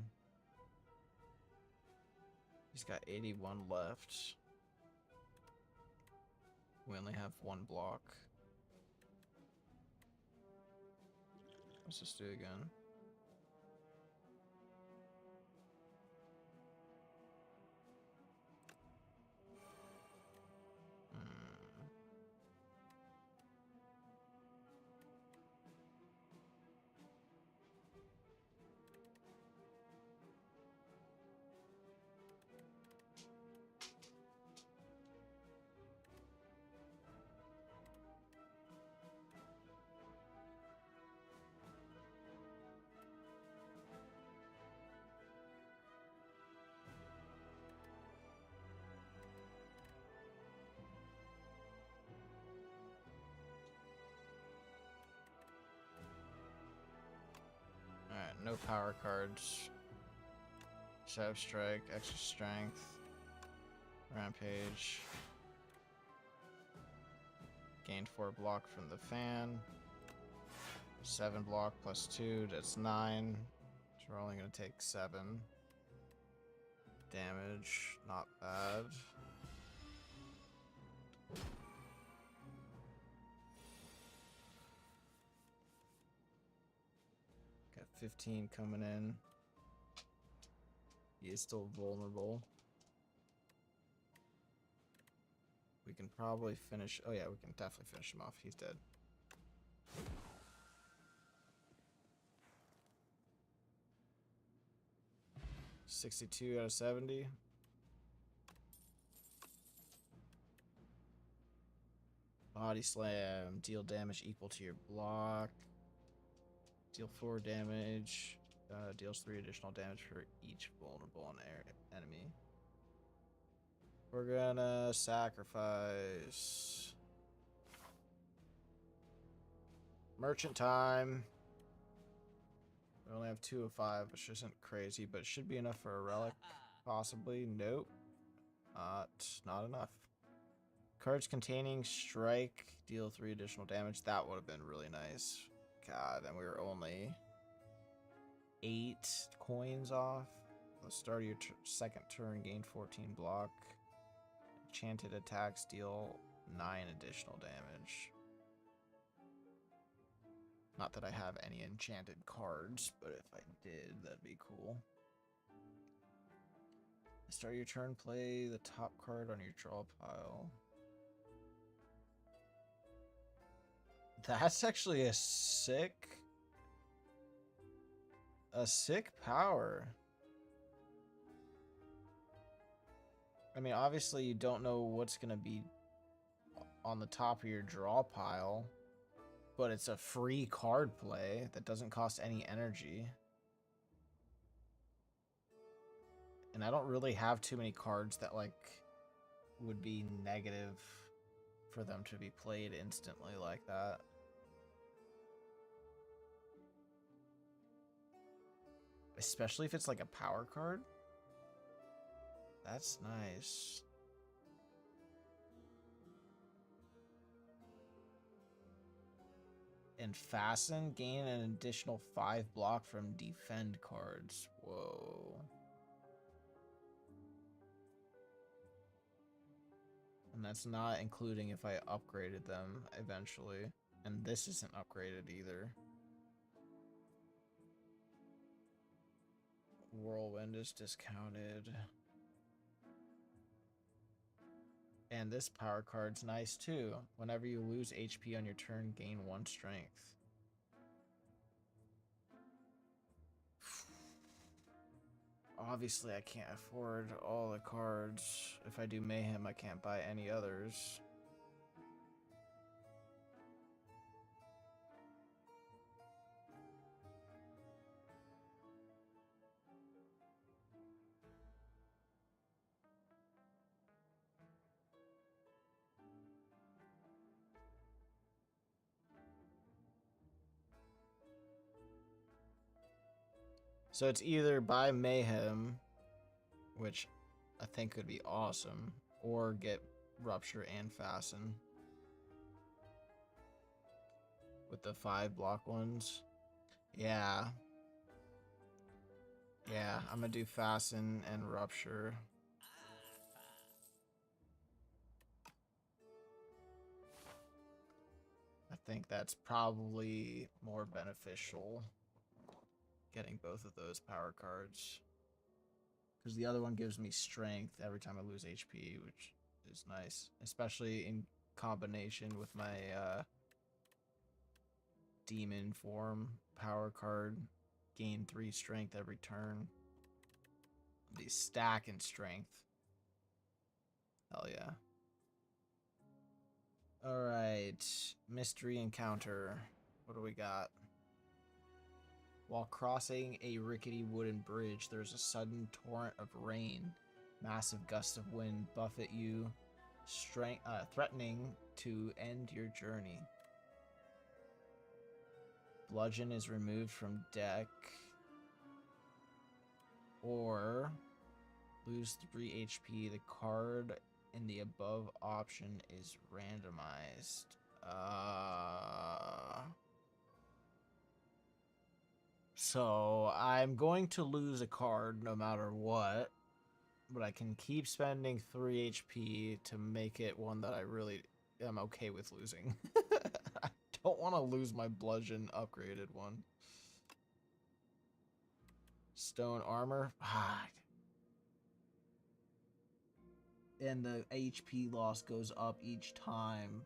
He's got 81 left. We only have 1 block. Let's just do it again. Alright, no power cards. Shadow Strike, extra strength. Rampage. Gained 4 block from the fan. 7 block plus 2, that's 9. So we're only going to take 7 damage. Not bad. Got 15 coming in. He is still vulnerable. We can probably finish. Oh, yeah, we can definitely finish him off. He's dead. $62 out of 70. Body slam. Deal damage equal to your block. Deal 4 damage. Deals 3 additional damage for each vulnerable enemy. We're gonna sacrifice. Merchant time. We only have 2 of 5, which isn't crazy, but it should be enough for a relic. Possibly. Nope. Not enough. Cards containing strike deal 3 additional damage. That would have been really nice. God, and we were only 8 coins off. The start of your second turn, gain 14 block. Enchanted attacks deal 9 additional damage. Not that I have any enchanted cards, but if I did, that'd be cool. Start your turn, play the top card on your draw pile. That's actually a sick power. I mean, obviously you don't know what's going to be on the top of your draw pile, but it's a free card play that doesn't cost any energy. And I don't really have too many cards that, like, would be negative for them to be played instantly like that. Especially if it's like a power card. That's nice. And fasten, gain an additional 5 block from defend cards. Whoa. And that's not including if I upgraded them eventually. And this isn't upgraded either. Whirlwind is discounted. And this power card's nice too. Whenever you lose HP on your turn, gain 1 strength. Obviously, I can't afford all the cards. If I do Mayhem, I can't buy any others. So it's either buy Mayhem, which I think would be awesome, or get Rupture and Fasten. With the 5 block ones. Yeah. Yeah, I'm gonna do Fasten and Rupture. I think that's probably more beneficial. Getting both of those power cards. Because the other one gives me strength every time I lose HP, which is nice. Especially in combination with my demon form power card. Gain 3 strength every turn. These stack in strength. Hell yeah. Alright. Mystery encounter. What do we got? While crossing a rickety wooden bridge, there's a sudden torrent of rain. Massive gusts of wind buffet you, threatening to end your journey. Bludgeon is removed from deck. Or lose 3 HP. The card in the above option is randomized. So I'm going to lose a card no matter what, but I can keep spending 3 HP to make it one that I really am okay with losing. I don't want to lose my bludgeon upgraded one. Stone armor. And the HP loss goes up each time.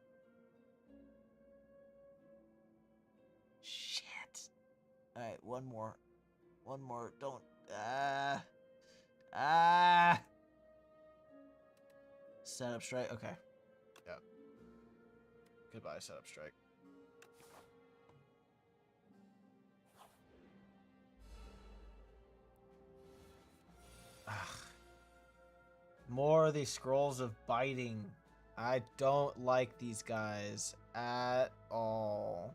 Shit. Alright, one more. One more. Don't. Setup strike. Okay. Yep. Goodbye, setup strike. Ugh. More of these scrolls of biting. I don't like these guys at all.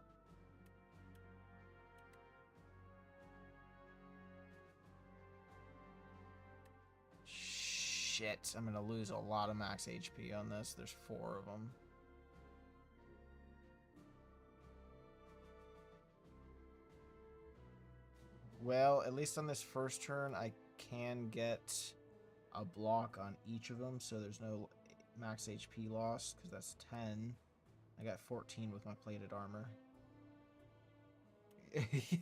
Shit, I'm gonna lose a lot of max HP on this. There's 4 of them. Well, at least on this first turn, I can get a block on each of them, so there's no max HP loss, because that's 10. I got 14 with my plated armor.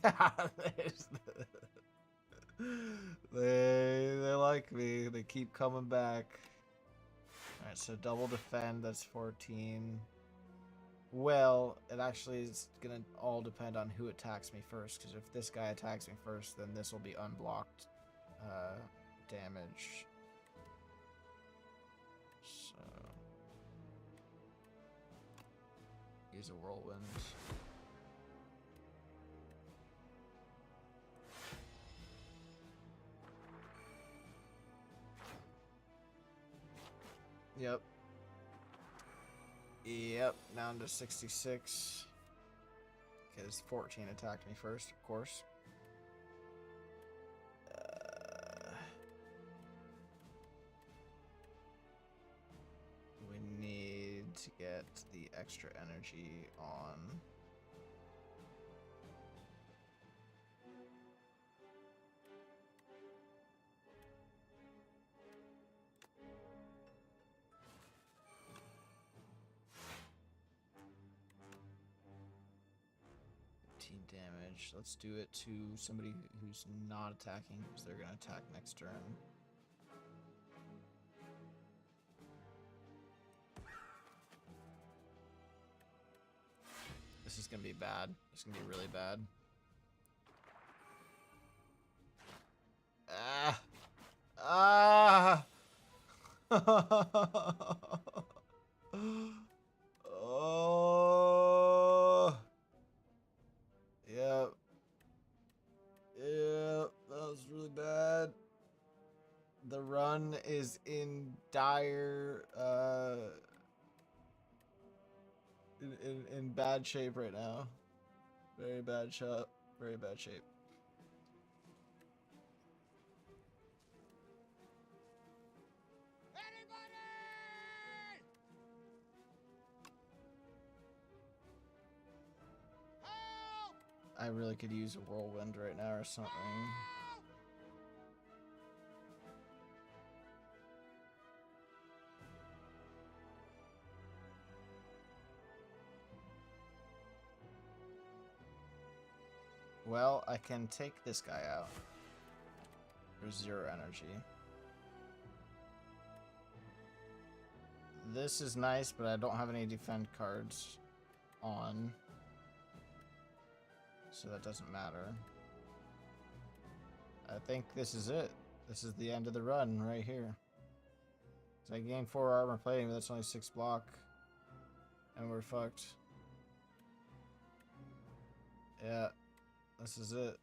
Yeah, they like me. They keep coming back. Alright, so double defend, that's 14. Well, it actually is gonna all depend on who attacks me first, because if this guy attacks me first, then this will be unblocked damage. So use a whirlwind. Yep. Yep, down to 66. Because 14 attacked me first, of course. We need to get the extra energy on. Damage. Let's do it to somebody who's not attacking, because they're gonna attack next turn. This is gonna be bad. This is gonna be really bad. Ah! Oh! Yep. Yep, that was really bad. The run is in dire, in bad shape right now. Very bad shape. Very bad shape. I really could use a whirlwind right now or something. Well, I can take this guy out. There's 0 energy. This is nice, but I don't have any defend cards on. So that doesn't matter. I think this is it. This is the end of the run right here. So I gained 4 armor plating, but that's only 6 block. And we're fucked. Yeah. This is it.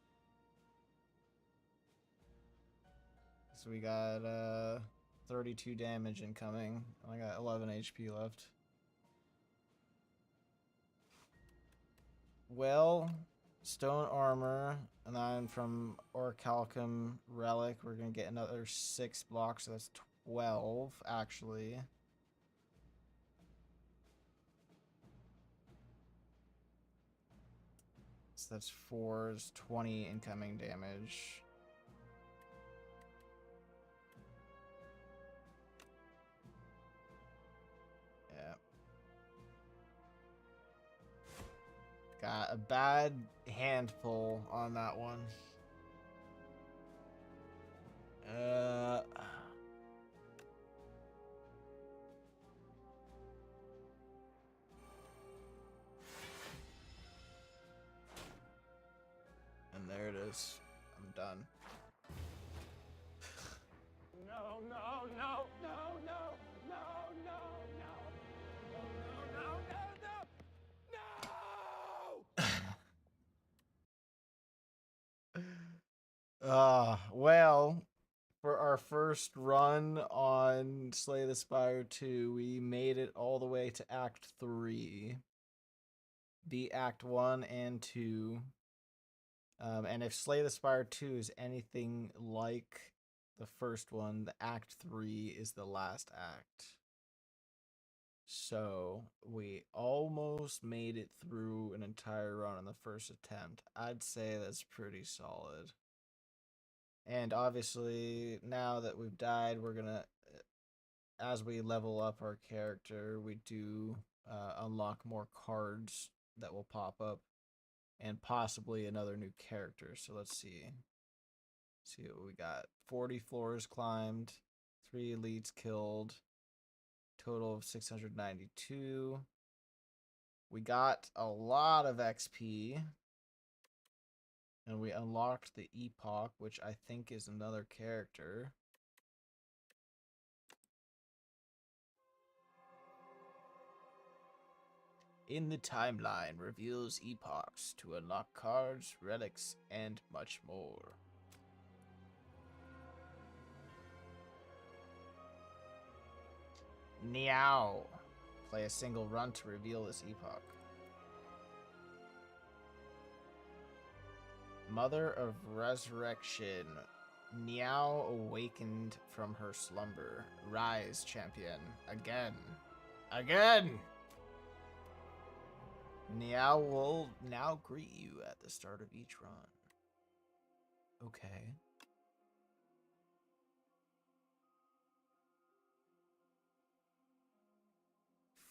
So we got 32 damage incoming. I got 11 HP left. Well, stone armor, and then from Orichalcum relic, we're gonna get another 6 blocks, so that's 12 actually. So that's 4 is 20 incoming damage. Yeah. Got a bad hand pull on that one. And there it is. I'm done. No, no, no, no, no, no, no, no, no, no, no, no. Well, for our first run on Slay the Spire 2, we made it all the way to Act 3. Beat Act 1 and 2. And if Slay the Spire 2 is anything like the first one, the Act 3 is the last act. So we almost made it through an entire run on the first attempt. I'd say that's pretty solid. And obviously, now that we've died, we're gonna, as we level up our character, we do unlock more cards that will pop up, and possibly another new character. So let's see. See what we got. 40 floors climbed, 3 elites killed, total of 692. We got a lot of XP. And we unlocked the Epoch, which I think is another character. In the timeline reveals epochs to unlock cards, relics, and much more. Meow. Play a single run to reveal this epoch. Mother of Resurrection. Niao awakened from her slumber. Rise, champion. Again. Again! Niao will now greet you at the start of each run. Okay.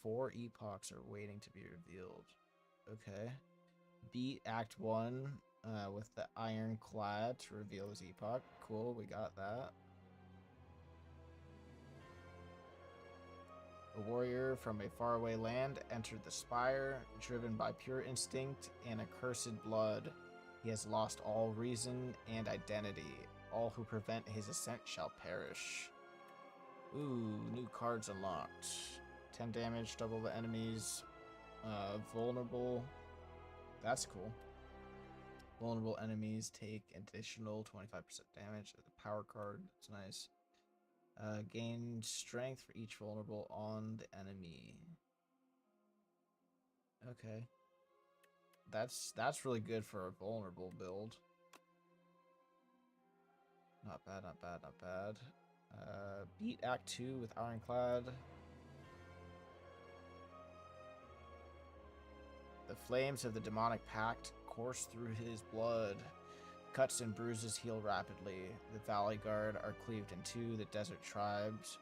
Four epochs are waiting to be revealed. Okay. Beat Act 1 with the Ironclad to reveal his epoch. Cool, we got that. A warrior from a faraway land entered the Spire, driven by pure instinct and accursed blood. He has lost all reason and identity. All who prevent his ascent shall perish. Ooh, new cards unlocked. 10 damage, double the enemies. Vulnerable. That's cool. Vulnerable enemies take additional 25% damage. The power card, that's nice. Gain strength for each vulnerable on the enemy. Okay. That's really good for a vulnerable build. Not bad, not bad, not bad. Beat Act 2 with Ironclad. The flames of the demonic pact course through his blood. Cuts and bruises heal rapidly. The Valley Guard are cleaved in two. The desert tribes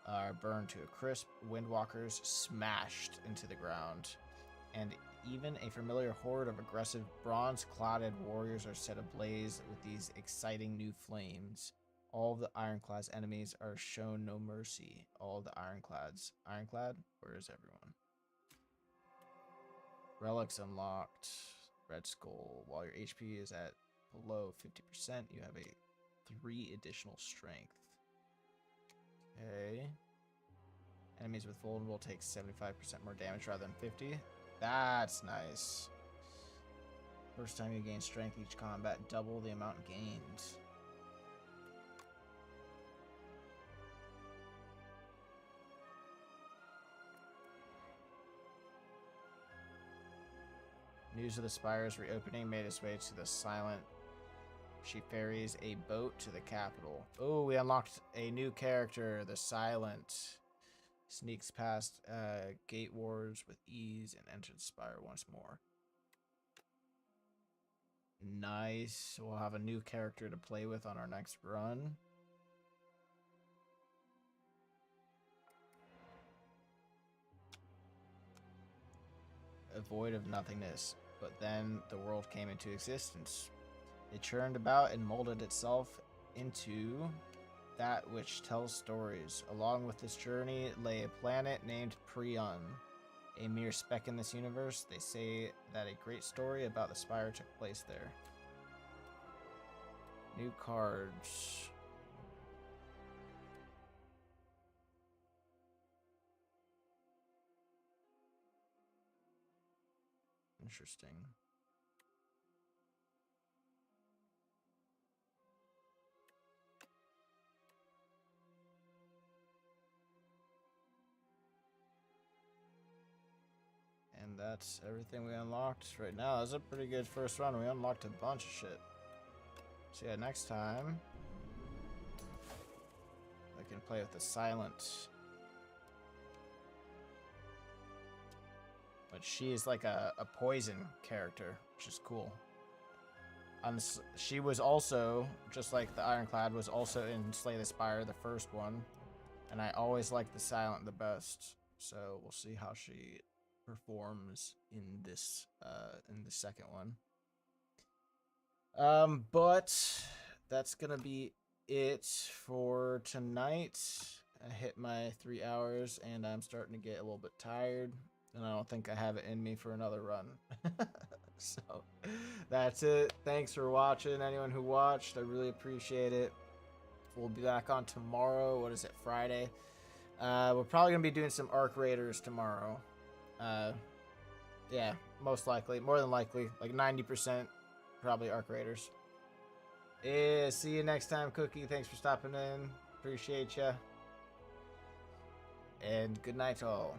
are burned to a crisp. Windwalkers smashed into the ground. And even a familiar horde of aggressive bronze-cladded warriors are set ablaze with these exciting new flames. All of the Ironclad's enemies are shown no mercy. All of the Ironclads. Ironclad? Where is everyone? Relics unlocked. Red Skull. While your HP is at below 50%, you have a 3 additional strength. Okay. Enemies with vulnerable take 75% more damage rather than 50. That's nice. First time you gain strength each combat, double the amount gained. News of the Spire's reopening made its way to the Silent. She ferries a boat to the capital. Oh, we unlocked a new character, the Silent. Sneaks past gate wars with ease and enters Spire once more. Nice. We'll have a new character to play with on our next run. A void of nothingness. But then the world came into existence. It churned about and molded itself into that which tells stories. Along with this journey lay a planet named Prion. A mere speck in this universe, they say that a great story about the Spire took place there. New cards. Interesting. And that's everything we unlocked right now. That was a pretty good first run. We unlocked a bunch of shit. So yeah, next time I can play with the silent. But she's like a poison character, which is cool. She was also, just like the Ironclad, was also in Slay the Spire, the first one. And I always liked the silent the best. So we'll see how she performs in this in the second one. But that's gonna be it for tonight. I hit my 3 hours and I'm starting to get a little bit tired, and I don't think I have it in me for another run. So that's it. Thanks for watching, anyone who watched. I really appreciate it. We'll be back on tomorrow. What is it, Friday? We're probably gonna be doing some Arc Raiders tomorrow. Yeah, most likely, more than likely, like 90%, probably Arc Raiders. Yeah, see you next time, Cookie. Thanks for stopping in. Appreciate ya. And good night, all.